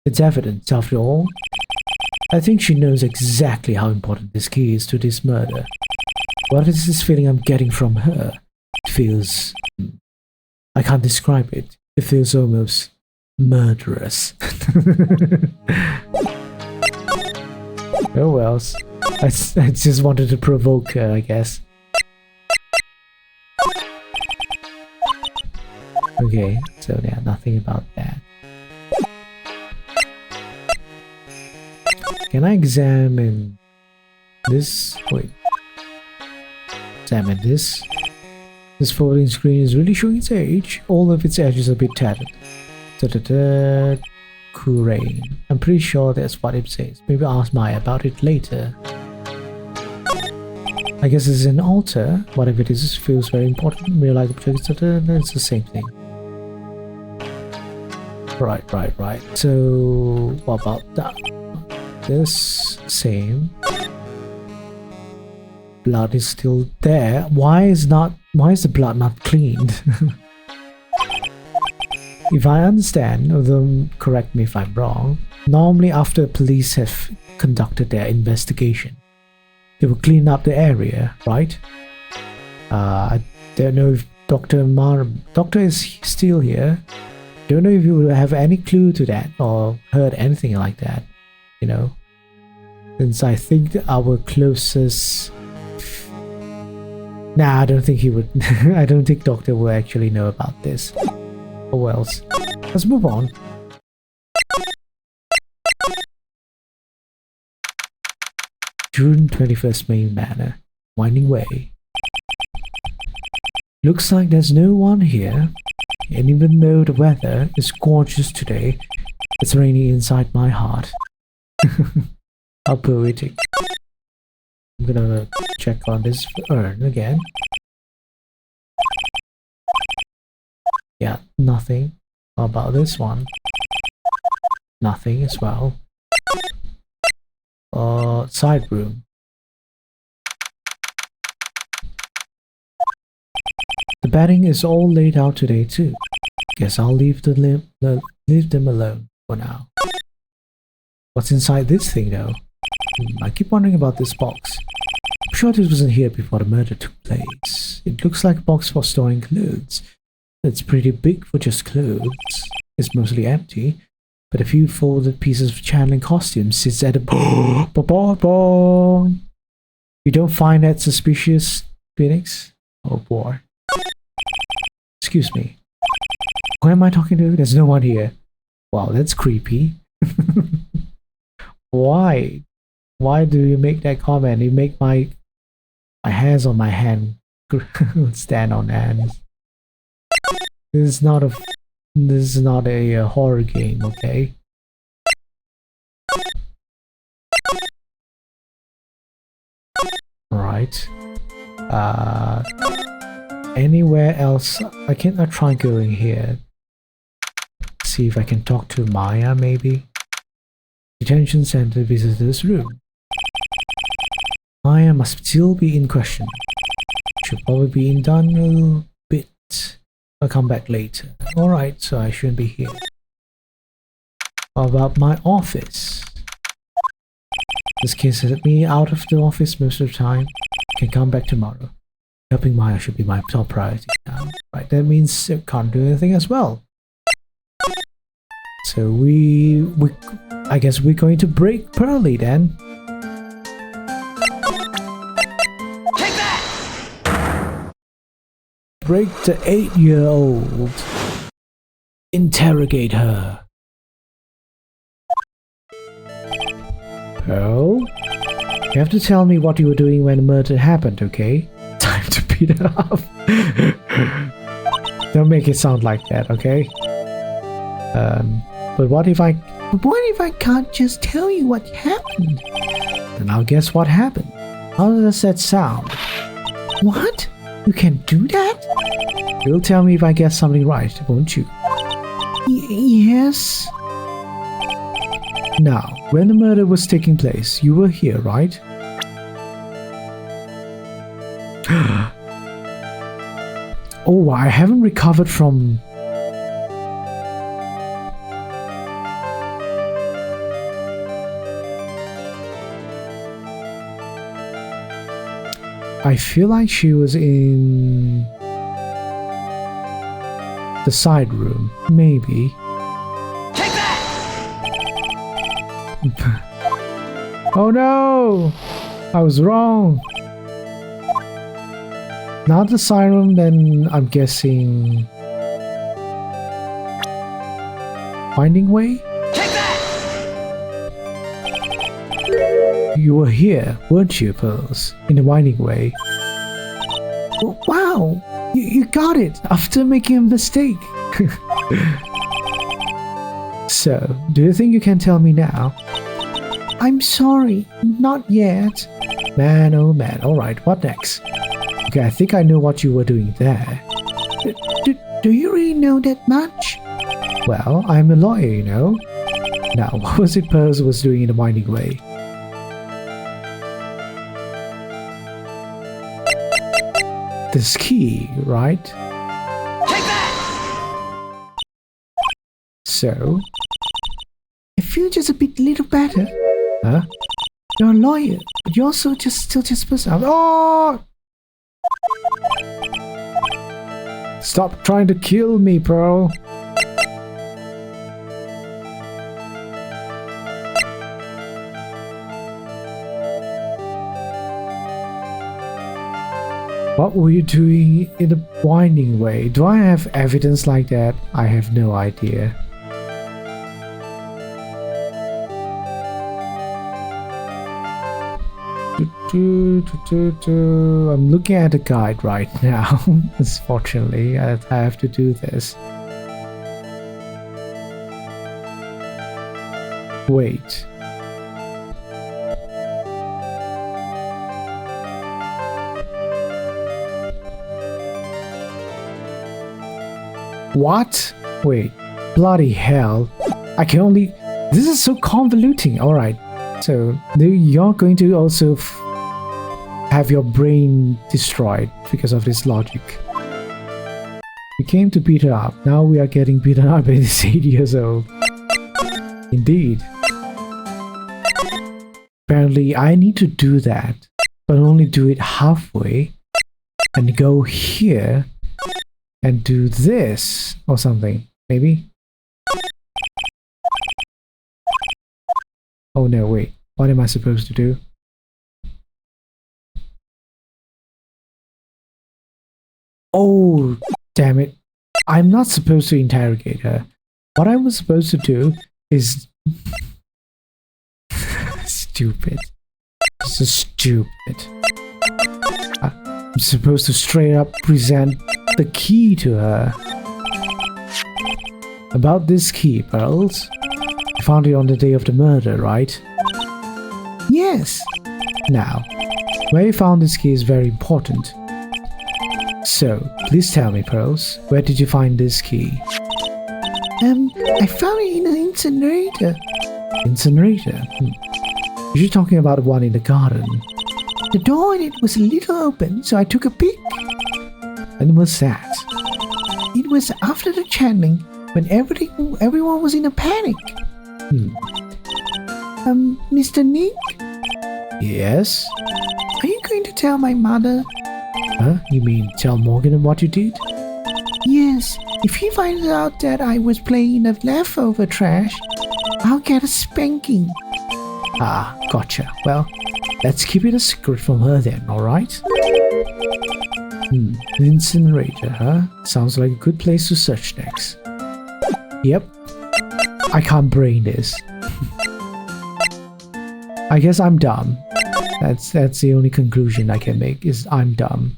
It's evidence after all. I think she knows exactly how important this key is to this murder. What is this feeling I'm getting from her? It feels... I can't describe it. It feels almost murderous. Oh well. I just wanted to provoke her, I guess. Okay, so yeah, nothing about that. Can I examine this? Wait. Examine this. This folding screen is really showing its age. All of its edges are a bit tattered. Kurain. I'm pretty sure that's what it says. Maybe I'll ask Maya about it later. I guess it's an altar. Whatever it is, it feels very important. Real life objects, it's the same thing. Right. So, what about that? This, same. Blood is still there. Why is the blood not cleaned? If I understand, although correct me if I'm wrong, normally after police have conducted their investigation, they will clean up the area, right? I don't know if Doctor is still here. Don't know if you will have any clue to that or heard anything like that, you know? Since I think that our closest... Nah, I don't think he would. I don't think Doctor will actually know about this. Oh well. Let's move on. June 21st Main Manor. Winding Way. Looks like there's no one here. And even though the weather is gorgeous today, it's raining inside my heart. How poetic. I'm gonna check on this urn again. Yeah, nothing. How about this one? Nothing as well. Side room. The bedding is all laid out today too. Guess I'll leave the leave them alone for now. What's inside this thing though? I keep wondering about this box. I'm sure this wasn't here before the murder took place. It looks like a box for storing clothes. It's pretty big for just clothes. It's mostly empty, but a few folded pieces of channeling costumes sits at a You don't find that suspicious, Phoenix? Oh boy. Excuse me. Who am I talking to? There's no one here. Wow, that's creepy. Why? Why do you make that comment? You make my hairs on my hand stand on end. This is not a horror game, okay? Right. Anywhere else? I cannot try going here. See if I can talk to Maya, maybe. Detention center visitors room. Maya must still be in question. Should probably be in done a little bit. I'll come back later. Alright, so I shouldn't be here. How about my office? This case let me out of the office most of the time. Can come back tomorrow. Helping Maya should be my top priority now. Right, that means I can't do anything as well. So I guess we're going to break Pearly then. Take that! Break the 8-year-old. Interrogate her. Pearl? You have to tell me what you were doing when the murder happened, okay? Time to beat her up. Don't make it sound like that, okay? But what if I can't just tell you what happened? Then I'll guess what happened. How does that sound? What? You can do that? You'll tell me if I guess something right, won't you? Yes. Now, when the murder was taking place, you were here, right? Oh, I haven't recovered from... I feel like she was in the side room, maybe. Take that! Oh no! I was wrong. Not the side room, then I'm guessing... Winding Way? Take that! You were here, weren't you, Pearls? In the Winding Way. Oh, wow! You got it after making a mistake. So, do you think you can tell me now? I'm sorry, not yet. Man, oh man. Alright, what next? Okay, I think I know what you were doing there. Do you really know that much? Well, I'm a lawyer, you know. Now, what was it Pearls was doing in the Winding Way? This key, right? Take that! So, I feel just a bit little better. Huh? You're a lawyer, but you're also still just person. Oh! Stop trying to kill me, Pearl. What were you doing in the Winding Way? Do I have evidence like that? I have no idea. I'm looking at the guide right now. Unfortunately, I have to do this. Wait. What? Wait. Bloody hell. I can only... This is so convoluting. Alright. So, you're going to also have your brain destroyed because of this logic. We came to beat her up. Now we are getting beaten up at this 8 years old. Indeed. Apparently, I need to do that, but only do it halfway and go here and do this or something. Maybe? Oh no, wait. What am I supposed to do? Oh, damn it. I'm not supposed to interrogate her. What I was supposed to do is... stupid. This is stupid. I'm supposed to straight up present the key to her. About this key, Pearls. You found it on the day of the murder, right? Yes. Now, where you found this key is very important. So, please tell me, Pearls, where did you find this key? I found it in an incinerator. Incinerator? You're talking about the one in the garden. The door in it was a little open, so I took a peek. When was that? It was after the channeling, when everyone was in a panic. Mr. Nick? Yes? Are you going to tell my mother? Huh? You mean tell Morgan what you did? Yes. If he finds out that I was playing in the leftover trash, I'll get a spanking. Ah, gotcha. Well, let's keep it a secret from her then, alright? The incinerator, huh? Sounds like a good place to search next. Yep. I can't brain this. I guess I'm dumb. That's the only conclusion I can make, is I'm dumb.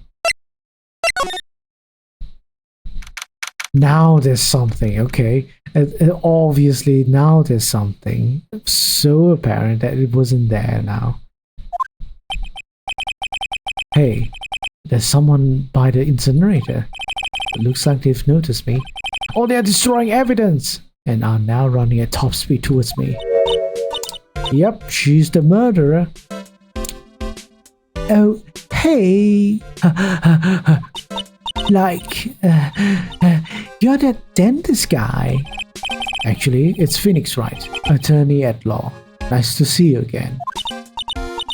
Now there's something, okay? Obviously, now there's something so apparent that it wasn't there now. Hey, there's someone by the incinerator. It looks like they've noticed me. Oh, they're destroying evidence! And are now running at top speed towards me. Yep, she's the murderer. Oh, hey! Like, you're that dentist guy. Actually, it's Phoenix Wright, attorney at law. Nice to see you again.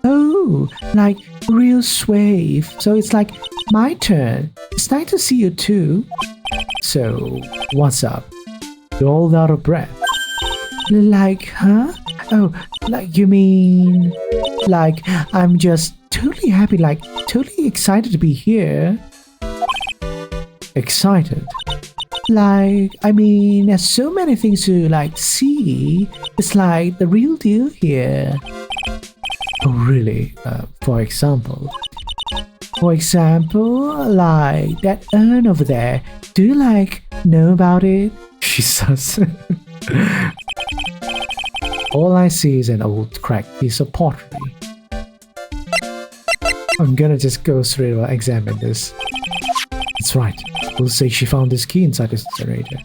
Oh, like real suave. So it's like my turn. It's nice to see you too. So, what's up? You're all out of breath. Like, huh? Oh, like you mean... Like, I'm just totally happy, like totally excited to be here. Excited? Like, I mean, there's so many things to like see. It's like the real deal here. Oh, really? For example? For example, like that urn over there. Do you like know about it? She says. All I see is an old cracked piece of pottery. I'm gonna just go straight and examine this. That's right. We'll say she found this key inside this incinerator.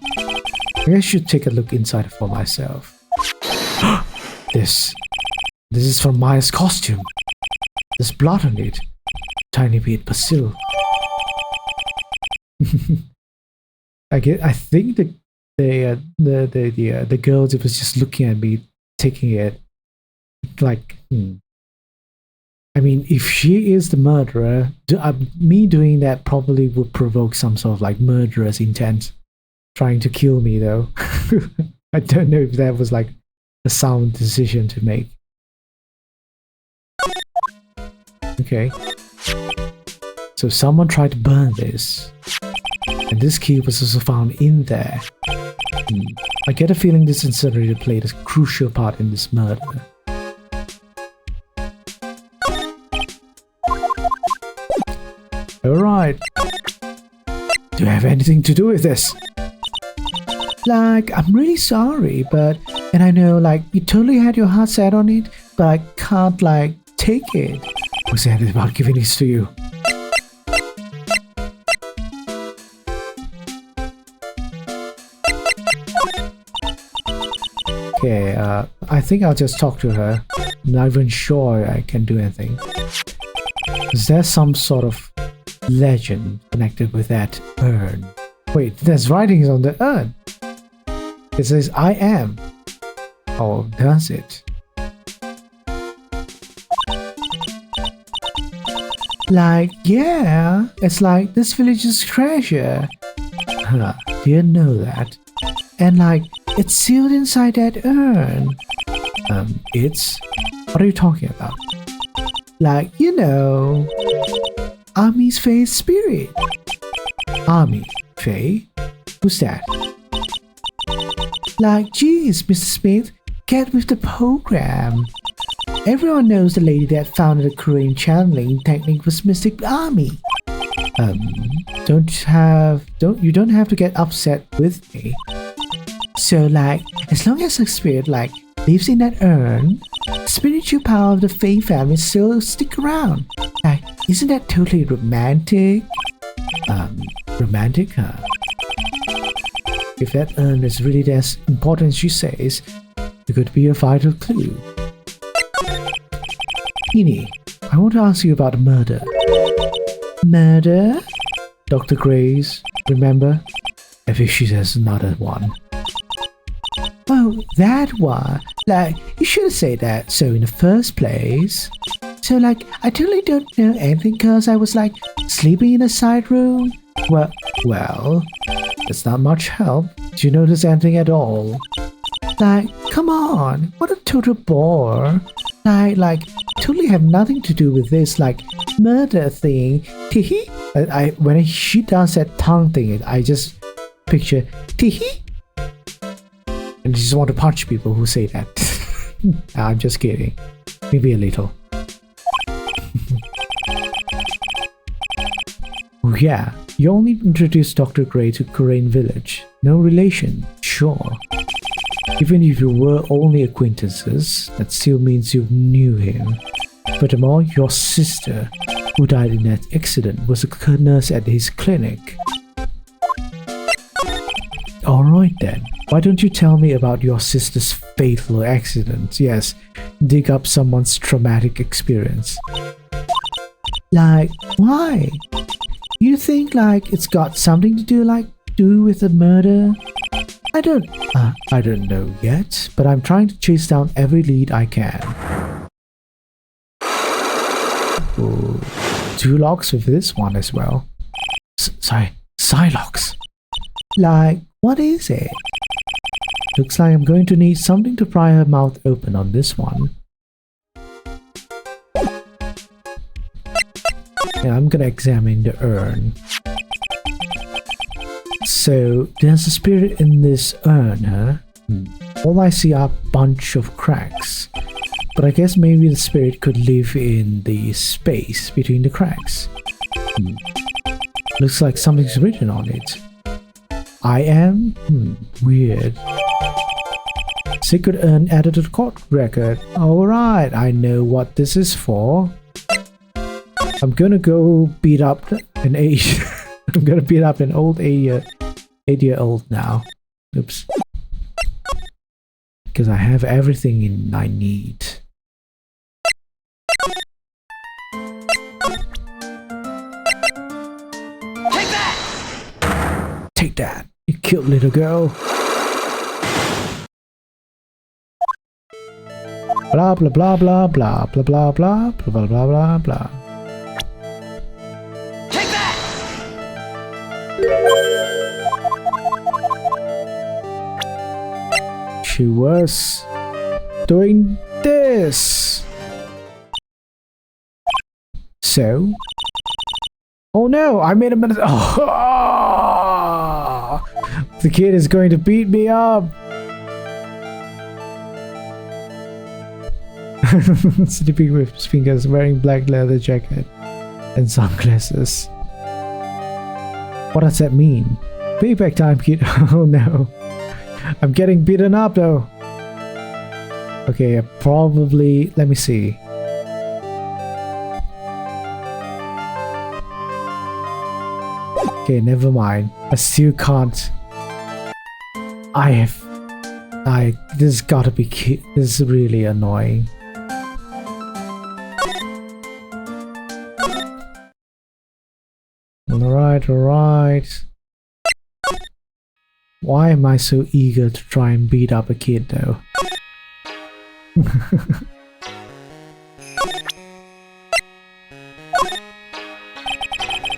Maybe I should take a look inside for myself. This is from Maya's costume. There's blood on it. Tiny bit, but still. I think the girl that was just looking at me, taking it, like, I mean, if she is the murderer, me doing that probably would provoke some sort of like murderous intent, trying to kill me though. I don't know if that was like a sound decision to make. Okay. So someone tried to burn this. And this key was also found in there. I get a feeling this incinerator played a crucial part in this murder. Alright. Do you have anything to do with this? Like, I'm really sorry, but... And I know, like, you totally had your heart set on it, but I can't, like, take it. Who said it about giving this to you? Okay, I think I'll just talk to her. I'm not even sure I can do anything. Is there some sort of legend connected with that urn? Wait, there's writings on the urn. It says I am. Oh, does it? Like, yeah, it's like this village's treasure. Huh, didn't know that. And like, it's sealed inside that urn. It's... What are you talking about? Like, you know... Army's Fae's spirit. Army? Fae? Who's that? Like, geez, Mr. Smith, get with the program. Everyone knows the lady that founded the Korean channeling technique was Mystic Army. You don't have to get upset with me. So like, as long as the spirit like lives in that urn, the spiritual power of the Fae family still stick around. Like, isn't that totally romantic? Romantic, huh? If that urn is really as important as she says, it could be a vital clue. Nini, I want to ask you about murder. Murder? Dr. Grace, remember? I think she says another one. Oh, that one. Like, you should have said that so in the first place. So like, I totally don't know anything because I was like, sleeping in a side room? Well, it's not much help. Do you notice anything at all? Like, come on, what a total bore. Like, totally have nothing to do with this, like, murder thing. Teehee. When she does that tongue thing, I just picture teehee. And I just want to punch people who say that. I'm just kidding. Maybe a little. Oh yeah, you only introduced Dr. Gray to Korean village. No relation, sure. Even if you were only acquaintances, that still means you knew him. Furthermore, your sister, who died in that accident, was a nurse at his clinic. Alright then, why don't you tell me about your sister's fatal accident? Yes, dig up someone's traumatic experience. Like, why? You think like it's got something to do with the murder? I don't know yet, but I'm trying to chase down every lead I can. Ooh, 2 locks with this one as well. Sorry, Psylocks. Like, what is it? Looks like I'm going to need something to pry her mouth open on this one. Yeah, I'm gonna examine the urn. So, there's a spirit in this urn, huh? All I see are a bunch of cracks. But I guess maybe the spirit could live in the space between the cracks. Looks like something's written on it. I am? Weird. Secret urn added to the court record. Alright, I know what this is for. I'm gonna go beat up an age. I'm gonna beat up an old 8-year-old now. Oops. Because I have everything I need. Take that! Take that, you cute little girl. Blah blah blah blah blah blah blah blah blah blah blah blah. Take that! She was doing this. So, oh no, I made a minute. Oh, the kid is going to beat me up. Sleeping with his fingers, wearing black leather jacket and sunglasses. What does that mean? Payback time, kid. Oh no. I'm getting beaten up though. Okay, probably. Let me see. Okay, never mind. I still can't. This gotta be. This is really annoying. Alright. Why am I so eager to try and beat up a kid though?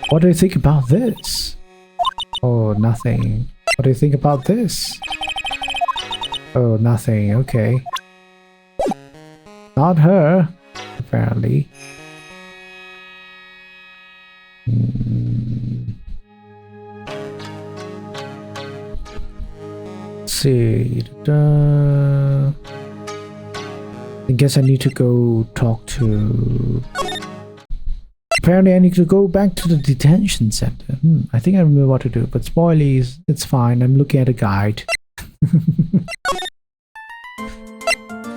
What do you think about this? Oh, nothing. What do you think about this? Oh, nothing. Okay. Not her, apparently. Let's see. I guess I need to go talk to... Apparently I need to go back to the detention center. I think I remember what to do, but spoilies, it's fine. I'm looking at a guide.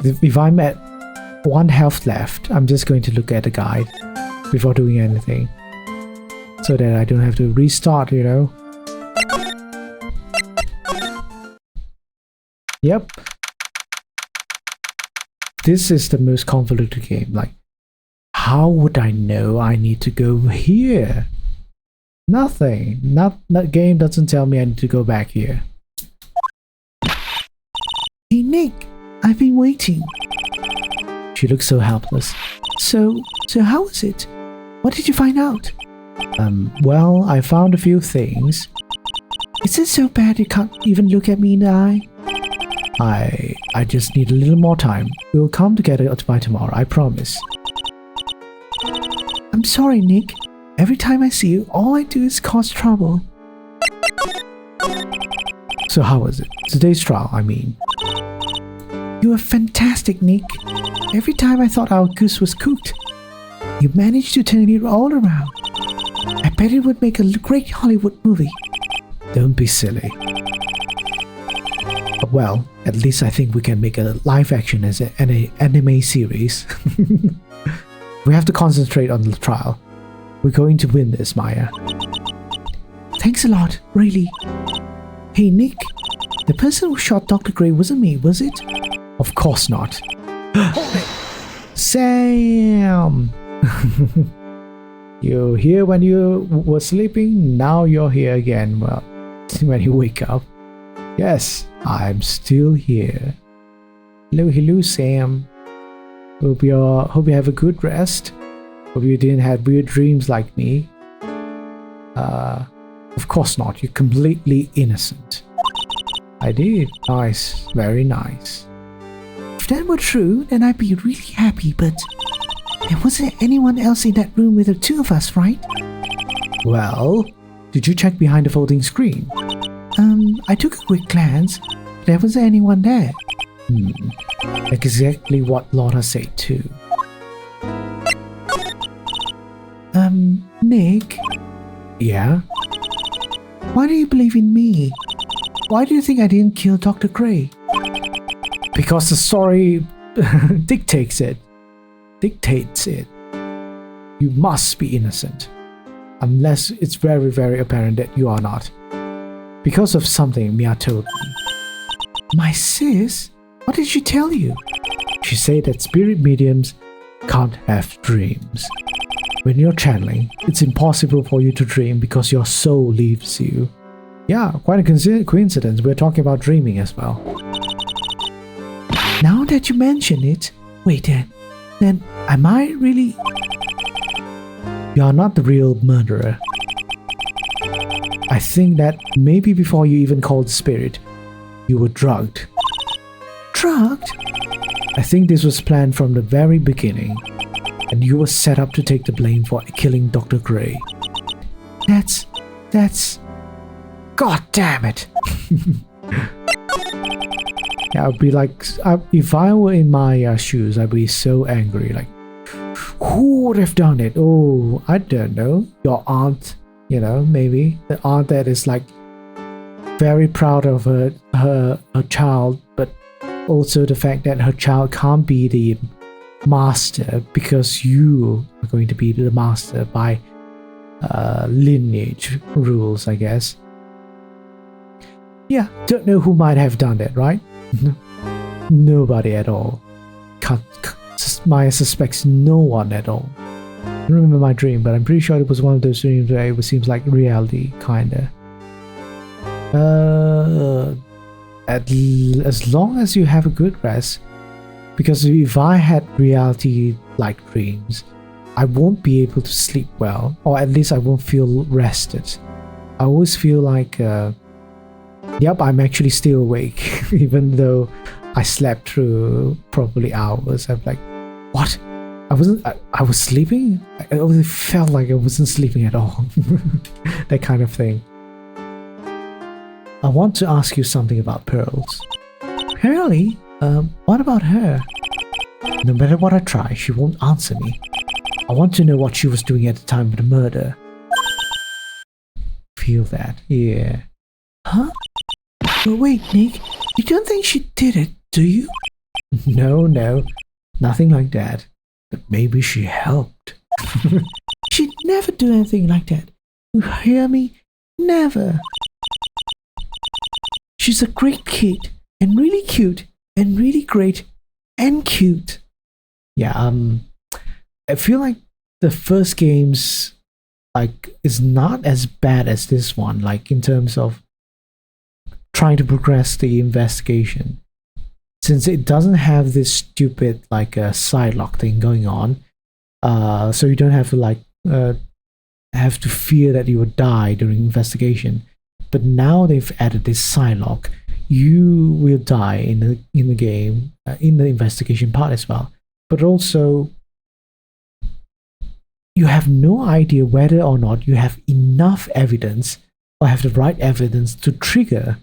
If I'm at 1 health left, I'm just going to look at the guide before doing anything. So that I don't have to restart, you know? Yep. This is the most convoluted game. Like, how would I know I need to go here? Nothing. That game doesn't tell me I need to go back here. Hey Nick, I've been waiting. She looks so helpless. So how was it? What did you find out? Well, I found a few things. Is it so bad you can't even look at me in the eye? I just need a little more time. We'll come together by tomorrow, I promise. I'm sorry, Nick. Every time I see you, all I do is cause trouble. So how was it? Today's trial, I mean. You were fantastic, Nick. Every time I thought our goose was cooked, you managed to turn it all around. I bet it would make a great Hollywood movie. Don't be silly. Well, at least I think we can make a live action as an anime series. We have to concentrate on the trial. We're going to win this, Maya. Thanks a lot, really. Hey, Nick. The person who shot Dr. Gray wasn't me, was it? Of course not. Sam! You're here when you were sleeping, now you're here again. Well, when you wake up. Yes, I'm still here. Hello, Sam. Hope you have a good rest. Hope you didn't have weird dreams like me. Of course not. You're completely innocent. I did. Nice. Very nice. If that were true, then I'd be really happy, but there wasn't anyone else in that room with the two of us, right? Well, did you check behind the folding screen? I took a quick glance. There wasn't anyone there. Exactly what Laura said too. Nick? Yeah? Why do you believe in me? Why do you think I didn't kill Dr. Gray? Because the story dictates it. You must be innocent. Unless it's very, very apparent that you are not. Because of something Mia told me. My sis? What did she tell you? She said that spirit mediums can't have dreams. When you're channeling, it's impossible for you to dream because your soul leaves you. Yeah, quite a coincidence. We're talking about dreaming as well. Now that you mention it, wait then am I really... You're not the real murderer. I think that maybe before you even called the spirit, you were drugged. Drugged? I think this was planned from the very beginning, and you were set up to take the blame for killing Dr. Gray. That's... God damn it! Yeah, I'd be like... if I were in my shoes, I'd be so angry, like... Who would have done it? Oh, I don't know. Your aunt, you know, maybe. The aunt that is like... very proud of her child, but also the fact that her child can't be the master because you are going to be the master by lineage rules, I guess. Yeah, don't know who might have done that, right? Nobody at all. Maya suspects no one at all. I don't remember my dream, but I'm pretty sure it was one of those dreams where it seems like reality, kinda. as long as you have a good rest, because if I had reality like dreams, I won't be able to sleep well, or at least I won't feel rested. I always feel like, yep, I'm actually still awake, even though I slept through probably hours. I'm like, what? I was sleeping? I always felt like I wasn't sleeping at all. That kind of thing. I want to ask you something about Pearls. Pearly? What about her? No matter what I try, she won't answer me. I want to know what she was doing at the time of the murder. Feel that, yeah. Huh? But wait, Nick, you don't think she did it, do you? No, nothing like that. But maybe she helped. She'd never do anything like that. You hear me? Never. She's a great kid, and really cute, and really great, and cute. Yeah, I feel like the first games, like, is not as bad as this one, like, in terms of trying to progress the investigation. Since it doesn't have this stupid, like, sidelock thing going on, so you don't have to, like, have to fear that you will die during investigation. But now they've added this sidelock. You will die in the game, in the investigation part as well. But also, you have no idea whether or not you have enough evidence or have the right evidence to trigger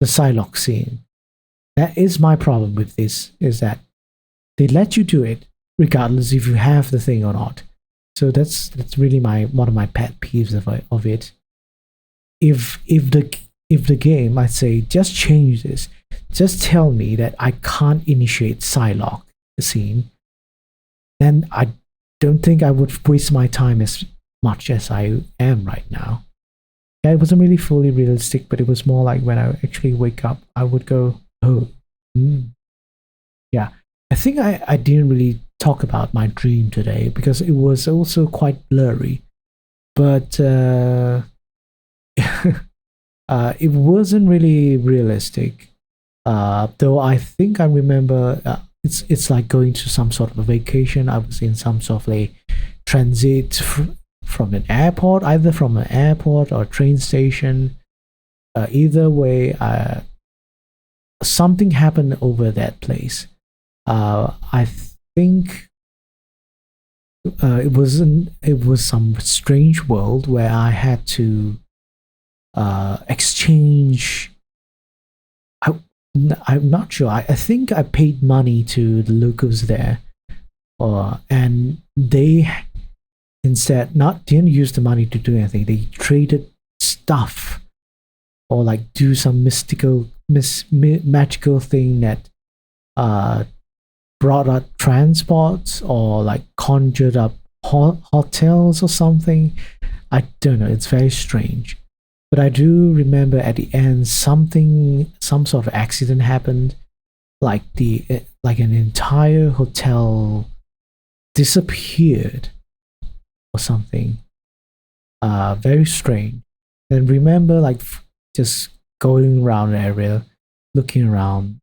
the sidelock scene. That is my problem with this, is that they let you do it regardless if you have the thing or not. So that's really one of my pet peeves of it. If the game, I'd say, just change this, just tell me that I can't initiate sidelock scene, then I don't think I would waste my time as much as I am right now. Yeah, it wasn't really fully realistic, but it was more like when I actually wake up, I would go, oh, yeah. I think I didn't really talk about my dream today because it was also quite blurry, but it wasn't really realistic. Though I think I remember it's like going to some sort of a vacation. I was in some sort of a transit from an airport, either from an airport or train station. Either way, something happened over that place. I think it was some strange world where I had to exchange. I'm not sure. I think I paid money to the locals there, and they instead didn't use the money to do anything. They traded stuff, or like do some magical thing that brought up transports or like conjured up hotels or something. I don't know. It's very strange. But I do remember at the end some sort of accident happened, like an entire hotel disappeared or something. Very strange. And remember, like, just going around the area, looking around,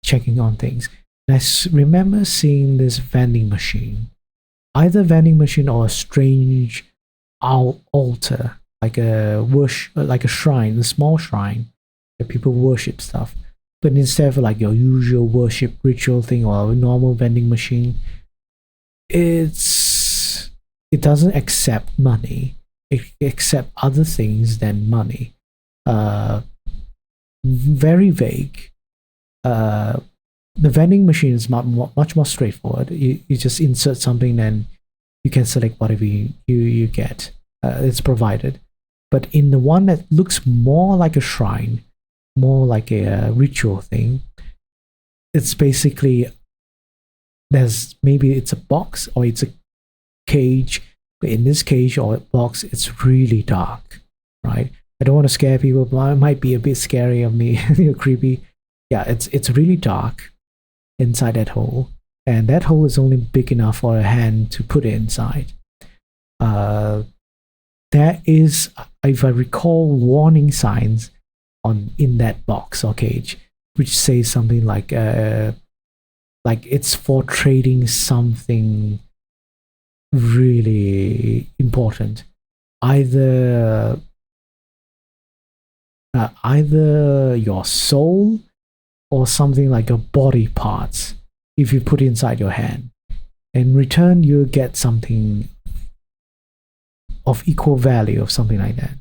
checking on things. And I remember seeing this vending machine, either vending machine or a strange altar. Like a shrine, a small shrine where people worship stuff. But instead of like your usual worship ritual thing or a normal vending machine, it doesn't accept money. It accepts other things than money. Very vague. The vending machine is much more straightforward. You just insert something, then you can select whatever you get. It's provided. But in the one that looks more like a shrine, more like a ritual thing, it's basically maybe it's a box or it's a cage. But in this cage or box, it's really dark, right? I don't want to scare people, but it might be a bit scary of me, creepy. Yeah, it's really dark inside that hole, and that hole is only big enough for a hand to put it inside. There is, if I recall, warning signs in that box or cage, which says something like it's for trading something really important, either your soul or something like your body parts. If you put inside your hand, in return you get something of equal value, of something like that.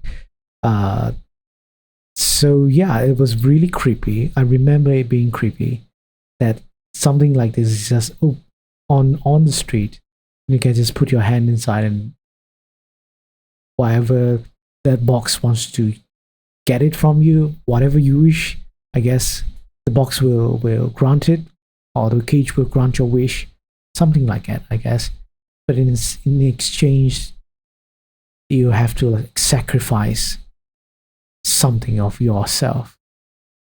So yeah, it was really creepy. I remember it being creepy that something like this is just on the street. You can just put your hand inside, and whatever that box wants to get it from you, whatever you wish, I guess the box will grant it, or the cage will grant your wish, something like that, I guess. But in exchange, you have to like sacrifice something of yourself.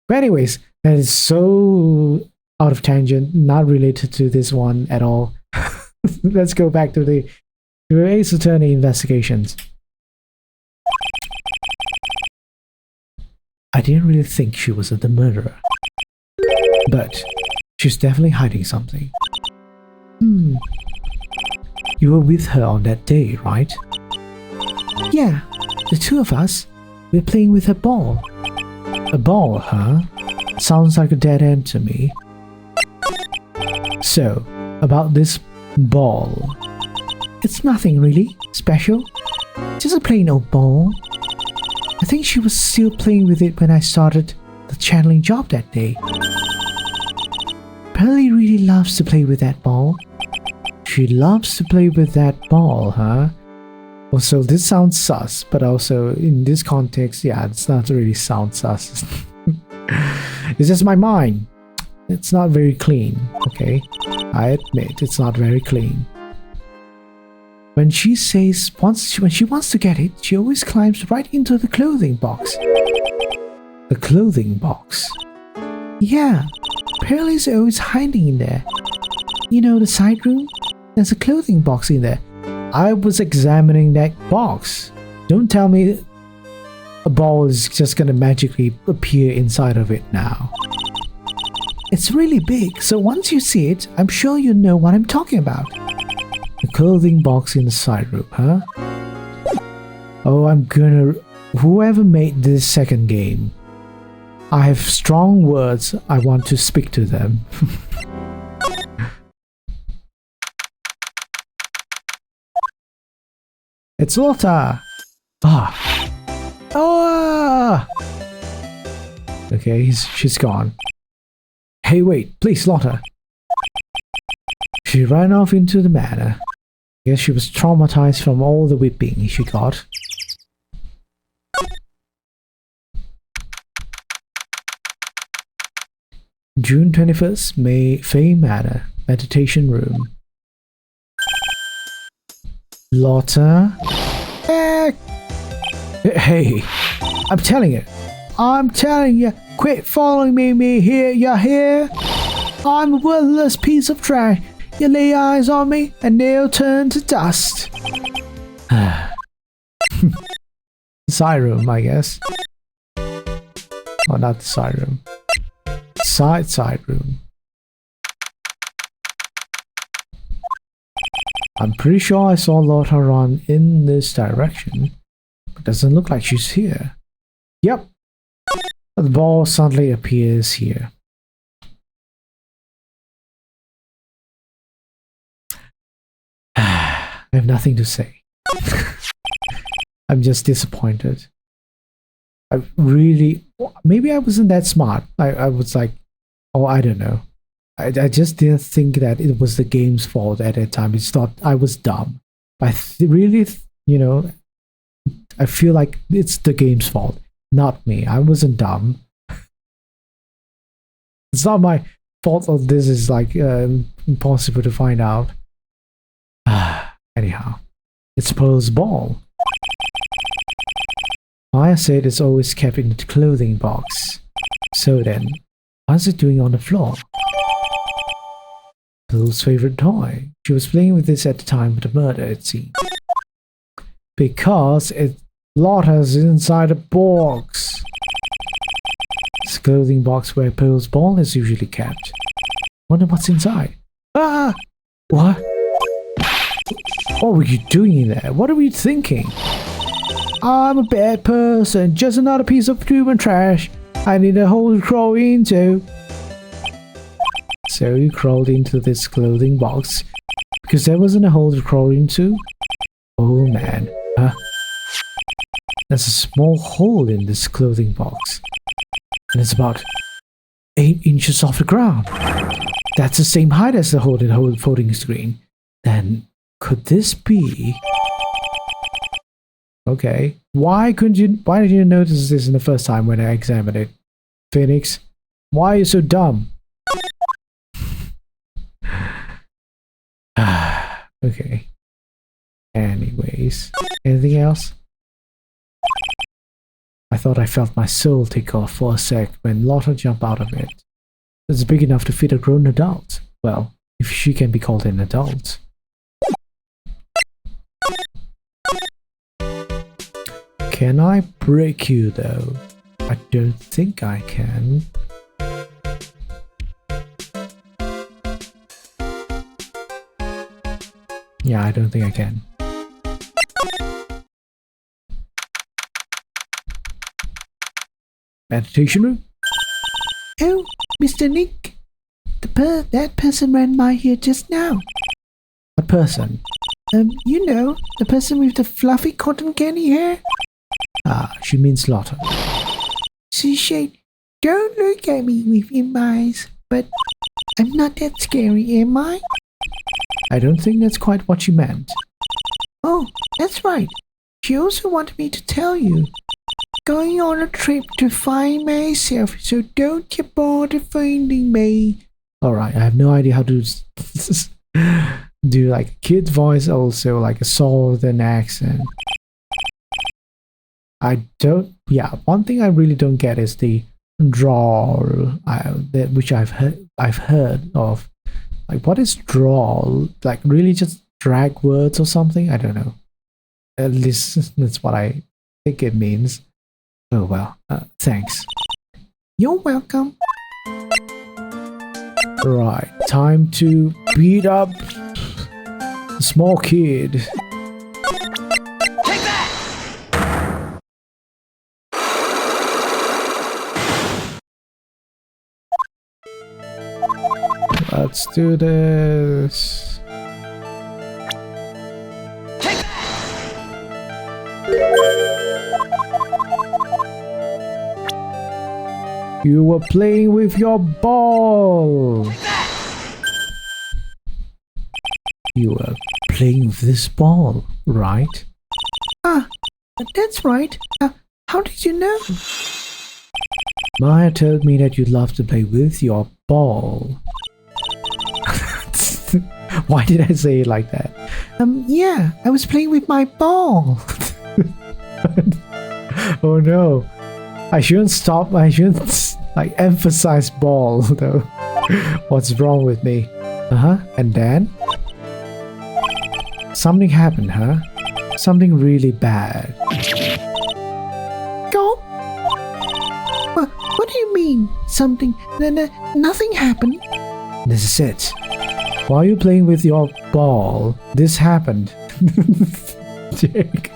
But anyways, that is so out of tangent, not related to this one at all. Let's go back to the Ace Attorney investigations. I didn't really think she was the murderer, but she's definitely hiding something. You were with her on that day, right? Yeah, the two of us. We're playing with a ball. A ball, huh? Sounds like a dead end to me. So, about this ball. It's nothing really special. Just a plain old ball. I think she was still playing with it when I started the channeling job that day. Pearly really loves to play with that ball. She loves to play with that ball, huh? Also, this sounds sus, but also in this context, yeah, it's not really sound sus. It's just my mind. It's not very clean, okay? I admit it's not very clean. When she says when she wants to get it, she always climbs right into the clothing box. The clothing box? Yeah, Pearly's always hiding in there. You know the side room? There's a clothing box in there. I was examining that box. Don't tell me a ball is just gonna magically appear inside of it now. It's really big, so once you see it, I'm sure you know what I'm talking about. The clothing box in the side room, huh? Oh, whoever made this second game, I have strong words I want to speak to them. It's Lotta! Okay, she's gone. Hey, wait, please, Lotta. She ran off into the manor. I guess she was traumatized from all the whipping she got. June 21st, Fay Manor, meditation room. Lotta? Hey, I'm telling you, quit following me here, you hear? I'm a worthless piece of trash. You lay eyes on me and they'll turn to dust. Side room, I guess. Oh, not the side room. Side room. I'm pretty sure I saw Lotta run in this direction, but doesn't look like she's here. Yep. The ball suddenly appears here. I have nothing to say. I'm just disappointed. Maybe I wasn't that smart. I was like, oh, I don't know. I just didn't think that it was the game's fault at that time. It's not, I was dumb. I really, I feel like it's the game's fault, not me. I wasn't dumb. It's not my fault that this is like impossible to find out. Anyhow, it's Pearl's ball. Maya said it's always kept in the clothing box. So then, what's it doing on the floor? Pearl's favorite toy. She was playing with this at the time of the murder, it seemed. Because Lotta's inside a box. clothing box where Pearl's ball is usually kept. Wonder what's inside. Ah! What? What were you doing in there? What were you thinking? I'm a bad person, just another piece of human trash. I need a hole to crawl into. So you crawled into this clothing box because there wasn't a hole to crawl into? Oh man, huh? There's a small hole in this clothing box. And it's about 8 inches off the ground. That's the same height as the hole in the whole folding screen. Then, could this be... Okay. Why did you notice this in the first time when I examined it? Phoenix, why are you so dumb? Okay. Anyways, anything else? I thought I felt my soul take off for a sec when Lotta jumped out of it. It's big enough to fit a grown adult. Well, if she can be called an adult. Can I break you though? I don't think I can. Yeah, I don't think I can. Meditation room? Oh, Mr. Nick. That person ran by here just now. What person? You know, the person with the fluffy cotton candy hair. Ah, she means Lotta. Shade, don't look at me with your eyes, but I'm not that scary, am I? I don't think that's quite what she meant. Oh, that's right. She also wanted me to tell you. Going on a trip to find myself, so don't get bored of finding me. Alright, I have no idea how to do like a kid voice, also like a southern accent. Yeah, one thing I really don't get is the drawl, which I've heard of. Like, what is drawl? Like, really just drag words or something? I don't know. At least that's what I think it means. Oh well, thanks. You're welcome. Right, time to beat up the small kid. Take that! Let's do this. Take that! You were playing with your ball. Take that! You were playing with this ball, right? Ah, that's right. How did you know? Maya told me that you love to play with your ball. Why did I say it like that? Yeah, I was playing with my ball. Oh no. I shouldn't like emphasize ball though. What's wrong with me? And then? Something happened, huh? Something really bad. Go. What do you mean? Something? Nothing happened. This is it. While you're playing with your ball, this happened. Jake.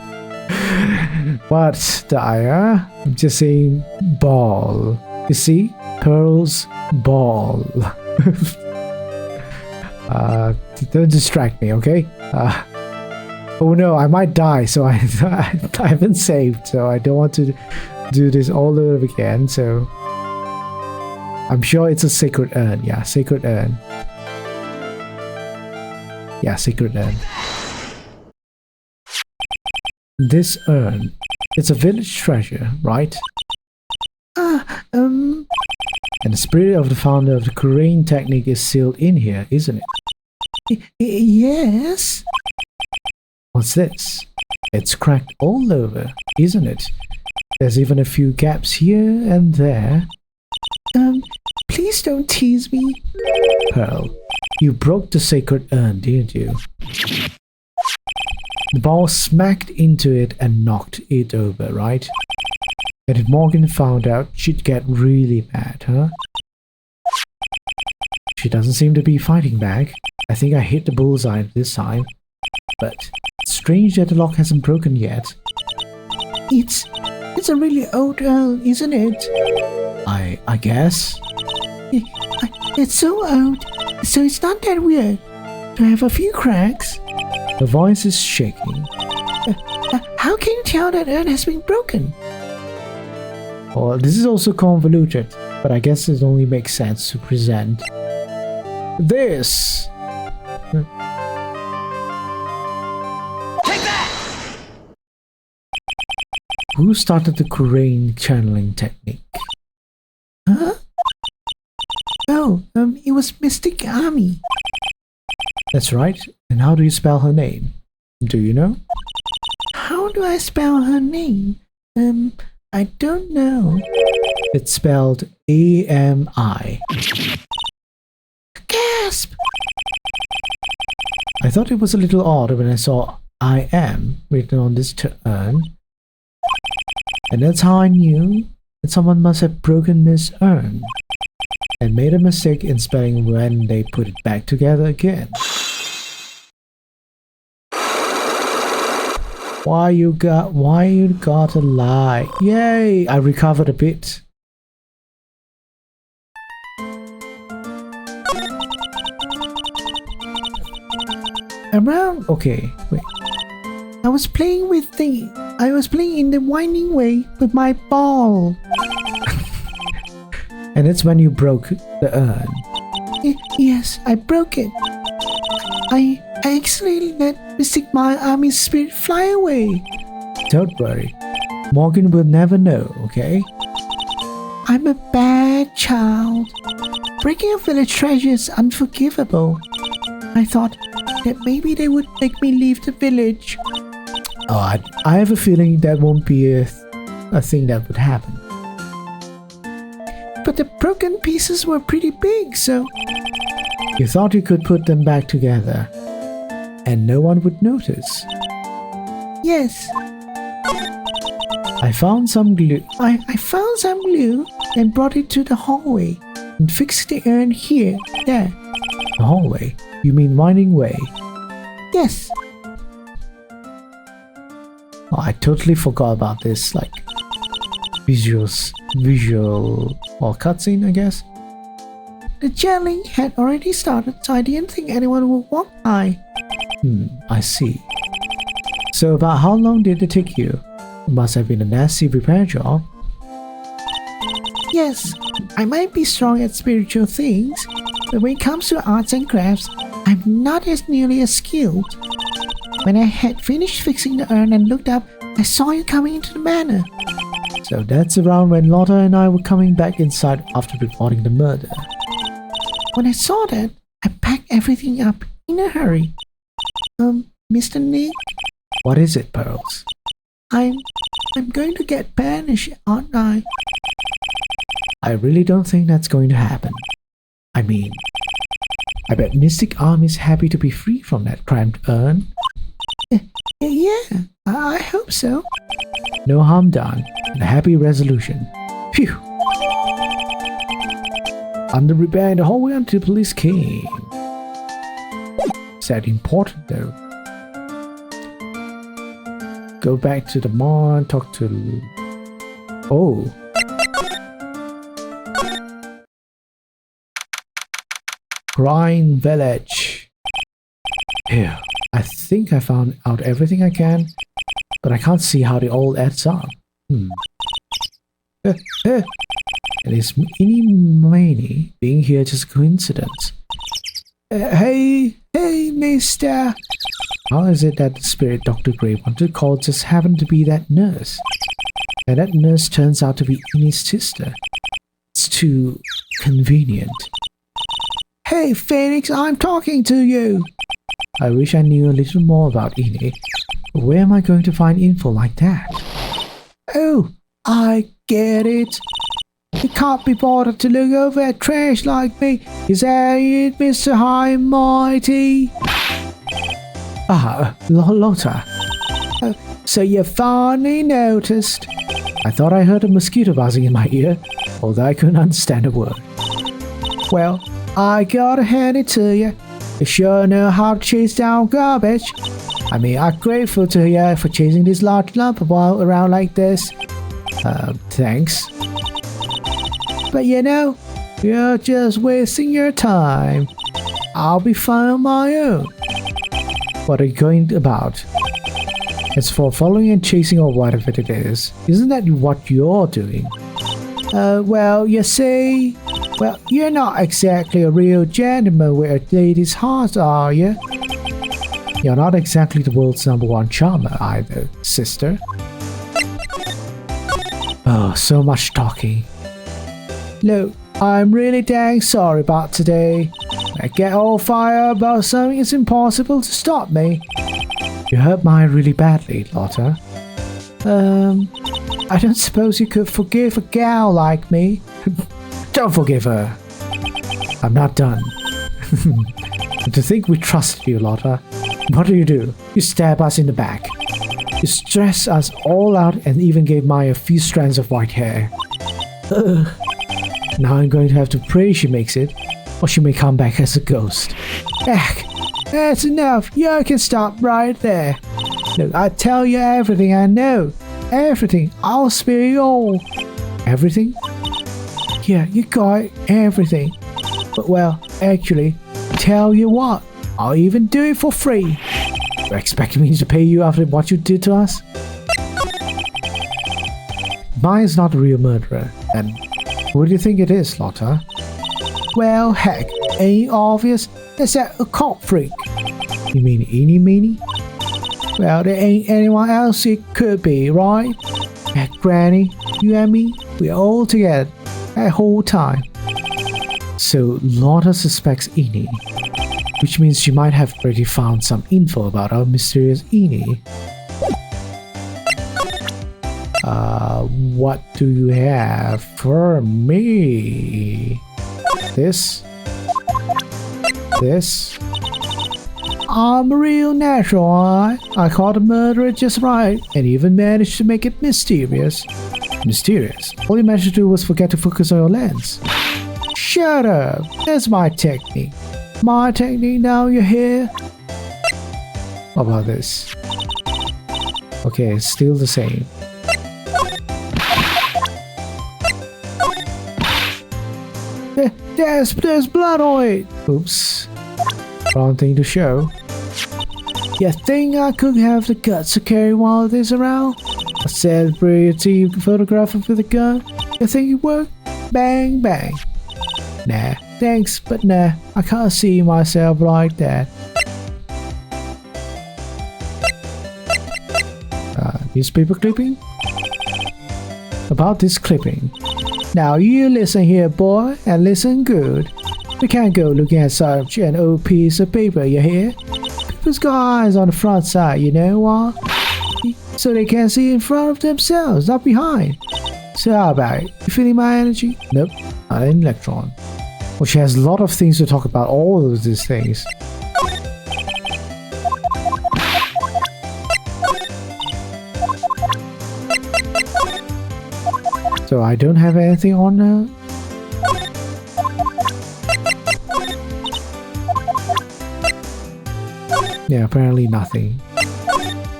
What, Daya? I'm just saying ball. You see? Pearl's ball. Don't distract me, okay? Oh no, I might die, so I haven't saved, so I don't want to do this all over again, so... I'm sure it's a sacred urn. Yeah, sacred urn. Yeah, sacred urn. This urn, it's a village treasure, right? And the spirit of the founder of the Korean technique is sealed in here, isn't it? Yes. What's this? It's cracked all over, isn't it? There's even a few gaps here and there. Please don't tease me. Pearl, you broke the sacred urn, didn't you? The ball smacked into it and knocked it over, right? And if Morgan found out, she'd get really mad, huh? She doesn't seem to be fighting back. I think I hit the bullseye this time. But it's strange that the lock hasn't broken yet. It's a really old urn, isn't it? I guess. It's so old, so it's not that weird to have a few cracks. Her voice is shaking. How can you tell that urn has been broken? Well, this is also convoluted, but I guess it only makes sense to present this. Take that! Who started the Kurain channeling technique? Huh? Oh, it was Mystic Army. That's right. And how do you spell her name? Do you know? How do I spell her name? I don't know. It's spelled A-M-I. Gasp! I thought it was a little odd when I saw I am written on this urn. And that's how I knew that someone must have broken this urn and made a mistake in spelling when they put it back together again. Why you gotta lie? Yay! I recovered a bit. Okay, wait. I was playing in the winding way with my ball. And that's when you broke the urn. Yes, I broke it. I accidentally let Mystic Army's spirit fly away. Don't worry. Morgan will never know, okay? I'm a bad child. Breaking a village treasure is unforgivable. I thought that maybe they would make me leave the village. Oh, I have a feeling that won't be a thing that would happen. But the broken pieces were pretty big, so... You thought you could put them back together, and no one would notice. Yes. I found some glue. I found some glue and brought it to the hallway and fixed the urn here, there. The hallway? You mean winding way? Yes. Oh, I totally forgot about this, like, visual or cutscene, I guess. The channeling had already started, so I didn't think anyone would walk by. I see. So about how long did it take you? It must have been a nasty repair job. Yes, I might be strong at spiritual things, but when it comes to arts and crafts, I'm not as nearly as skilled. When I had finished fixing the urn and looked up, I saw you coming into the manor. So that's around when Lotta and I were coming back inside after reporting the murder. When I saw that, I packed everything up in a hurry. Mr. Nick? What is it, Pearls? I'm going to get banished, aren't I? I really don't think that's going to happen. I mean, I bet Mystic Army's happy to be free from that cramped urn. Yeah, I hope so. No harm done, and a happy resolution. Phew! Under repair in the hallway until police came. Is that important though? Go back to the mall, talk to... Oh. Grind Village. Here, I think I found out everything I can, but I can't see how they all adds up. And is Eeny being here just a coincidence? Hey, mister. How is it that the spirit Dr. Gray wanted to call just happened to be that nurse? And that nurse turns out to be Eenie's sister. It's too convenient. Hey, Phoenix, I'm talking to you. I wish I knew a little more about Eenie. But where am I going to find info like that? Oh, I get it. You can't be bothered to look over at trash like me. Is that it, Mr. High and Mighty? Ah, Lotta. So you finally noticed. I thought I heard a mosquito buzzing in my ear, although I couldn't understand a word. Well, I gotta hand it to you. You sure know how to chase down garbage. I mean, I'm grateful to you for chasing this large lump of oil around like this. Thanks. But you know, you're just wasting your time. I'll be fine on my own. What are you going about? As for following and chasing or whatever it is, isn't that what you're doing? Well, you see... Well, you're not exactly a real gentleman with a lady's heart, are you? You're not exactly the world's #1 charmer either, sister. Oh, so much talking. Look, I'm really dang sorry about today. When I get all fired about something, it's impossible to stop me. You hurt mine really badly, Lotta. I don't suppose you could forgive a gal like me. Don't forgive her. I'm not done. To think we trusted you, Lotta. What do? You stab us in the back. You stress us all out and even gave Maya a few strands of white hair. Now I'm going to have to pray she makes it, or she may come back as a ghost. Ugh, that's enough. You can stop right there. Look, I tell you everything I know. Everything. I'll spare you all. Everything? Yeah, you got it. Everything. But well, actually, tell you what. I'll even do it for free. You expect me to pay you after what you did to us? Maya's not a real murderer, and who do you think it is, Lotta? Well, heck, ain't obvious. Is that a cult freak? You mean Eenie Meenie? Well, there ain't anyone else it could be, right? That Granny, you and me, we're all together that whole time. So Lotta suspects Eenie, which means she might have already found some info about our mysterious Eenie. What do you have for me? This? I'm a real natural, I caught the murderer just right, and even managed to make it mysterious. Mysterious? All you managed to do was forget to focus on your lens. Shut up! That's my technique. My technique now, you hear? What about this? Okay, it's still the same. There's blood on it! Oops. Wrong thing to show. You think I could have the guts to carry one of these around? A celebrity photographer with a gun? You think it worked? Bang bang. Nah, thanks, but nah, I can't see myself like that. Newspaper clipping? About this clipping. Now you listen here, boy, and listen good. We can't go looking at such an old piece of paper, you hear? People's got eyes on the front side, you know what? So they can see in front of themselves, not behind. So how about it? You feeling my energy? Nope, not an electron. Well, she has a lot of things to talk about, all of these things. So I don't have anything on her? Yeah, apparently nothing.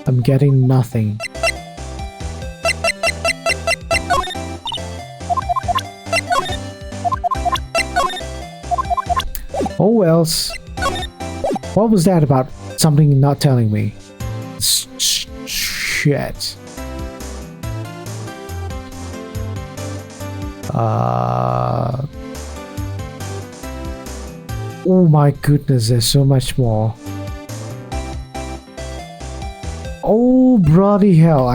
I'm getting nothing. Oh wells. What was that about something not telling me? Shit. Oh my goodness, there's so much more. Oh bloody hell,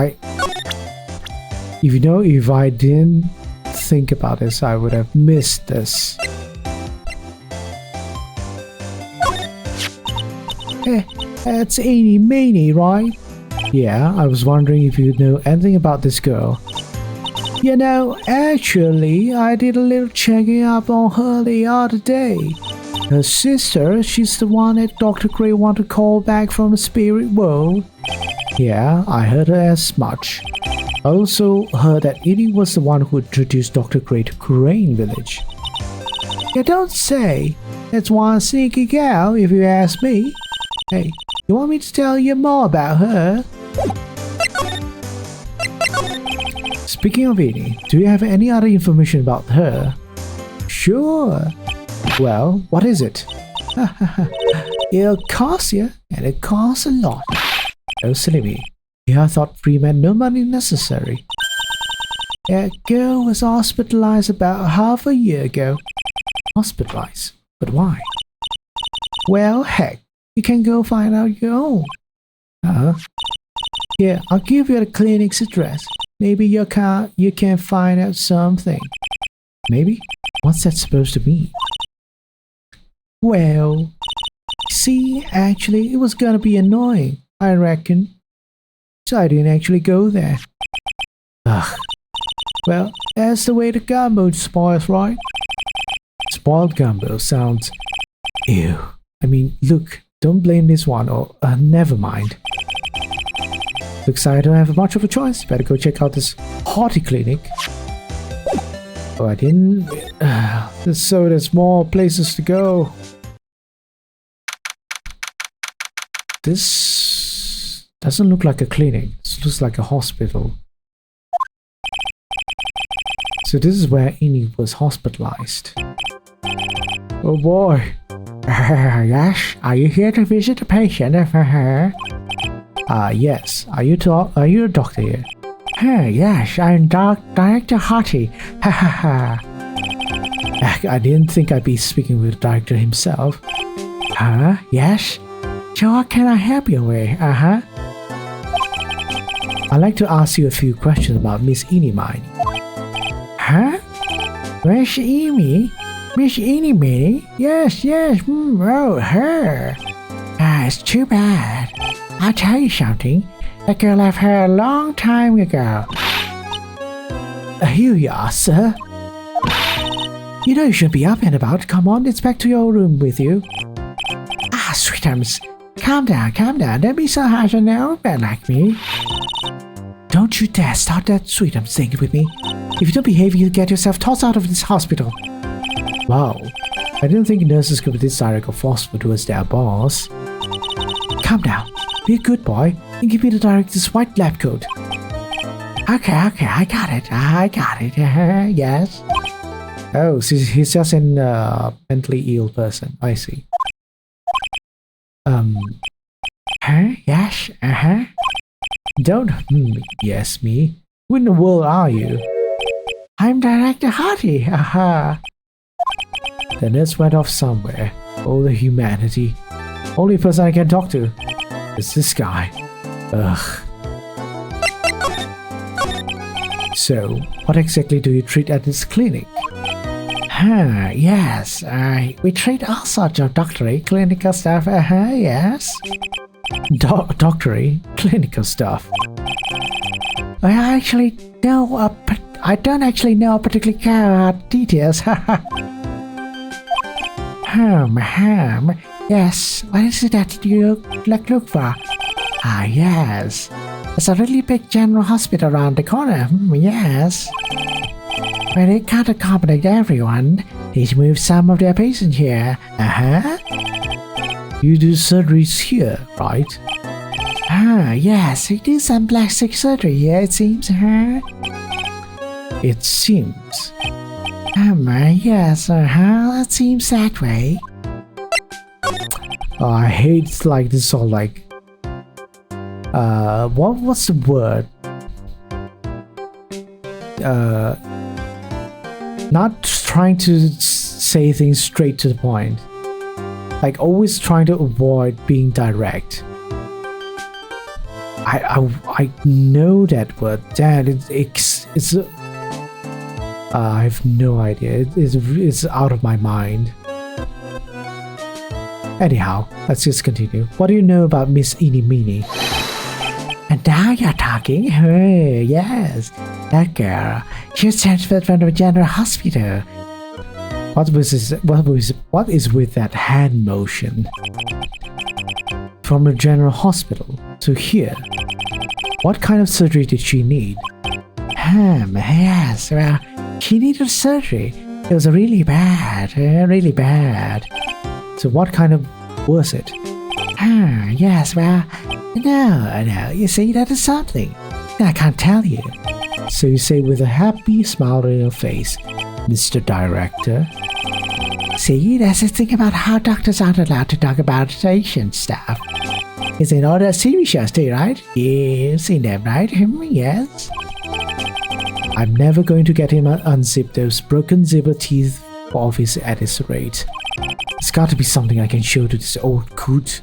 if I didn't think about this, I would have missed this. That's Eenie Meenie, right? Yeah, I was wondering if you know anything about this girl. You know, actually, I did a little checking up on her the other day. Her sister, she's the one that Dr. Gray wanted to call back from the spirit world. Yeah, I heard her as much. I also heard that Edie was the one who introduced Dr. Gray to Crane Village. You don't say. That's one sneaky gal, if you ask me. Hey, you want me to tell you more about her? Speaking of Edie, do you have any other information about her? Sure. Well, what is it? It'll cost you, and it costs a lot. Oh, silly me. Yeah, I thought Freeman had no money necessary. That girl was hospitalized about half a year ago. Hospitalized? But why? Well, heck, you can go find out your own. Huh? Here, I'll give you the clinic's address. Maybe you can find out something. Maybe? What's that supposed to mean? Well, see, actually, it was gonna be annoying, I reckon. So I didn't actually go there. Ugh. Well, that's the way the gumbo spoils, right? Spoiled gumbo sounds... Ew. I mean, look, don't blame this one, or never mind. Looks like I don't have much of a choice. Better go check out this Horty clinic. Oh, I didn't... so there's more places to go. This doesn't look like a clinic. This looks like a hospital. So this is where Innie was hospitalized. Oh boy. Yes, are you here to visit a patient? Yes. Are you a doctor here? Yes, I'm Director Horty. I didn't think I'd be speaking with the director himself. Yes? So what can I help you with? I'd like to ask you a few questions about Miss Innie Minnie. Huh? Miss Amy? Miss Innie Minnie? Yes. Oh, her. It's too bad. I'll tell you something. That girl left her a long time ago. Here you are, sir. You know you should be up and about. Come on, it's back to your room with you. Sweetums. Calm down. Don't be so harsh on the old man like me. Don't you dare start that Sweetums thing with me. If you don't behave, you'll get yourself tossed out of this hospital. Wow. I didn't think nurses could be this direct or forceful towards their boss. Calm down. Be a good boy and give me the director's white lab coat. Okay, I got it. Yes. Oh, so he's just a mentally ill person. I see. Yes, Don't, yes, me. Who in the world are you? I'm Director Horty, The nurse went off somewhere. Oh, the humanity. Only person I can talk to is this guy. Ugh. So, what exactly do you treat at this clinic? Yes, we treat all sorts of doctory, clinical stuff, yes. Doctory? Clinical stuff? I don't actually know particularly care about details. Yes, what is it that you look for? Yes. There's a really big general hospital around the corner, yes. But they can't accommodate everyone. They move some of their patients here. You do surgeries here, right? Yes, we do some plastic surgery here, it seems, It seems. Yes, it seems that way. Oh, I hate like this all like... what's the word? Not trying to say things straight to the point. Like always trying to avoid being direct. I know that word. Dad, it's I have no idea. It's out of my mind. Anyhow, let's just continue. What do you know about Miss Innie Minnie? And now you're talking? Yes. That girl. She was transferred from the general hospital. What is with that hand motion? From the general hospital to here? What kind of surgery did she need? Yes, well, she needed surgery. It was really bad, really bad. So what kind of was it? Yes, well, no, you see, that is something I can't tell you. So you say with a happy smile on your face, Mr. Director. See, that's the thing about how doctors aren't allowed to talk about patient stuff. It's in all the TV shows too, right? You've seen them, right? Yes. I'm never going to get him to unzip those broken zipper teeth off his at this rate. It's got to be something I can show to this old coot.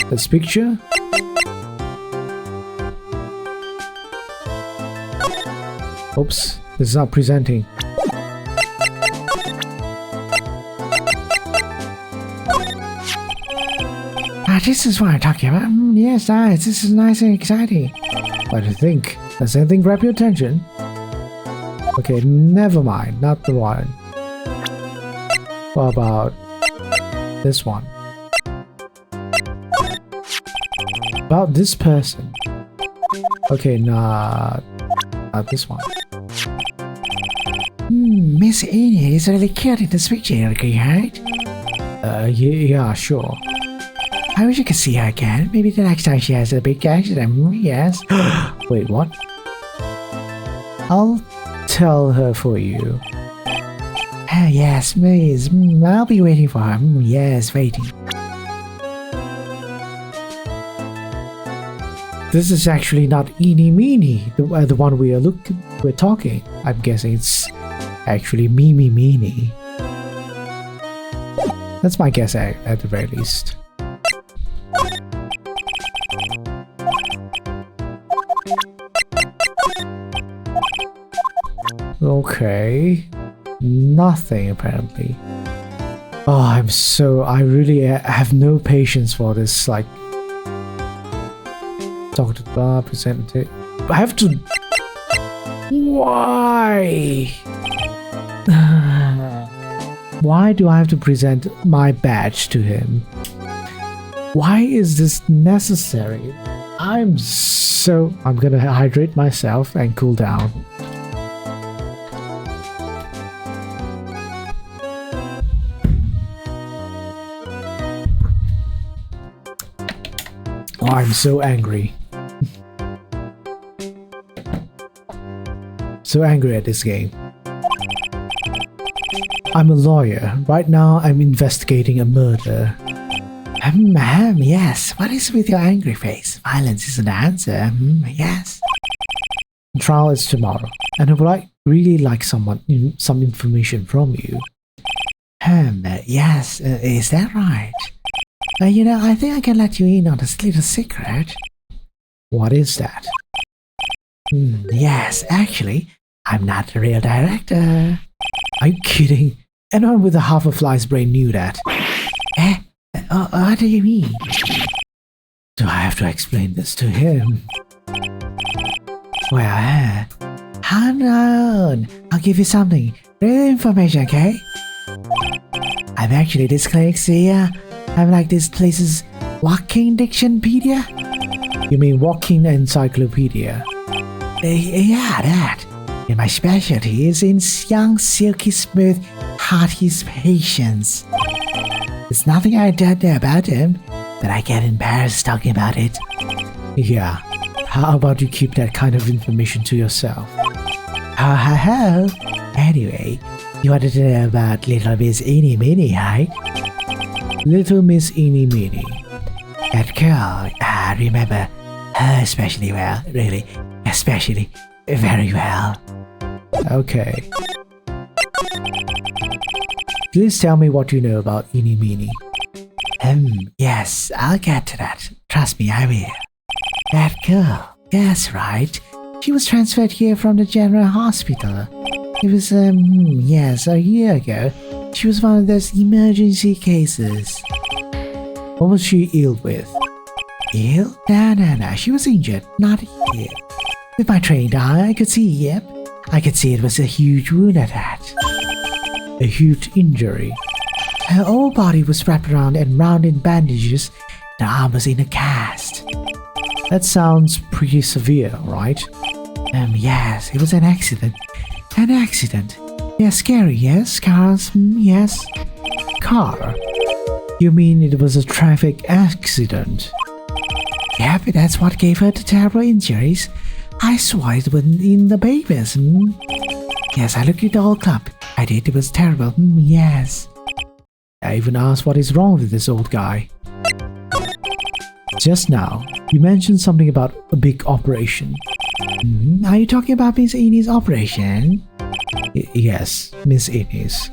This picture? Oops, this is not presenting. This is what I'm talking about. Yes, nice. This is nice and exciting. What do you think? Does anything grab your attention? Okay, never mind, not the one. What about this one? About this person. Okay, not this one. Miss Enid is really cute in this picture, you agree, right? Yeah, sure. I wish you could see her again. Maybe the next time she has a big accident. Yes. Wait, what? I'll tell her for you. Yes, please. I'll be waiting for her. Yes, waiting. This is actually not Eeny Meeny, the one we're talking. I'm guessing it's actually Mimi Meeny. That's my guess at the very least. Okay, nothing apparently. Oh, I really have no patience for this, like, Dr. Blah, presented. I have to. Why? Why do I have to present my badge to him? Why is this necessary? I'm gonna hydrate myself and cool down. Oh, I'm so angry. So angry at this game. I'm a lawyer. Right now, I'm investigating a murder. Yes. What is with your angry face? Violence is an answer. Yes. The trial is tomorrow, and I would really like some information from you. Yes. Is that right? I think I can let you in on this little secret. What is that? Yes, actually, I'm not the real director. Are you kidding? Anyone with a half a fly's brain knew that. What do you mean? Do I have to explain this to him? Well, hold on. I'll give you something. Real information, okay? I'm actually this clinic's here. I'm like this place's walking dictionpedia. You mean walking encyclopedia? Yeah, that. And my specialty is in young, silky, smooth, hearty patients. There's nothing I don't know about them, but I get embarrassed talking about it. Yeah. How about you keep that kind of information to yourself? Ho. Anyway, you wanted to know about Little Miss Eeny Meeny, right? Little Miss Eeny Meeny. That girl, I remember her especially well, really, especially very well. Okay. Please tell me what you know about Eeny Meeny. Yes, I'll get to that. Trust me, I will. That girl, that's right. She was transferred here from the General Hospital. It was, yes, a year ago. She was one of those emergency cases. What was she ill with? Ill? No. She was injured, not ill. With my trained eye, I could see, yep. I could see it was a huge wound at that. A huge injury. Her whole body was wrapped around and round in bandages. The arm was in a cast. That sounds pretty severe, right? Yes, it was an accident. An accident. Yeah, scary, yes. Cars, yes. Car? You mean it was a traffic accident? Yep, that's what gave her the terrible injuries. I saw it when in the papers. Yes, I looked at the whole club. I did, it was terrible. Yes. I even asked what is wrong with this old guy. Just now, you mentioned something about a big operation. Are you talking about Miss Ennie's operation? Yes, Miss Ennie's.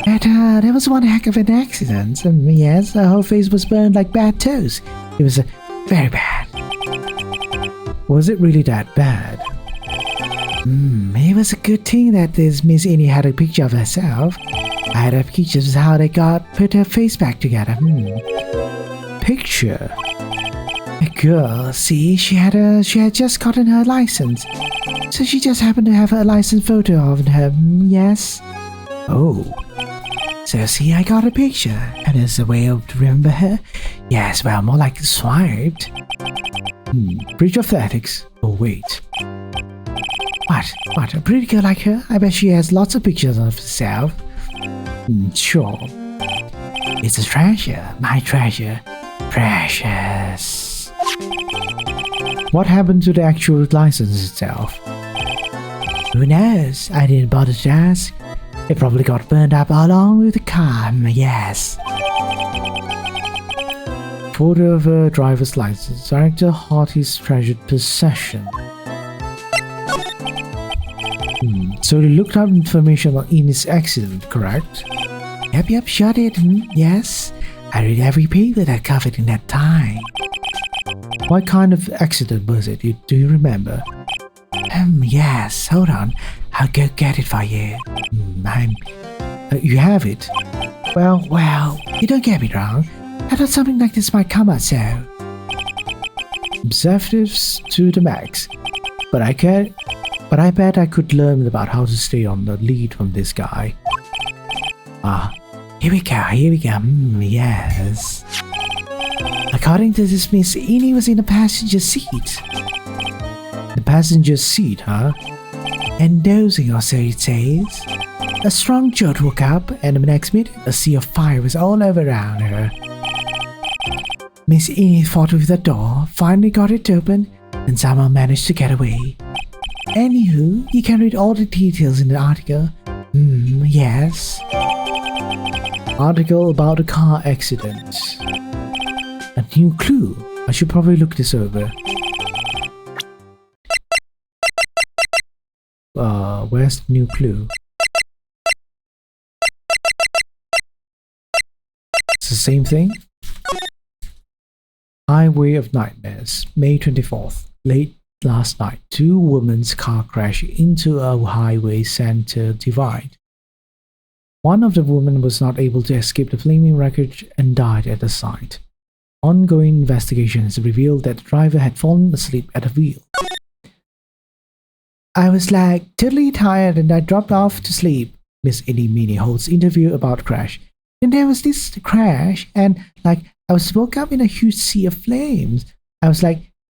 That was one heck of an accident. Yes, her whole face was burned like bad toast. It was very bad. Was it really that bad? It was a good thing that this Miss Ennie had a picture of herself. I had a picture of how they put her face back together. Picture? A girl, see, she had just gotten her license. So she just happened to have her license photo of her, yes. Oh. So see, I got a picture, and there's a way to remember her. Yes, well, more like swiped. Bridge of ethics. Oh, wait. What, a pretty girl like her? I bet she has lots of pictures of herself. Sure. It's a treasure, my treasure. Precious. What happened to the actual license itself? Who knows? I didn't bother to ask. It probably got burned up along with the car, yes. Photo of a driver's license. Director Hardy's treasured possession. So you looked up information on Ennie's accident, correct? Yep, sure did. Yes. I read every paper that covered in that time. What kind of accident was it? Do you remember? Yes. Hold on. I'll go get it for you. You have it? Well, you don't get me wrong. I thought something like this might come out so. Obsessives to the max. But I bet I could learn about how to stay on the lead from this guy. Here we go. Yes. According to this, Miss Ennie was in the passenger seat. The passenger seat, huh? And dozing, or so it says. A strong jolt woke up, and the next minute, a sea of fire was all over around her. Miss Ennie fought with the door, finally got it open, and somehow managed to get away. Anywho, you can read all the details in the article. Yes. Article about a car accident. A new clue. I should probably look this over. Where's the new clue? It's the same thing. Highway of Nightmares, May 24th. Late last night, two women's car crashed into a highway center divide. One of the women was not able to escape the flaming wreckage and died at the site. Ongoing investigations revealed that the driver had fallen asleep at the wheel. I was totally tired and I dropped off to sleep. Miss Ennie holds interview about crash. Then there was this crash and I woke up in a huge sea of flames. I was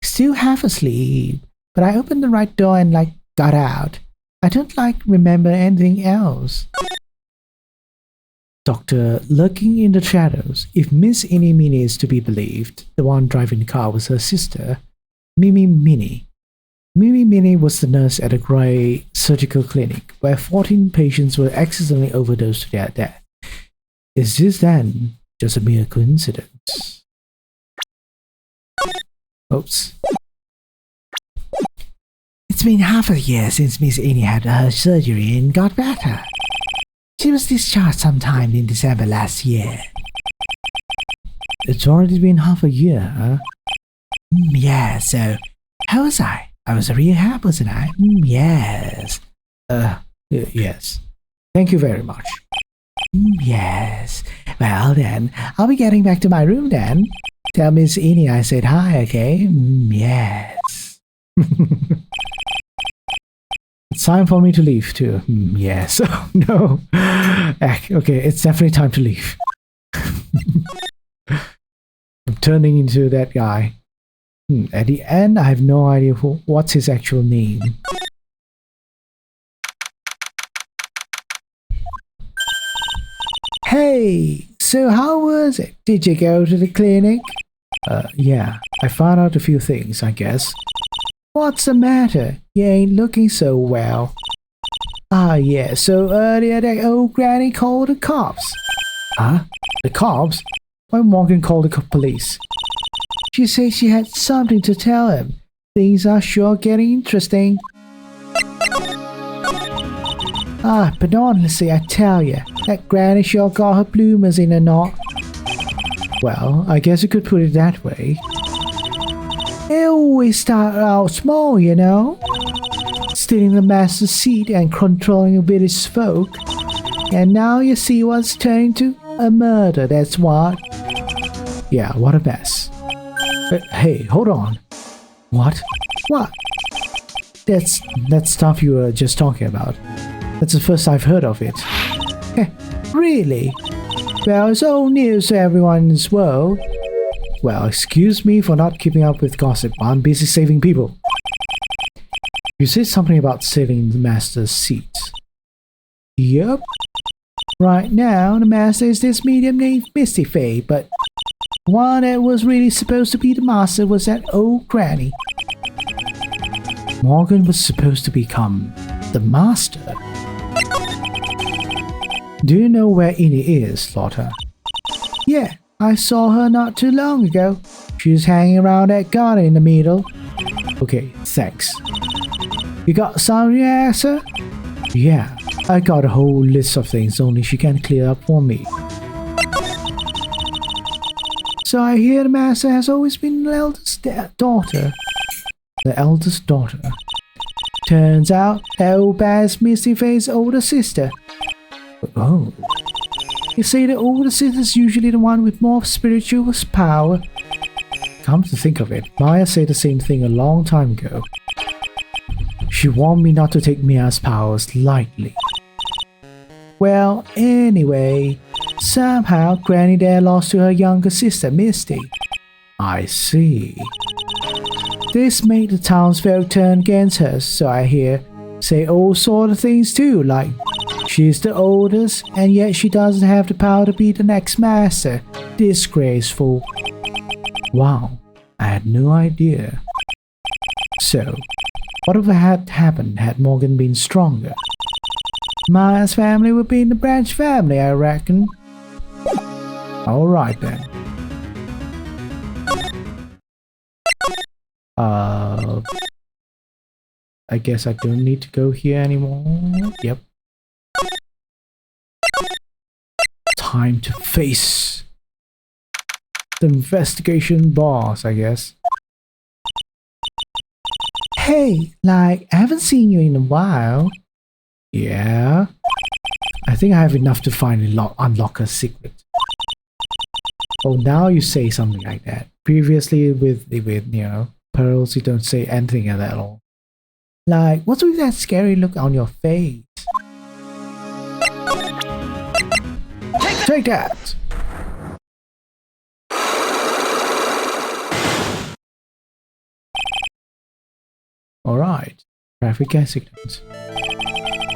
still half asleep, but I opened the right door and got out. I don't remember anything else. Doctor, lurking in the shadows, if Miss Ennie is to be believed, the one driving the car was her sister, Mimi Minnie. Mimi Minnie was the nurse at a grey surgical clinic where 14 patients were accidentally overdosed to their death. Is this then just a mere coincidence? Oops. It's been half a year since Miss Ennie had her surgery and got better. She was discharged sometime in December last year. It's already been half a year, huh? Yeah, so how was I? I was a rehab, wasn't I? Yes. Yes. Thank you very much. Yes. Well then, I'll be getting back to my room then. Tell Miss Ennie I said hi, okay? Yes. It's time for me to leave too. Yes. No. Okay, it's definitely time to leave. I'm turning into that guy. At the end, I have no idea what's his actual name. Hey, so how was it? Did you go to the clinic? Yeah, I found out a few things, I guess. What's the matter? You ain't looking so well. Ah, yeah, so earlier that old granny called the cops. Huh? The cops? Why Morgan called the police? She said she had something to tell him. Things are sure getting interesting. Ah, but honestly, I tell ya, that granny sure got her bloomers in a knot. Well, I guess you could put it that way. They always start out small, you know? Stealing the master's seat and controlling a village folk. And now you see what's turned into a murder, that's what. Yeah, what a mess. Hey, hold on. What? What? That's that stuff you were just talking about. That's the first I've heard of it. Really? Well, it's old news to everyone in this world. Well, excuse me for not keeping up with gossip. I'm busy saving people. You said something about stealing the master's seats. Yep. Right now, the master is this medium named Misty Faye, but one that was really supposed to be the master was that old granny. Morgan was supposed to become the master. Do you know where Innie is, Lotta? Yeah, I saw her not too long ago. She was hanging around that garden in the middle. Okay, thanks. You got something to ask her? Yeah, I got a whole list of things only she can clear up for me. So I hear the master has always been the eldest daughter. The eldest daughter. Turns out that old bad Misty Faye's older sister. Oh. You see, the older sister's usually the one with more spiritual power. Come to think of it, Maya said the same thing a long time ago. She warned me not to take Mia's powers lightly. Well, anyway, somehow Granny there lost to her younger sister, Misty. I see. This made the townsfolk turn against her, so I hear. Say all sort of things too, like she's the oldest, and yet she doesn't have the power to be the next master. Disgraceful. Wow, I had no idea. So, whatever had happened had Morgan been stronger? Maya's family would be in the Branch family, I reckon. Alright then. I guess I don't need to go here anymore. Yep. Time to face the investigation boss, I guess. Hey, I haven't seen you in a while. Yeah. I think I have enough to finally unlock a secret. Oh, now you say something like that. Previously with pearls, you don't say anything at all. What's with that scary look on your face? Take that! Alright. Traffic accident.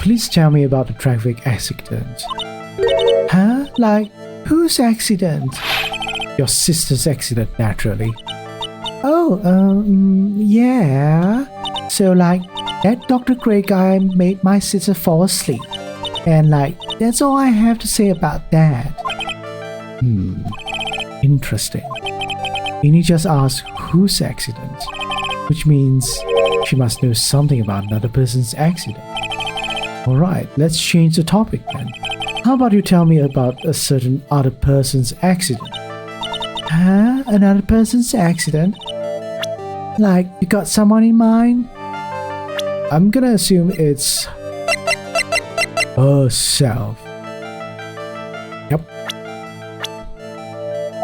Please tell me about the traffic accident. Huh? Whose accident? Your sister's accident, naturally. Oh, yeah. So, that Dr. Gray guy made my sister fall asleep. And, that's all I have to say about that. Interesting. Innie just asked whose accident, which means she must know something about another person's accident. Alright, let's change the topic then. How about you tell me about a certain other person's accident? Huh? Another person's accident? You got someone in mind? I'm gonna assume it's herself. Yep.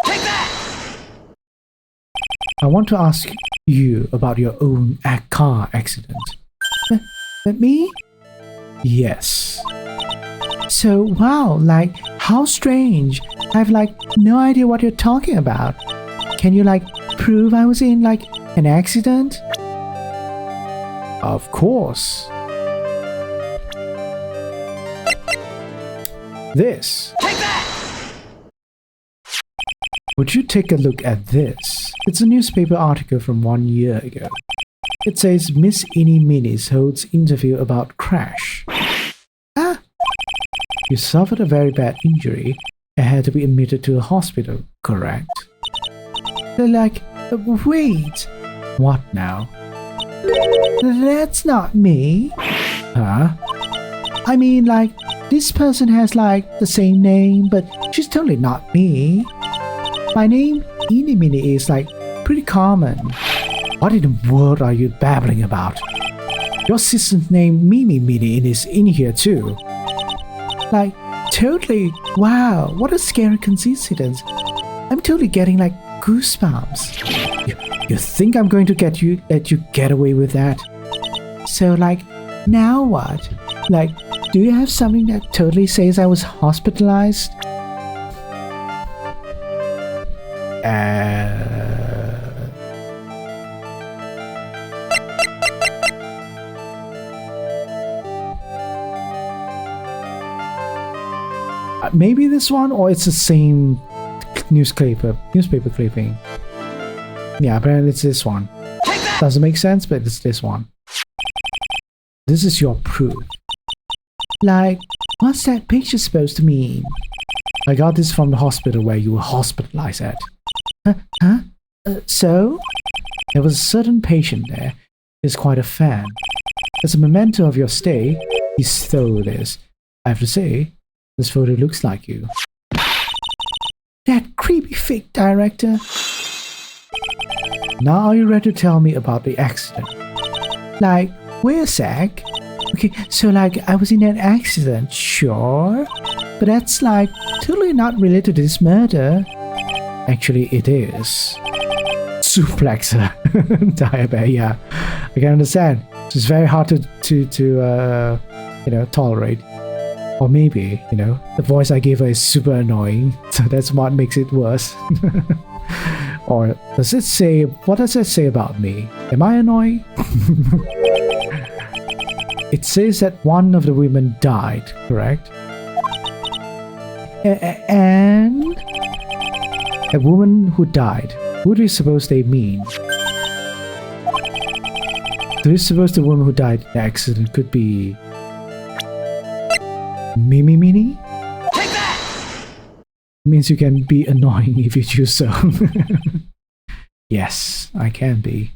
Take that! I want to ask you about your own car accident. But me? Yes. So, wow, like, how strange. I have, like, no idea what you're talking about. Can you, like, prove I was in, like, an accident? Of course. This. Take that! Would you take a look at this? It's a newspaper article from 1 year ago. It says Miss Eenie Meenies holds interview about crash. Ah, You suffered a very bad injury and had to be admitted to a hospital, correct? they're like, wait, What now? that's not me. Huh? I mean, like, this person has, like, the same name, but she's totally not me. My name, Eenie Meenie, is, like, pretty common. What in the world are you babbling about? Your sister's name Mimi Meenie is in here too. Like, totally. Wow, what a scary coincidence. I'm totally getting, like, goosebumps. You think I'm going to let you get away with that? So, like, now what? Like, do you have something that totally says I was hospitalized? Maybe this one, or it's the same newspaper clipping. Yeah, apparently it's this one. Doesn't make sense, but it's this one. This is your proof. Like, what's that picture supposed to mean? I got this from the hospital where you were hospitalized at. Huh? So? There was a certain patient there. He's quite a fan. As a memento of your stay, he stole this. I have to say, this photo looks like you. That creepy fake director. Now are you ready to tell me about the accident? Like, wait a sec. Okay, so, like, I was in an accident, sure. But that's, like, totally not related to this murder. Actually, it is. Suplexer. Diabetes, yeah. I can understand. It's very hard to tolerate. Or maybe, the voice I gave her is super annoying, so that's what makes it worse. Or what does it say about me? Am I annoying? It says that one of the women died, correct? And? A woman who died. Who do you suppose they mean? Do you suppose the woman who died in the accident could be Mimi Meenie? Take that! Means you can be annoying if you choose so. Yes, I can be.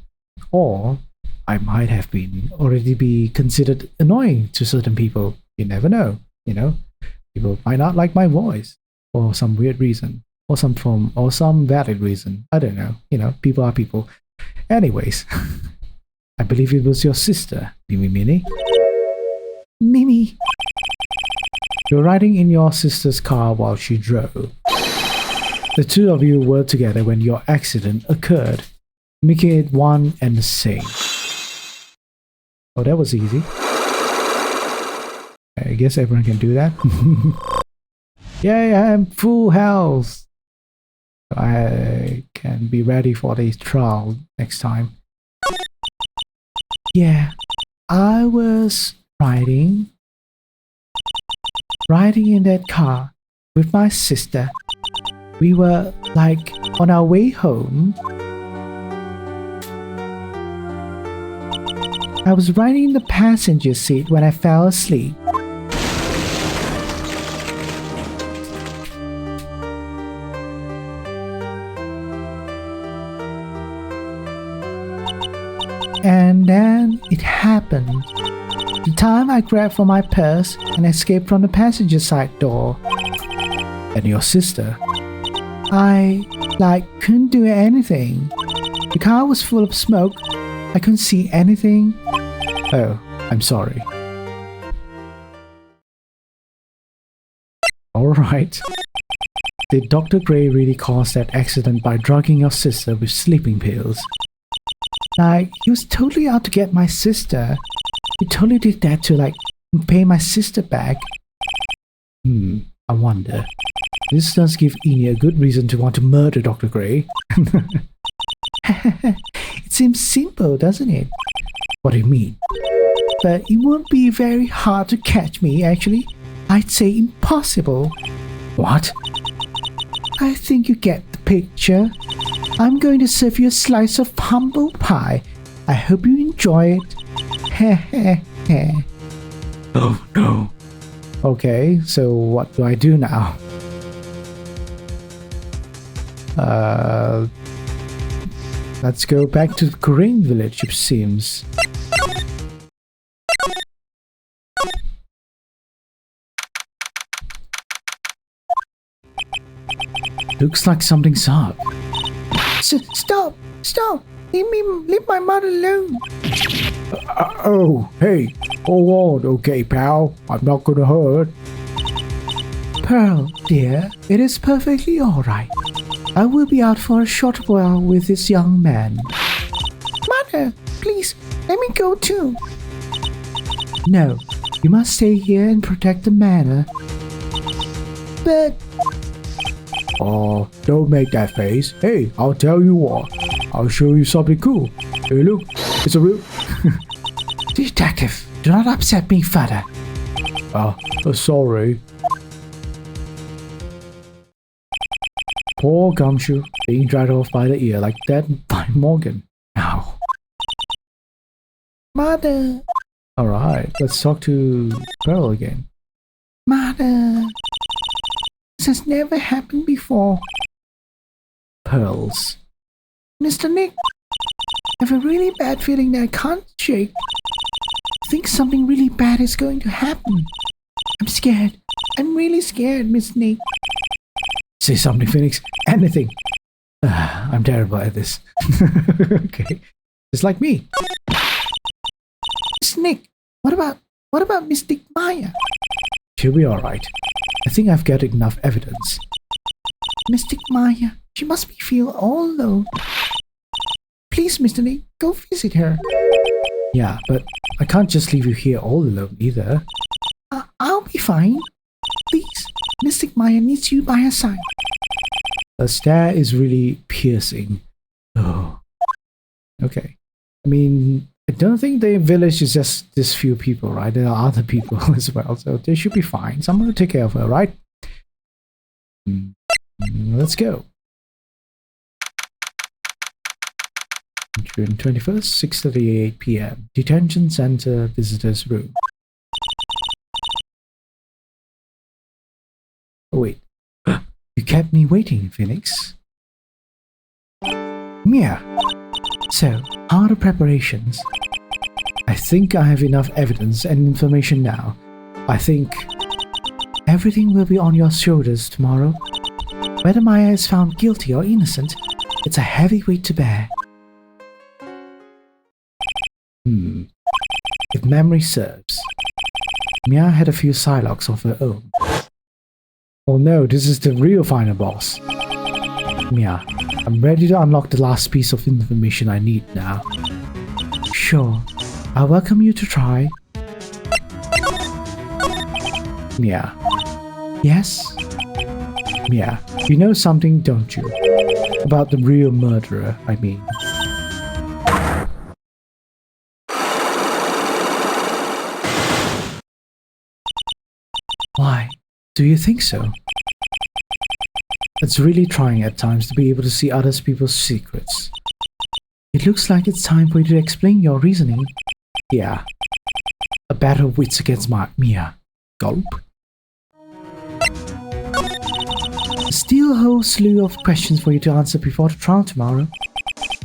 Or I might have been already be considered annoying to certain people. You never know, People might not like my voice for some weird reason. Or some valid reason. I don't know. People are people. Anyways, I believe it was your sister, Mimi Meenie. Mimi. You're riding in your sister's car while she drove. The two of you were together when your accident occurred, making it one and the same. Oh, that was easy. I guess everyone can do that. Yay, I am full health. I can be ready for the trial next time. Yeah, I was riding in that car with my sister. We were, like, on our way home. I was riding in the passenger seat when I fell asleep. And then it happened. The time I grabbed for my purse and escaped from the passenger side door. And your sister? I, couldn't do anything. The car was full of smoke. I couldn't see anything. Oh, I'm sorry. Alright. Did Dr. Gray really cause that accident by drugging your sister with sleeping pills? He was totally out to get my sister. He totally did that to, and pay my sister back. I wonder. This does give Eni a good reason to want to murder Dr. Gray. It seems simple, doesn't it? What do you mean? But it won't be very hard to catch me, actually. I'd say impossible. What? I think you get the picture. I'm going to serve you a slice of humble pie. I hope you enjoy it. Heh heh heh. Oh no. Okay, so what do I do now? Let's go back to the Korean village, it seems. Looks like something's up. Stop! Stop! Leave my mother alone. Oh, hey, hold on, okay, pal. I'm not gonna hurt. Pearl, dear, it is perfectly alright. I will be out for a short while with this young man. Mother, please, let me go too. No, you must stay here and protect the manor. But... Oh, don't make that face. Hey, I'll tell you what. I'll show you something cool. Hey, look, it's a real... Detective, do not upset me further. Sorry. Poor Gumshoe, being dragged off by the ear like that by Morgan. Ow. Mother. Alright, let's talk to Pearl again. Mother. This has never happened before. Pearls. Mr. Nick, I have a really bad feeling that I can't shake. I think something really bad is going to happen. I'm scared. I'm really scared, Miss Nick. Say something, Phoenix. Anything. I'm terrible at this. Okay. It's like me. Miss Nick, what about Mystic Maya? She'll be alright. I think I've got enough evidence. Mystic Maya, she must be feel all alone. Please, Mr. Nick, go visit her. Yeah, but I can't just leave you here all alone either. I'll be fine. Please, Mystic Maya needs you by her side. The stare is really piercing. Oh. Okay. I mean, I don't think the village is just this few people, right? There are other people as well, so they should be fine. Someone will take care of her, right? Let's go. June 21st, 6:38 p.m. Detention Center Visitors Room. Oh, wait. You kept me waiting, Phoenix. Mia. So, how are the preparations? I think I have enough evidence and information now. I think everything will be on your shoulders tomorrow. Whether Maya is found guilty or innocent, it's a heavy weight to bear. If memory serves, Mia had a few Psylocks of her own. Oh no, this is the real final boss. Mia, I'm ready to unlock the last piece of information I need now. Sure, I welcome you to try. Mia. Yes? Mia, you know something, don't you? About the real murderer, I mean. Why? Do you think so? It's really trying at times to be able to see other people's secrets. It looks like it's time for you to explain your reasoning. Yeah. A battle of wits against Mia. Gulp. Still a whole slew of questions for you to answer before the trial tomorrow.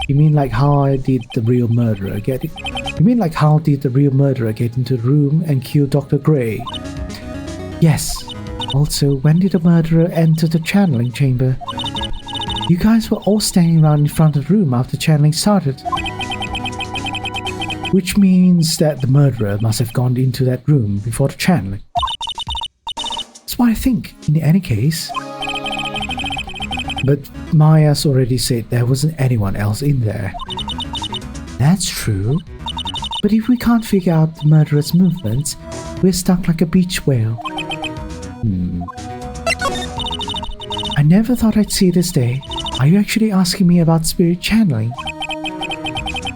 You mean like how did the real murderer get into the room and kill Dr. Gray? Yes. Also, when did the murderer enter the channeling chamber? You guys were all standing around in front of the room after channeling started. Which means that the murderer must have gone into that room before the channeling. That's what I think, in any case. But Maya's already said there wasn't anyone else in there. That's true. But if we can't figure out the murderer's movements, We're stuck like a beach whale. I never thought I'd see this day. Are you actually asking me about spirit channeling?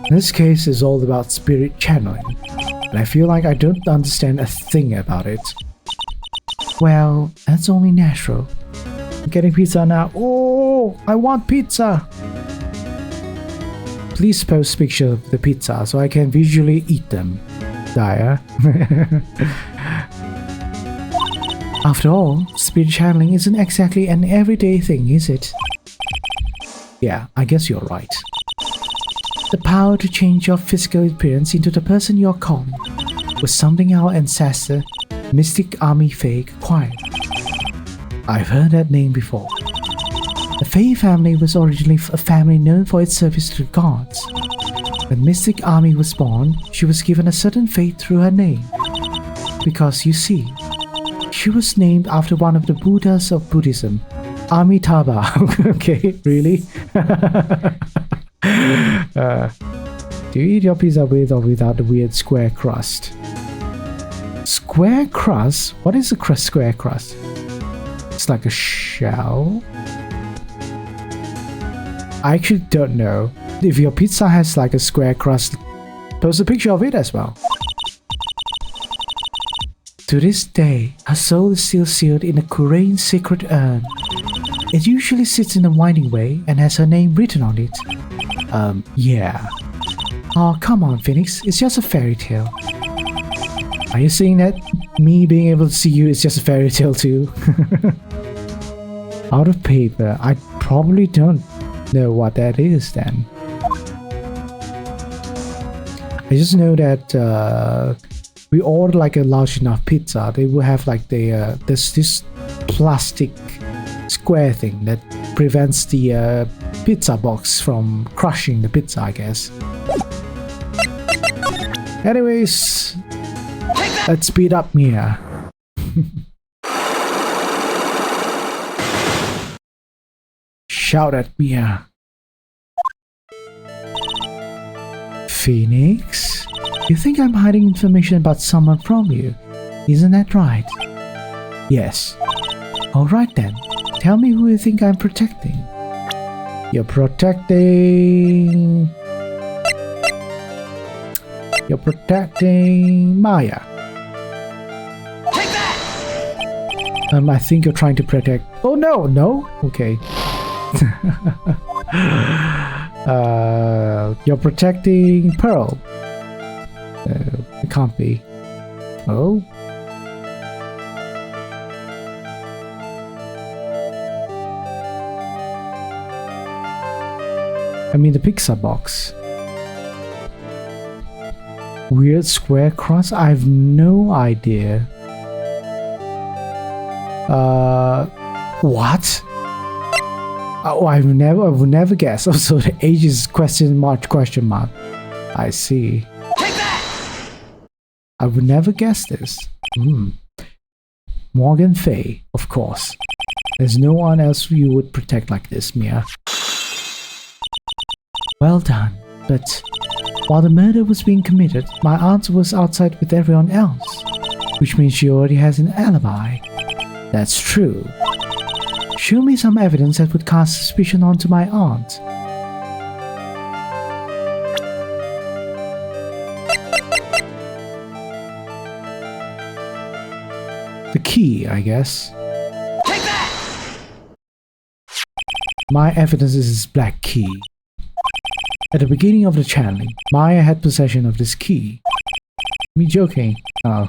This case is all about spirit channeling, but I feel like I don't understand a thing about it. Well, that's only natural. I'm getting pizza now. Oh, I want pizza! Please post pictures of the pizza so I can visually eat them. Dyer. After all, spirit channeling isn't exactly an everyday thing, is it? Yeah, I guess you're right. The power to change your physical appearance into the person you're calling was something our ancestor, Mystic Army Faye, acquired. I've heard that name before. The Faye family was originally a family known for its service to the gods. When Mystic Army was born, she was given a certain fate through her name. Because you see, she was named after one of the Buddhas of Buddhism, Amitabha. Okay, really? Do you eat your pizza with or without the weird square crust? Square crust? What is a square crust? It's like a shell? I actually don't know. If your pizza has like a square crust, post a picture of it as well. To this day, her soul is still sealed in a Kurain sacred urn. It usually sits in a winding way and has her name written on it. Yeah. Oh, come on, Phoenix. It's just a fairy tale. Are you saying that me being able to see you is just a fairy tale too? Out of paper. I probably don't know what that is then. I just know that we ordered like a large enough pizza. They will have like there's this plastic square thing that prevents the pizza box from crushing the pizza, I guess. Anyways, let's speed up Mia. Shout at Mia. Phoenix? You think I'm hiding information about someone from you? Isn't that right? Yes. Alright then. Tell me who you think I'm protecting. You're protecting Maya. Take that! I think you're trying to protect. Oh no, no? Okay. You're protecting Pearl. It can't be. Oh? I mean the pizza box. Weird square cross? I have no idea. What? Oh, I would never guess. Also, the age is question mark. I see. Take that! I would never guess this. Morgan Faye, of course. There's no one else you would protect like this, Mia. Well done, but while the murder was being committed, my aunt was outside with everyone else, which means she already has an alibi. That's true. Show me some evidence that would cast suspicion onto my aunt. The key, I guess. Take that! My evidence is this black key. At the beginning of the channeling, Maya had possession of this key. Me joking. Oh.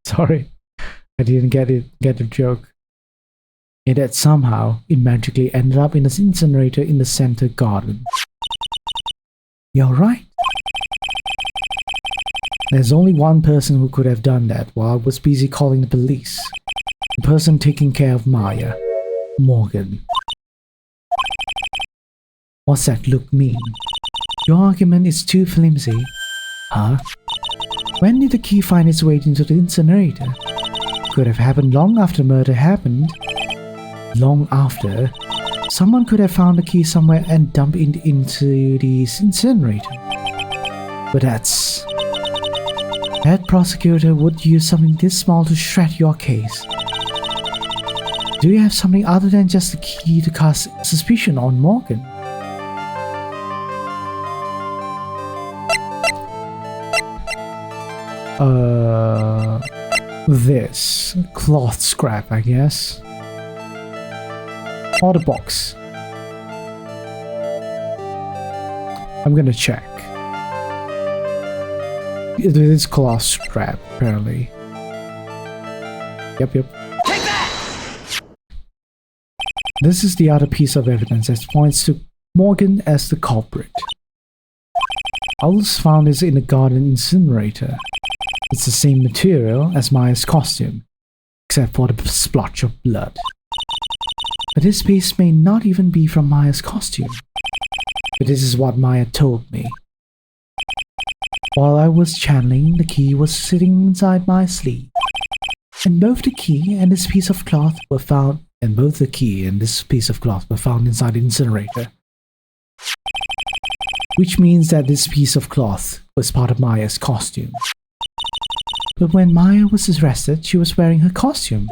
Sorry. I didn't get the joke. And that somehow it magically ended up in an incinerator in the center garden. You're right. There's only one person who could have done that while I was busy calling the police. The person taking care of Maya. Morgan. What's that look mean? Your argument is too flimsy. Huh? When did the key find its way into the incinerator? Could have happened long after murder happened. Long after, someone could have found the key somewhere and dumped it into the incinerator. But that's That prosecutor would use something this small to shred your case. Do you have something other than just the key to cast suspicion on Morgan? This cloth scrap, I guess. Or the box. I'm gonna check. It is cloth scrap, apparently. Yep. Take that! This is the other piece of evidence that points to Morgan as the culprit. Owls found this in the garden incinerator. It's the same material as Maya's costume, except for the splotch of blood. But this piece may not even be from Maya's costume. But this is what Maya told me. While I was channeling, the key was sitting inside my sleeve. And both the key and this piece of cloth were found inside the incinerator. Which means that this piece of cloth was part of Maya's costume. But when Maya was arrested, she was wearing her costume.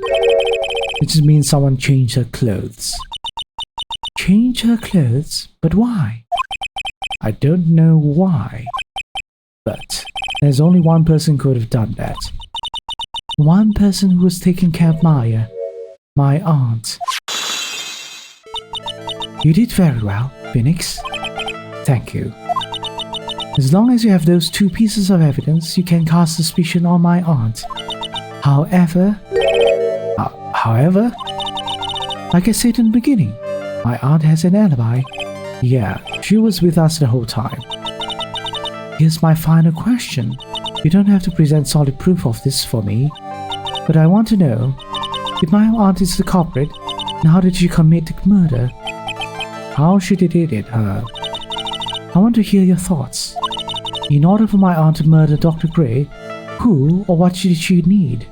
Which means someone changed her clothes. Change her clothes? But why? I don't know why. But there's only one person who could have done that. One person who was taking care of Maya. My aunt. You did very well, Phoenix. Thank you. As long as you have those two pieces of evidence, you can cast suspicion on my aunt. However, like I said in the beginning, my aunt has an alibi. Yeah, she was with us the whole time. Here's my final question. You don't have to present solid proof of this for me, but I want to know, if my aunt is the culprit, then how did she commit the murder? How she did it, her? I want to hear your thoughts. In order for my aunt to murder Dr. Gray, who or what did she need?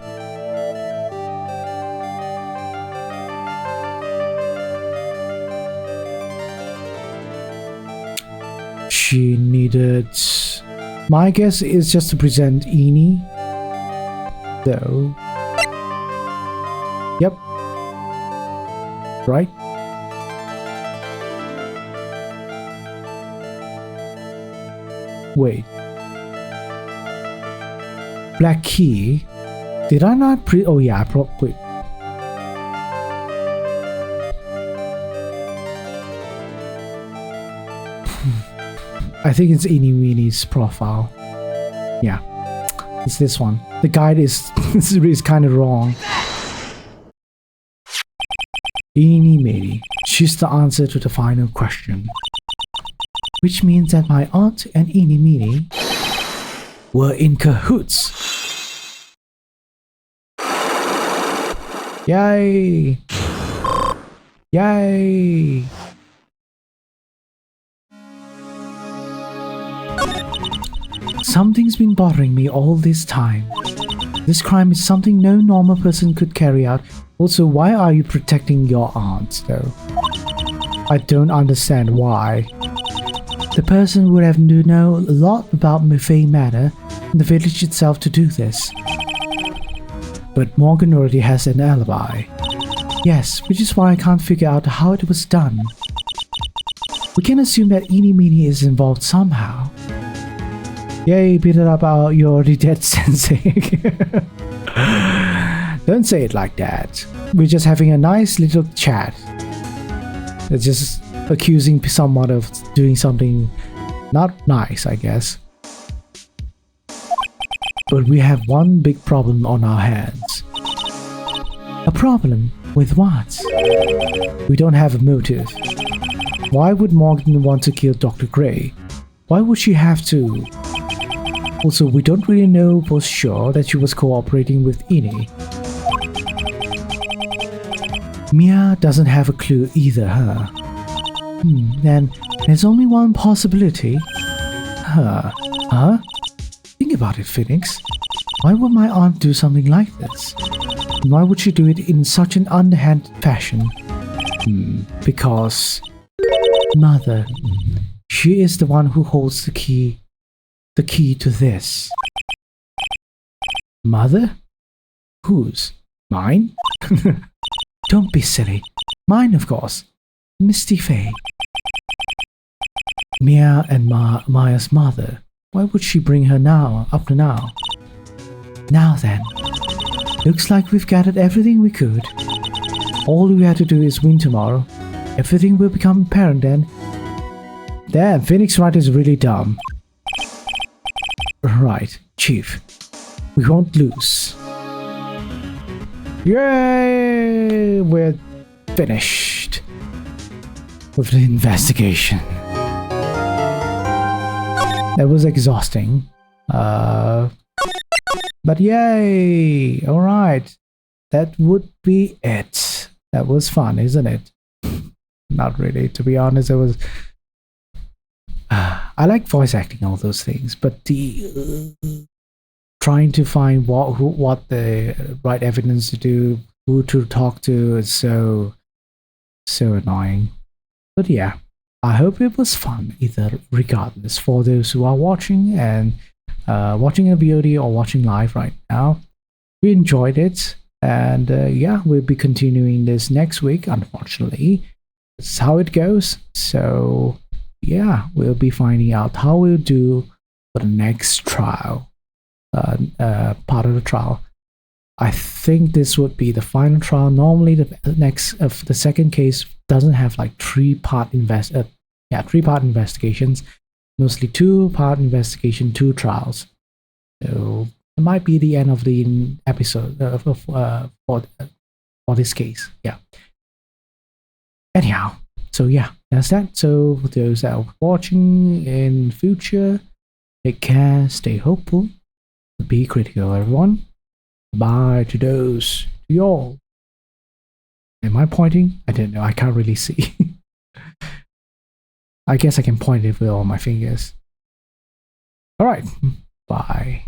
She needed... My guess is just to present Eni. Though... Yep. Right? Wait. Black key? Did I not oh yeah, wait. I think it's Eeny Weenie's profile. Yeah. It's this one. The guide is kind of wrong. Eeny Meeny. She's the answer to the final question. Which means that my aunt and Eeny Meeny were in cahoots. Yay! Yay! Something's been bothering me all this time. This crime is something no normal person could carry out. Also, why are you protecting your aunt, though? I don't understand why. The person would have to know a lot about Mefei Manor and the village itself to do this. But Morgan already has an alibi. Yes, which is why I can't figure out how it was done. We can assume that Eeny Meeny is involved somehow. Yay, beat it up out, you're already dead, Sensei. Don't say it like that. We're just having a nice little chat. It's just accusing someone of doing something not nice, I guess. But we have one big problem on our hands. A problem with what? We don't have a motive. Why would Morgan want to kill Dr. Gray? Why would she have to? Also, we don't really know for sure that she was cooperating with Eni. Mia doesn't have a clue either, huh? Then there's only one possibility. Huh? Think about it, Phoenix. Why would my aunt do something like this? And why would she do it in such an underhanded fashion? Because... Mother. She is the one who holds the key to this. Mother? Whose? Mine? Don't be silly. Mine, of course. Misty Faye. Mia and Maya's mother. Why would she bring her now, up to now? Now then. Looks like we've gathered everything we could. All we have to do is win tomorrow. Everything will become apparent then. Damn, Phoenix Wright is really dumb. Right, Chief. We won't lose. Yay! We're finished with the investigation. That was exhausting. But yay! Alright. That would be it. That was fun, isn't it? Not really, to be honest. It was. I like voice acting, all those things, but the trying to find what the right evidence to do, who to talk to, is so annoying. But yeah, I hope it was fun, either regardless, for those who are watching and watching a VOD or watching live right now. We enjoyed it, and yeah, we'll be continuing this next week. Unfortunately, that's how it goes. So yeah, we'll be finding out how we'll do for the next trial, part of the trial. I think this would be the final trial. Normally, the second case doesn't have like three-part investigations. Mostly two-part investigation, two trials. So it might be the end of the episode for this case. Yeah. Anyhow. So yeah, that's that. So for those that are watching in future, take care, stay hopeful, be critical, everyone. Bye to those, to y'all. Am I pointing? I don't know, I can't really see. I guess I can point it with all my fingers. Alright, bye.